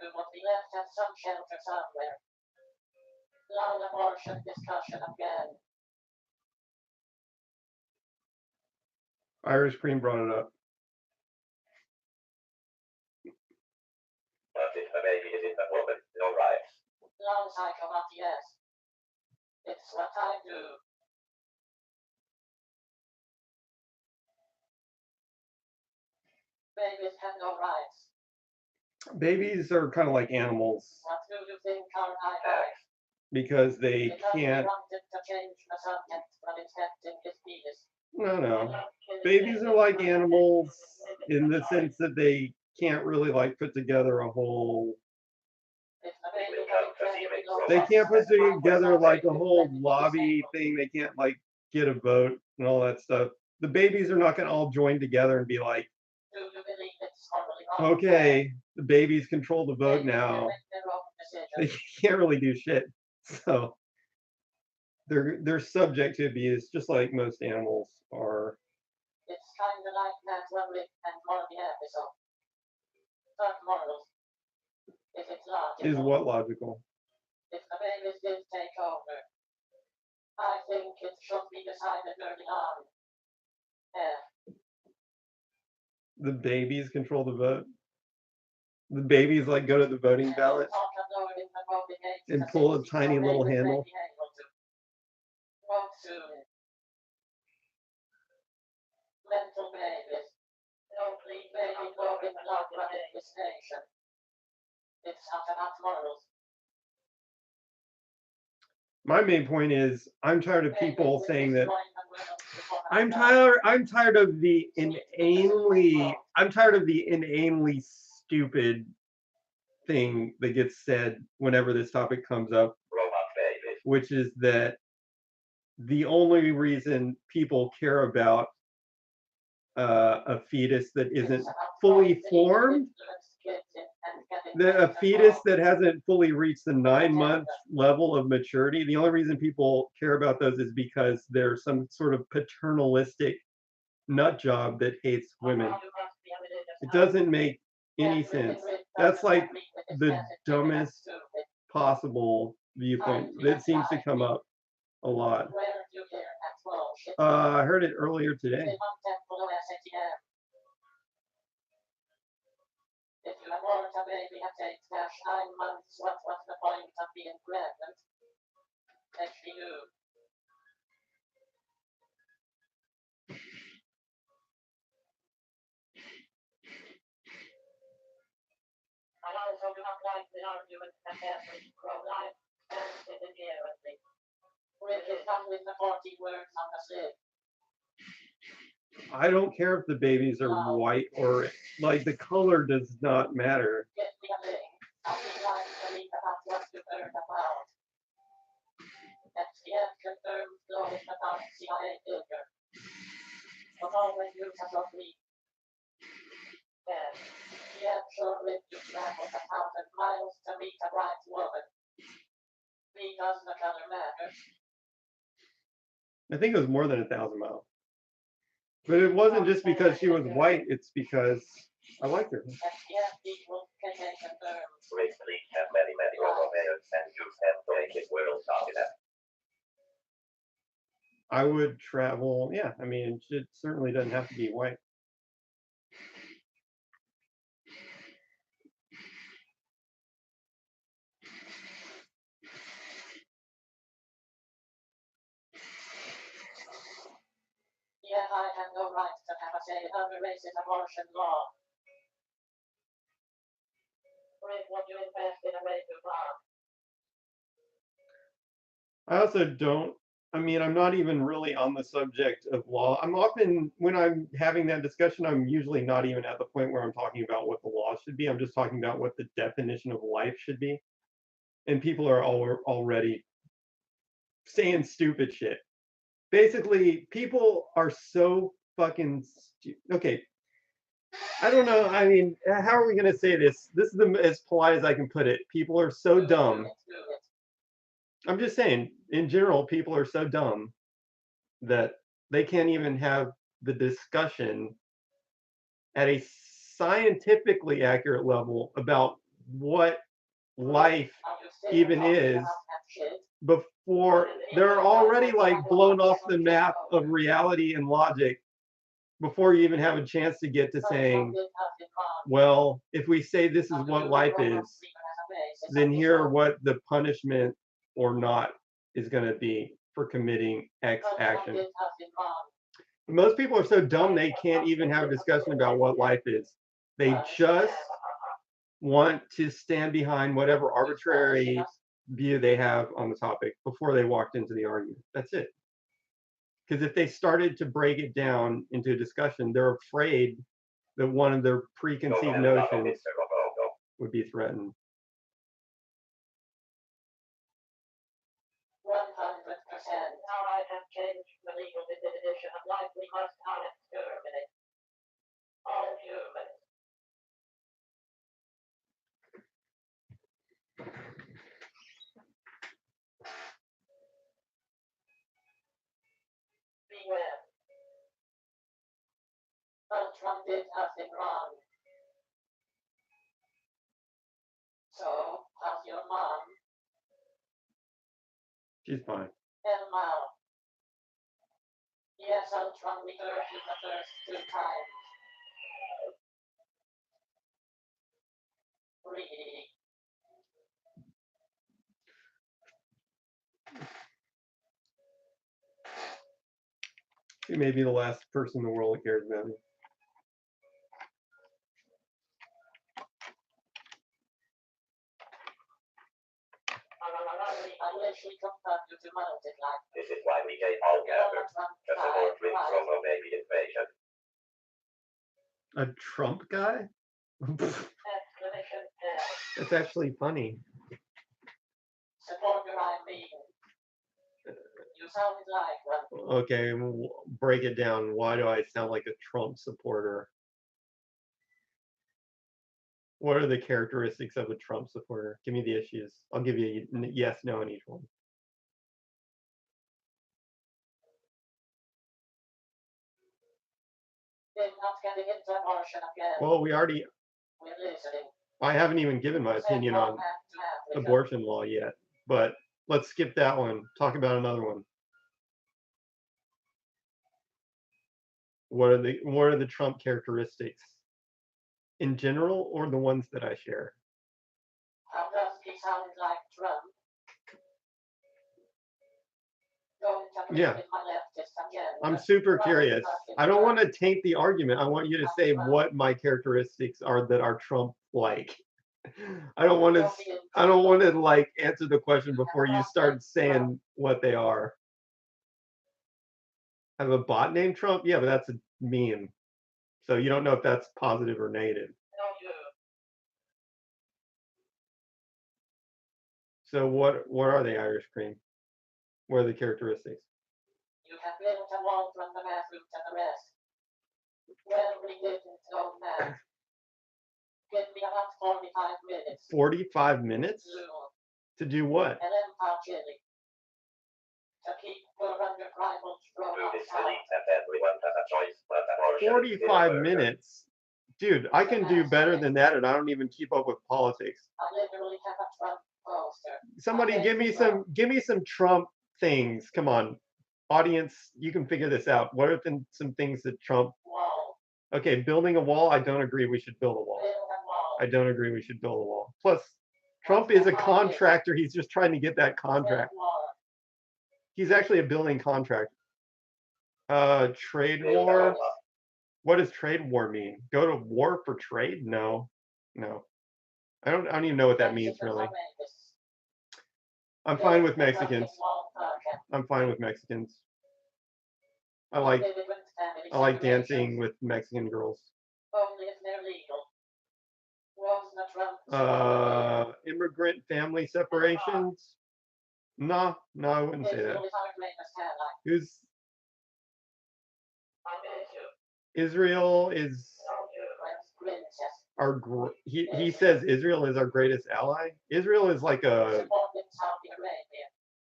Who would be left at some shelter somewhere. Long abortion discussion again. Irish Cream brought it up. But if the baby is in the woman, no rights. Long cycle of yes. It's what I do. Babies have no rights. Babies are kind of like animals. What do you think are my rights? Because they Because can't. he wanted to change the subject from infecting his penis. No. Babies are like animals in the sense that they can't really like put together a whole. They can't put together like a whole lobby thing. They can't like get a vote and all that stuff. the babies are not going to all join together and be like, Do you believe it's totally wrong? okay, the babies control the vote Maybe they now. make their own They decisions. can't really do shit. So they're subject to abuse, just like most animals are. It's kind of like that lovely and morally episode. But morals. If it's Is logical, what logical? if the babies did take over, I think it should be decided early on. Yeah. The babies control the vote. The babies like go to the voting ballot and pull a tiny little handle. Vote soon. Mental babies. Don't leave baby voting not running this nation. It's not about morals. My main point is I'm tired of people Babies saying will that. destroy the world before I'm us. tired of the inanely stupid thing that gets said whenever this topic comes up, Robot baby. which is that the only reason people care about a fetus that isn't fully formed, a fetus that hasn't fully reached the 9-month level of maturity, the only reason people care about those is because there's some sort of paternalistic nut job that hates women. It doesn't make any sense. That's like the dumbest possible viewpoint that seems to come up a lot. I heard it earlier today. If you abort a baby at age 9 months, what's the point of being pregnant? HBU. I also do not like the argument that every pro-life stands inherently. Rick is done with the 40 words on the slip. I don't care if the babies are white or like the color does not matter. Get me a thing. I'll be glad to read about what you heard about. SDF confirms stories about CIA failure. But always use a lovely. Yes. SDF sure lived to travel 1,000 miles to meet a bright woman. Because the color matters. I think it was more than 1,000 miles. But it wasn't just because she was white, it's because I liked her. SDF equals KK confirmed. Recently have many Romeos and you can break it world dominant. I would travel, yeah, I mean, it certainly doesn't have to be white. Yeah, I have no right to have a say under racist abortion law. Rick, would you invest in a racist law? I also don't, I mean, I'm not even really on the subject of law. I'm often, when I'm having that discussion, I'm usually not even at the point where I'm talking about what the law should be. I'm just talking about what the definition of life should be. And people are already saying stupid shit. Basically, people are so fucking okay. I don't know. I mean, how are we going to say this? This is as polite as I can put it. People are so dumb. I'm just saying, in general, people are so dumb that they can't even have the discussion at a scientifically accurate level about what life even is before they're already like blown off the map of reality and logic before you even have a chance to get to saying, well, if we say this is what life is, then here what the punishment or not is going to be for committing X action. Most people are so dumb they can't even have a discussion about what life is. They just want to stand behind whatever arbitrary view they have on the topic before they walked into the argument. That's it. Because if they started to break it down into a discussion, they're afraid that one of their preconceived notions would be threatened. 100%. Now I have change the legal definition of life, we must not exterminate all humans. Beware. Trump did nothing wrong. So, how's your mom? She's fine. And mom. Yes, Trump rehearsed it the first 2 times. Really? She may be the last person in the world that cares about me. This is why we came all together. To support Rick from a maybe invasion. A Trump guy? That's actually funny. Supporter, I mean. You sound like one. Okay, break it down. Why do I sound like a Trump supporter? What are the characteristics of a Trump supporter? Give me the issues. I'll give you a yes, no on each one. They're not getting into abortion again. Well, we already. We're listening. I haven't even given my opinion on abortion law yet, but let's skip that one. Talk about another one. What are the Trump characteristics in general, or the ones that I share? How does he sound like Trump? Yeah. I'm super curious. I don't want to taint the argument. I want you to say what my characteristics are that are Trump-like. I don't want to like answer the question before you start saying what they are. I have a bot named Trump? Yeah, but that's a meme. So you don't know if that's positive or negative. So what are they, Irish Cream? What are the characteristics? You have built a wall from the bathroom to the rest. Well, we didn't go mad. Give me about 45 minutes. 45 minutes? To do what? And then I'll chili. To keep her under rival strong. 45 minutes? Dude, I can do better than that, and I don't even keep up with politics. I literally have a Trump poster. Somebody give me some Trump things. Come on. Audience, you can figure this out. What are some things that Trump... Wall. Okay, building a wall, I don't agree we should build a wall. Build a wall. I don't agree we should build a wall. Plus, Trump is a contractor. He's just trying to get that contract. He's actually a building contractor. Trade war. What does trade war mean? Go to war for trade? No. I don't even know what that means really. I'm fine with Mexicans. I'm fine with Mexicans. I like dancing with Mexican girls. Only if they're legal. Immigrant family separations? No, I wouldn't say that. Israel is he says Israel is our greatest ally. Israel is like a...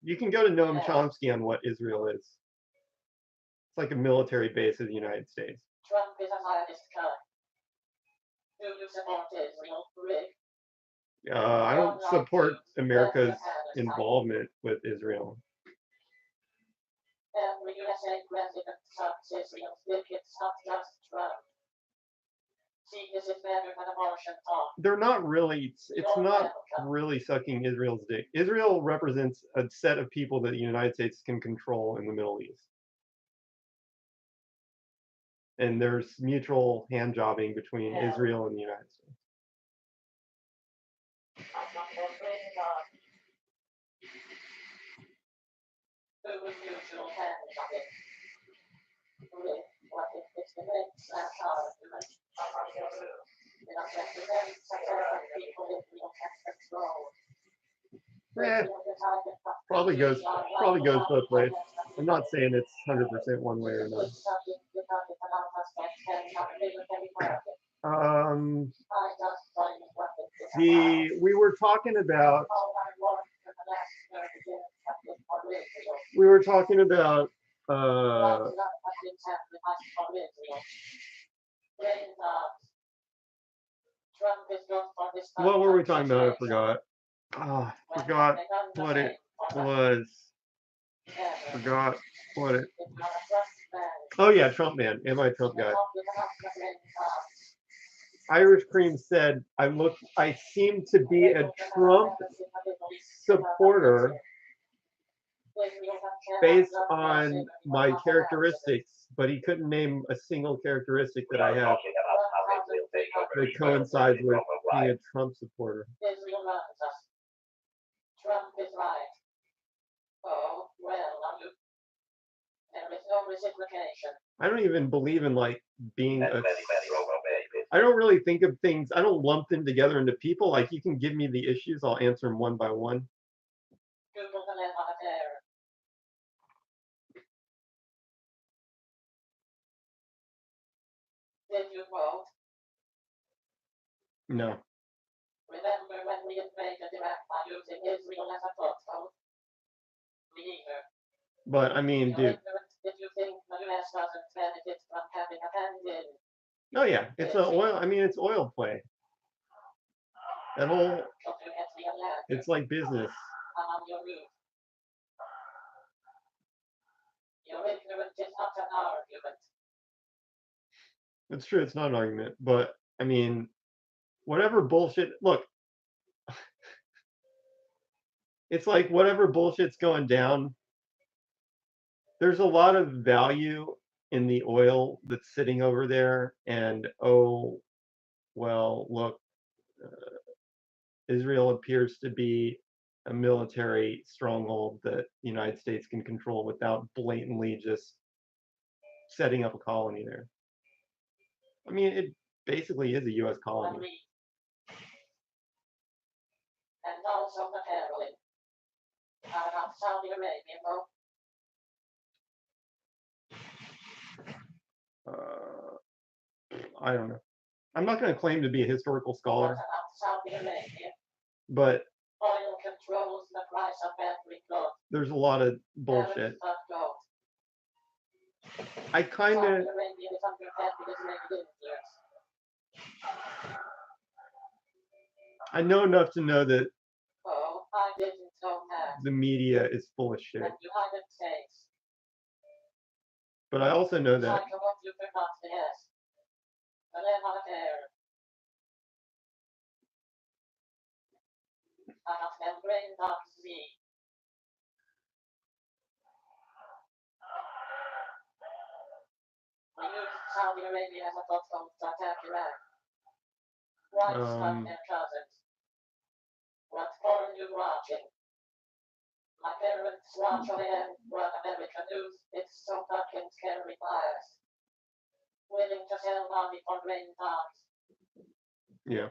You can go to Noam Chomsky on what Israel is. It's like a military base of the United States. Trump is a hardest cut. Do you support Israel, Rick? I don't support America's involvement with Israel. Every USA president sucks Israel's dick. It's not just Trump. See, this is better than abortion talk. They're not really, it's not really sucking Israel's dick. Israel represents a set of people that the United States can control in the Middle East. And there's mutual hand jobbing between Israel and the United States. Mutual hand jobbing. What if it's the next argument? Probably goes both ways. I'm not saying it's 100% one way or another. We were talking about what were we talking about? I forgot. I forgot what it was. Forgot what it. Oh yeah, Trump man. Am I a Trump guy? Irish Cream said, I seem to be a Trump supporter based on my characteristics, but he couldn't name a single characteristic that I have that coincides with being a Trump supporter. Trump is right. Oh, well, there is no reciprocation. I don't even believe in like being a. I don't really think of things. I don't lump them together into people. Like you can give me the issues, I'll answer them one by one. Did you vote? No. Remember when we invaded Iraq by using Israel as a foothold? Me neither. But I mean, dude. Did you think the US doesn't benefit from having a hand in? Oh yeah, it's a oil. I mean, it's oil play. That whole. It's like business. I'm on your roof. Your ignorance is not an argument. It's true. It's not an argument, but I mean, whatever bullshit. Look, it's like whatever bullshit's going down. There's a lot of value in the oil that's sitting over there, and oh, well, look, Israel appears to be a military stronghold that the United States can control without blatantly just setting up a colony there. I mean, it basically is a U.S. colony. And also the heroin. Not Saudi Arabia, though. I don't know. I'm not going to claim to be a historical scholar, but oil controls the price of every good. There's a lot of bullshit. I kind of. I know enough to know that the media is full of shit. But I also know that. Saudi Arabia has a foothold to attack Iraq. Why stop their cousins? What are you watching? My parents watch American news. It's so fucking scary biased. Willing to sell money for grain dogs. Yeah.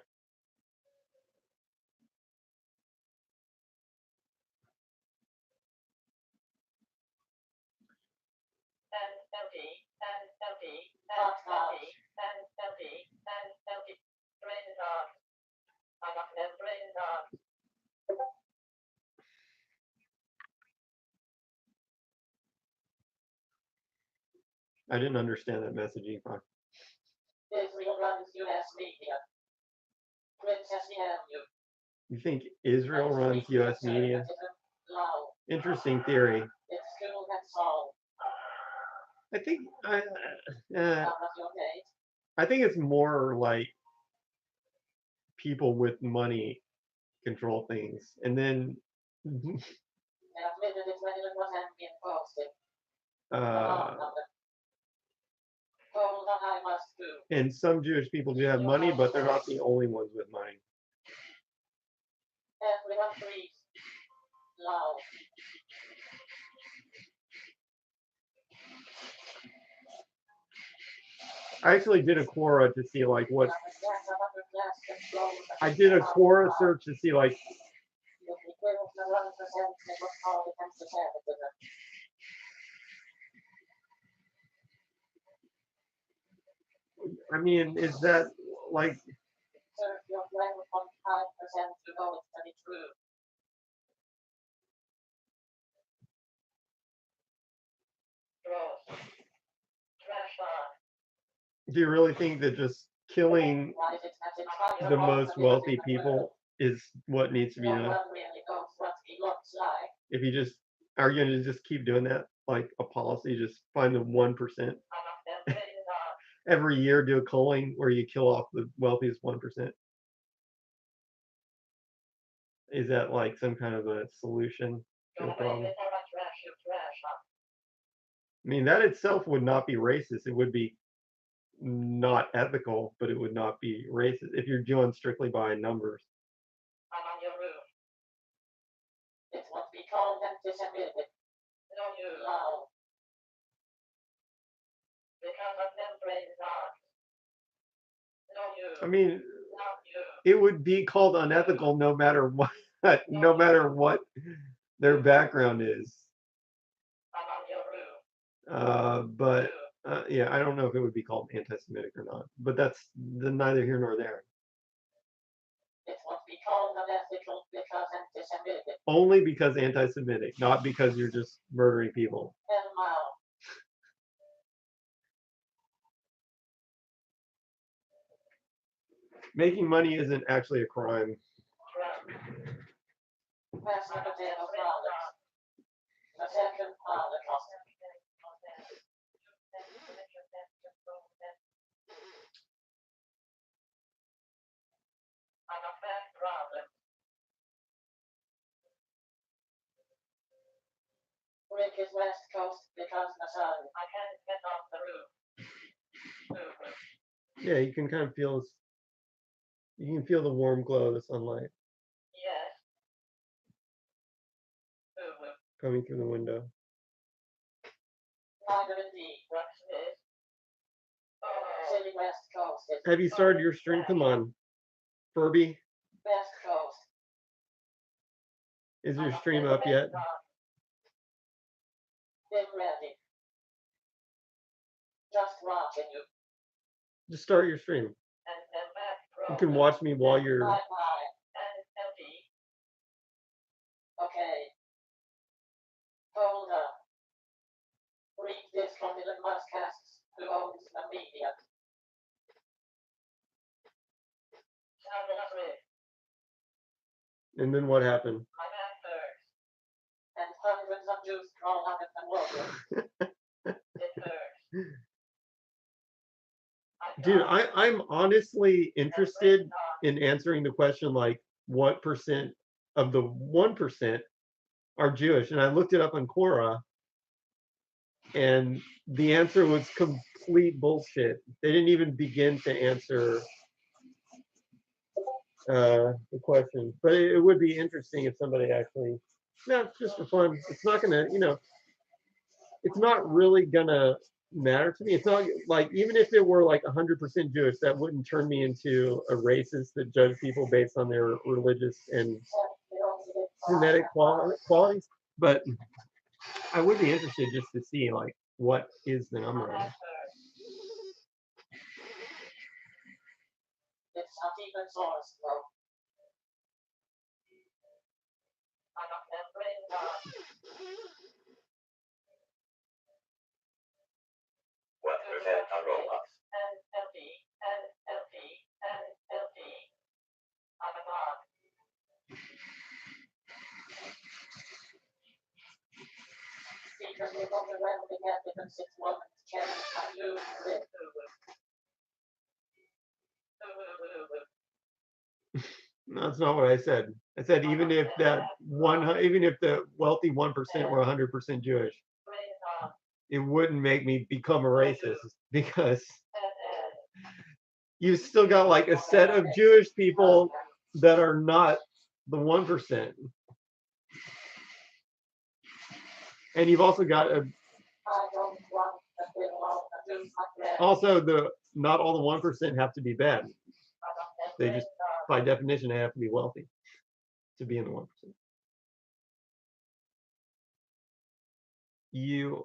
I didn't understand that messaging. Israel runs U.S. media. Princess you think Israel runs U.S. media? Interesting theory. I think I think it's more like people with money control things, and then and some Jewish people do have money, but they're not the only ones with money. I actually did a Quora to see like what. I did a Quora search to see like. I mean, is that like, Serve your brain with 0.5% to know it's to be true. Gross. Trash on. do you really think that just killing Why is it that it's higher the on most the wealthy list than people is what needs to be no done? one really knows what he looks like. If you just are you gonna just keep doing that like a policy, just find the 1%? I'm not that ready to Every year do a culling where you kill off the wealthiest 1%. Is that like some kind of a solution to the problem? I mean, that itself would not be racist. It would be not ethical, but it would not be racist if you're doing strictly by numbers. I'm on your roof. It's what we call anti-Semitic. No, you lie. Because of them brains are. No, you. I mean, No, you. it would be called unethical no matter what, no matter what their background is. I'm on your roof. But yeah, I don't know if it would be called anti-Semitic or not. But that's neither here nor there. It's what we call unethical because anti-Semitic. Only because anti-Semitic, not because you're just murdering people. Hell no. Making money isn't actually a crime. That's not a deal of knowledge. A second Holocaust. I'm a bad problem. Rick is West Coast because the sun. I can't get off the roof. Yeah, you can kind of feel you can feel the warm glow of the sunlight Yes. coming through the window. Neither indeed. What's this? City West Coast. It's Have you started your stream? Come on, Furby. West Coast. Is your stream up yet? Get ready. Just watching you. Just start your stream. You can watch me while you're. Okay. Hold up. Read this from Elon Musk asks who owns the media. And then what happened? My man hurts. And hundreds of Jews crawl out of the water. It hurts. Dude, I'm honestly interested in answering the question like what percent of the 1% are Jewish? And I looked it up on Quora, and the answer was complete bullshit. They didn't even begin to answer the question. But it would be interesting if somebody actually, no, it's just for fun. It's not gonna, it's not really gonna matter to me. It's not like, even if it were like 100% Jewish, that wouldn't turn me into a racist that judge people based on their religious and genetic qualities. But I would be interested just to see like what is the number of it. It's not even source, though. I'm not that brain What percent are robots? NLP. I'm a dog. Because we're going to run together because it's woman's chance. I lose it. No, that's not what I said. I said even if even if the wealthy 1% were 100% Jewish, it wouldn't make me become a racist because you've still got like a set of Jewish people that are not the 1%. And you've also got also not all the 1% have to be bad. They just, by definition, they have to be wealthy to be in the 1%. You,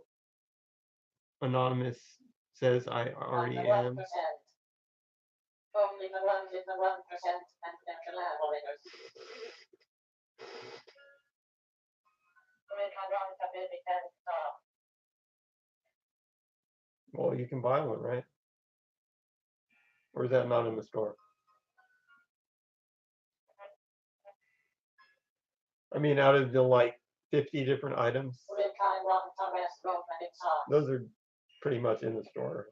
Anonymous, says I already am. Only the ones in the 1% and their collaborators. Rick, I want a baby can stop. Well, you can buy one, right? Or is that not in the store? I mean, out of the like 50 different items, Rick, I want a rest room and it's hot. those are pretty much in the store.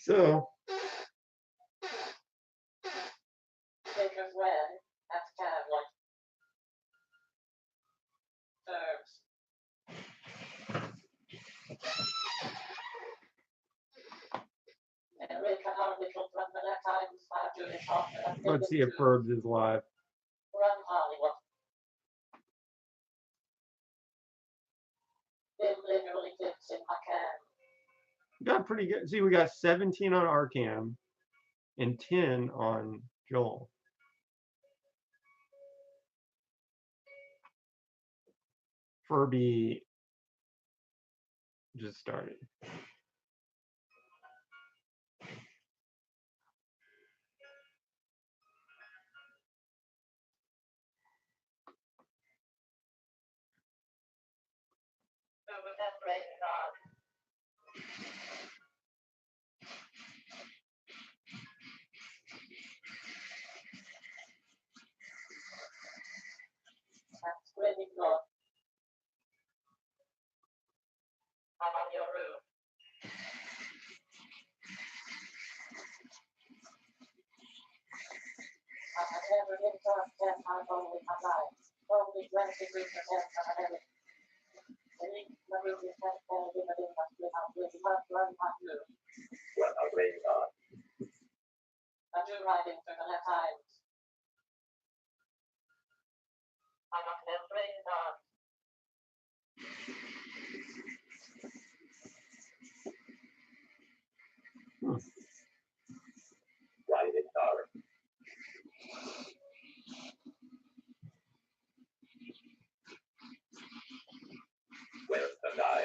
So, Baker's Red at Cavalier. Serves. And Rick, I hardly could run the left times by doing shot. let's see if Burbs is live. Run Hollywood. It literally fits in my can. Got pretty good. See, we got 17 on Arcam and 10 on Joel. Furby just started. So with that break on. That's really good. I'm on your roof. I have never been to a 10 times only in my life. Only 23% of everything. The roof is not very good at it, but without really much run my roof. What a great God. I do riding through the left times. I'm not every dog. Right in dark. Where's the guy?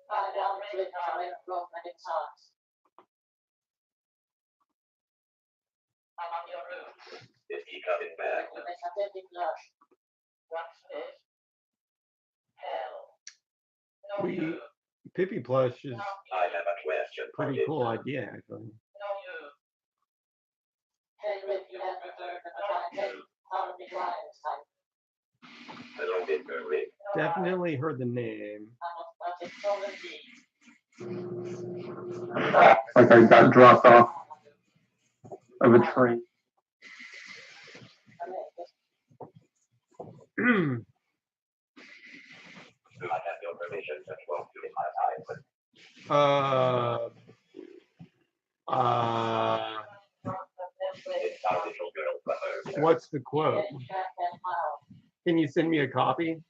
I down really far in room and it's hot. I'm on your roof. Is he coming back? You make a baby blush. What's this? Hell. No We you. Pippi Plush is I have a question. a pretty cool idea, actually. No you. Hey Rick, you have referred to the giant Harvey Grimes type. Hello, Mr. Rick. Definitely heard the name. But it's only me. Like I got dropped off of a train. Do I have your permission to smoke you in my eyes? It's our little girl for her. What's the quote? Can you send me a copy?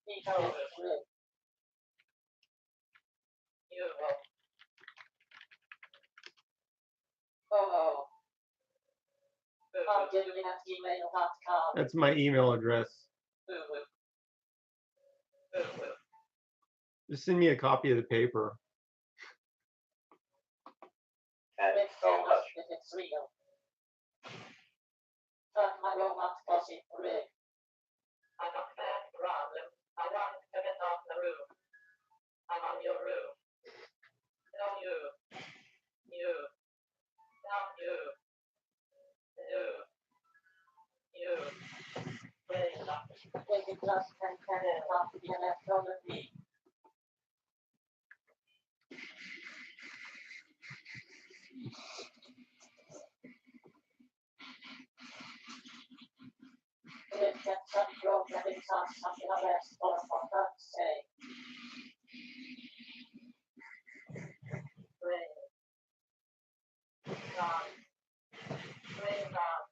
He told us Rick. You will. Oh. I'll give you that email.com. That's my email address. Just send me a copy of the paper. And Rick so tell us much. if it's real. Fuck my robot pussy, Rick. I'm a bad problem. I want to get off the roof. I'm on your roof. No you. You. Not you. You. You. Wait up. Take it just and turn it off the left over me. Rick gets some broke and it's not something of that for God's sake. Rain. God. Rain God.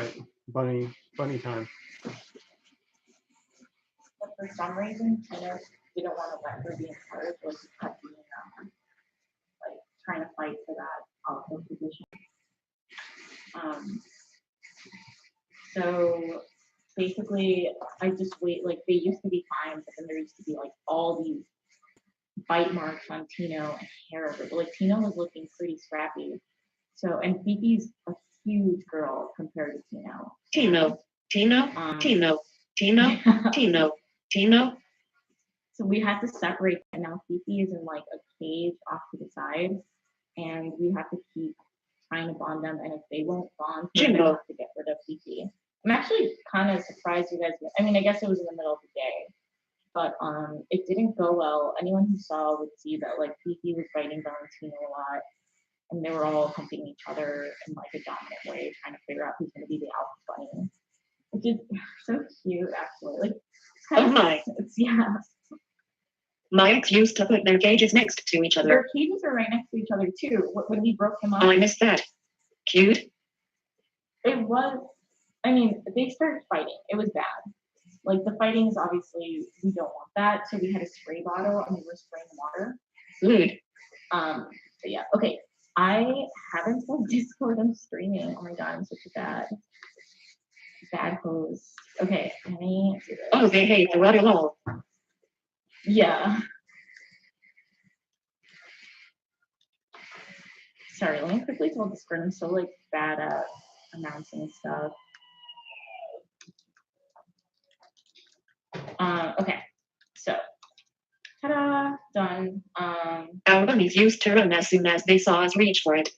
right. Bunny time. But for some reason, Tina didn't want to let her be in charge, like kept being like trying to fight for that awful position. So basically, I just wait. Like they used to be fine, but then there used to be like all these bite marks on Tino and hair everywhere. Like Tino was looking pretty scrappy. So and Fifi's a huge girl compared to Tino. Tino. So we had to separate, and now Fifi is in like a cage off to the side, and we have to keep trying to bond them. And if they won't bond, we have to get rid of Fifi. I'm actually kind of surprised you guys. I mean, I guess it was in the middle of the day, but it didn't go well. Anyone who saw would see that like Fifi was biting Valentino a lot, and they were all humping each other in like a dominant way, trying to figure out who's going to be the alpha bunny, which is so cute, actually. Like, yeah. My ex used to put their cages next to each other. Their cages are right next to each other too. When we broke them up. Oh, I missed that. Cute. It was. I mean, they started fighting. It was bad. Like the fighting is obviously we don't want that, so we had a spray bottle and we were spraying water. Rude. But yeah. Okay. I haven't told Discord I'm streaming. Oh my god, I'm such a bad host. Okay, let me do this. Oh, they hate the water hole. Yeah. Sorry, let me quickly tell Discord I'm so like bad at announcing stuff. Okay, so ta-da, done. Our bunnies used to run as soon as they saw us reach for it.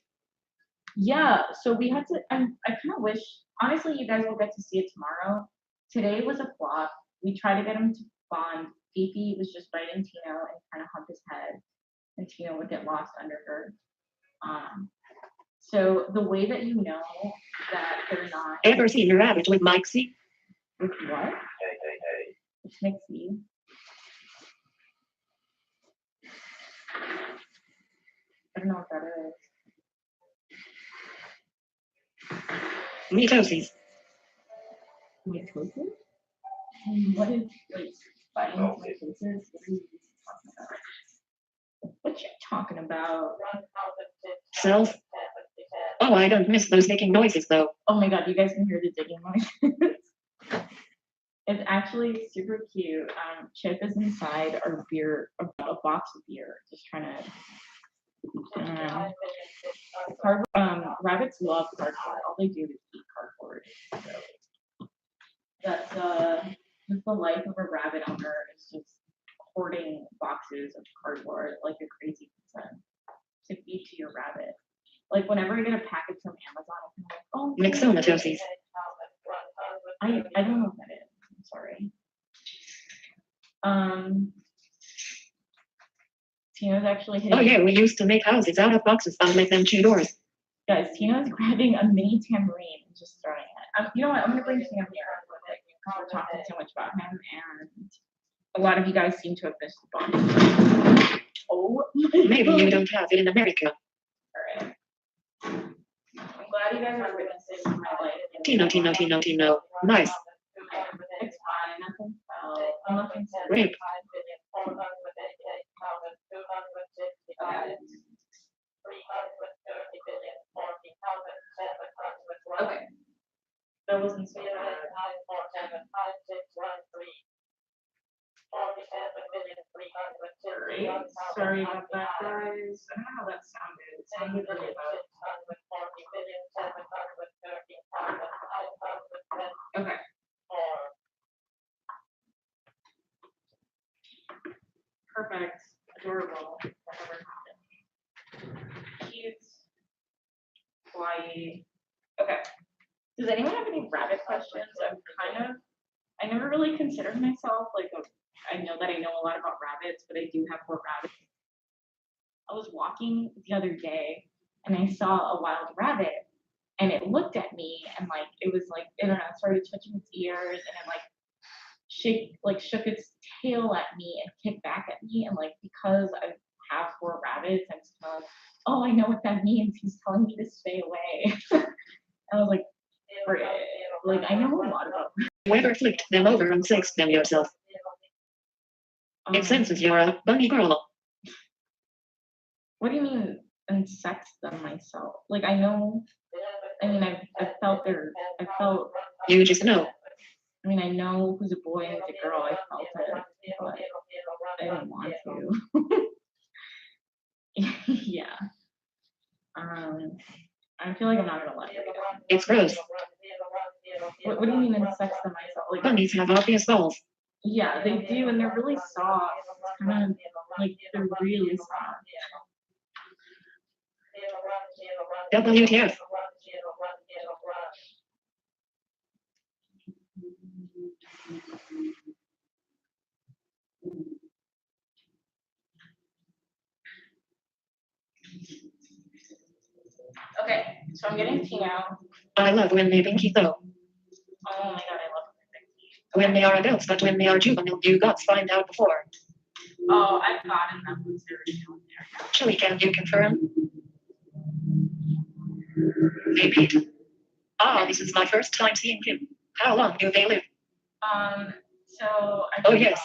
Yeah, so we had to. I kind of wish, honestly, you guys will get to see it tomorrow. Today was a flop. We tried to get him to bond. Fifi was just biting Tino and kind of hump his head, and Tino would get lost under her. So the way that you know that they're not. Ever seen a rabbit with Mixie? With what? Hey. It's Mixie. I don't know what that is. Mitoses. Mitosis? What is like biting mitosis? What you talking about? Cells. Oh, I don't miss those making noises though. Oh my god, you guys can hear the digging noises. It's actually super cute. Chip is inside our beer, a box of beer, just trying to. Rabbits love cardboard. All they do is eat cardboard. So that's the life of a rabbit owner is just hoarding boxes of cardboard like a crazy person to feed to your rabbit. Like whenever I get a package from Amazon, I'm like, oh. Mixomatoses. I don't know what that is. I'm sorry. Tino's actually hitting. Oh yeah, we used to make houses out of boxes. I'll make them 2 doors. Guys, Tino's grabbing a mini tambourine and just throwing it. You know what? I'm gonna bring Tino here because we're talking so much about him, and a lot of you guys seem to have missed the bond. Oh, maybe you don't have it in America. All right. I'm glad you guys are witnessing my life. Tino. Nice. It's fine. Nothing fell. Nothing said. Rape. Okay. That wasn't so bad. Sorry about that, guys. I don't know how that sounded. It sounded really loud. Okay. Perfect. Adorable. Whatever happened. Cute. Kawaii. Okay. Does anyone have any rabbit questions? I never really considered myself like I know that I know a lot about rabbits, but I do have 4 rabbits. I was walking the other day and I saw a wild rabbit and it looked at me and like it was like, I don't know, it started touching its ears and it shook its tail at me and kicked back at me, and like because I have 4 rabbits, I'm just kind of like, oh, I know what that means. He's telling me to stay away. I was like, like I know a lot about. Whoever flipped them over and sexed them yourself. It senses you're a bunny girl. What do you mean and sex them myself? Like I know. I mean, I've felt their. I felt. You just know. I mean, I know who's a boy and who's a girl. I felt it, but I didn't want to. Yeah. I feel like I'm not gonna let it. It's gross. What do you mean in sex them myself? Like Bunnies have obvious balls. yeah, they do, and they're really soft. It's kind of like they're really soft. WTF. Okay, so I'm getting tea now. I love when they pinky though. Oh my god, I love When they are adults, but when they are juvenile, you gots find out before. Oh, I've gotten them once they were down there. Chili, can you confirm? Hey Pete. Ah, this is my first time seeing him. How long do they live? So I Oh, think yes.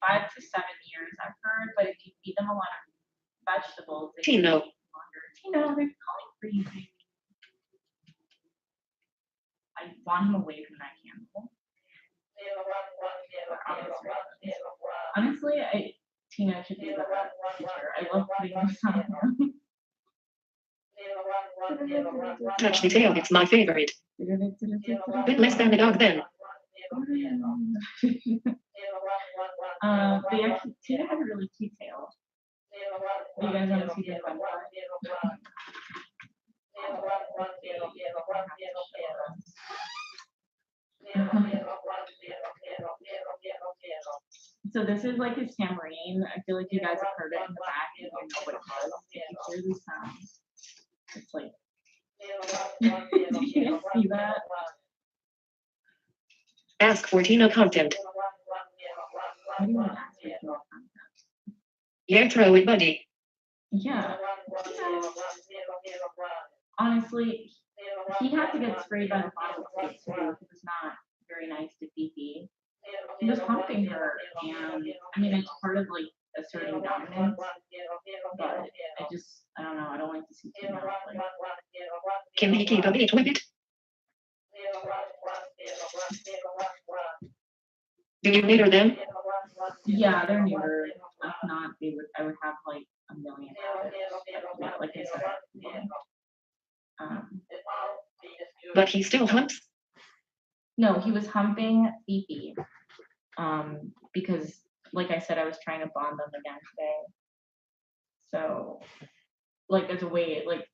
5 to 7 years I've heard, but if you feed them a lot of vegetables, they Tino. can live longer. Tino, they're calling for you. I want him away from that candle. Honestly, Tina should be the teacher. I love putting this on him. Touch the tail, it's my favorite. Bit less than a dog then. They actually, Tina had a really cute tail. Do you guys want to see the fun part? So this is like his tambourine. I feel like you guys have heard it in the back and you know what it was. If you hear the sound, it's like, do you guys see that? Ask for Tino content. What do you mean ask for more content? Yeah, throw it, buddy. Yeah. Honestly, he had to get sprayed by the bottle too. It was not very nice to Fifi. He was humping her, and I mean, it's part of like asserting dominance, but I don't know, I don't like to see Tina like. Can he keep a beat with it? Do you neuter them? Yeah, they're neutered. If not, I would have like a million habits. Yeah, like I said. But he still humps? No, he was humping Fifi. Because like I said, I was trying to bond them again today. So like there's a way, like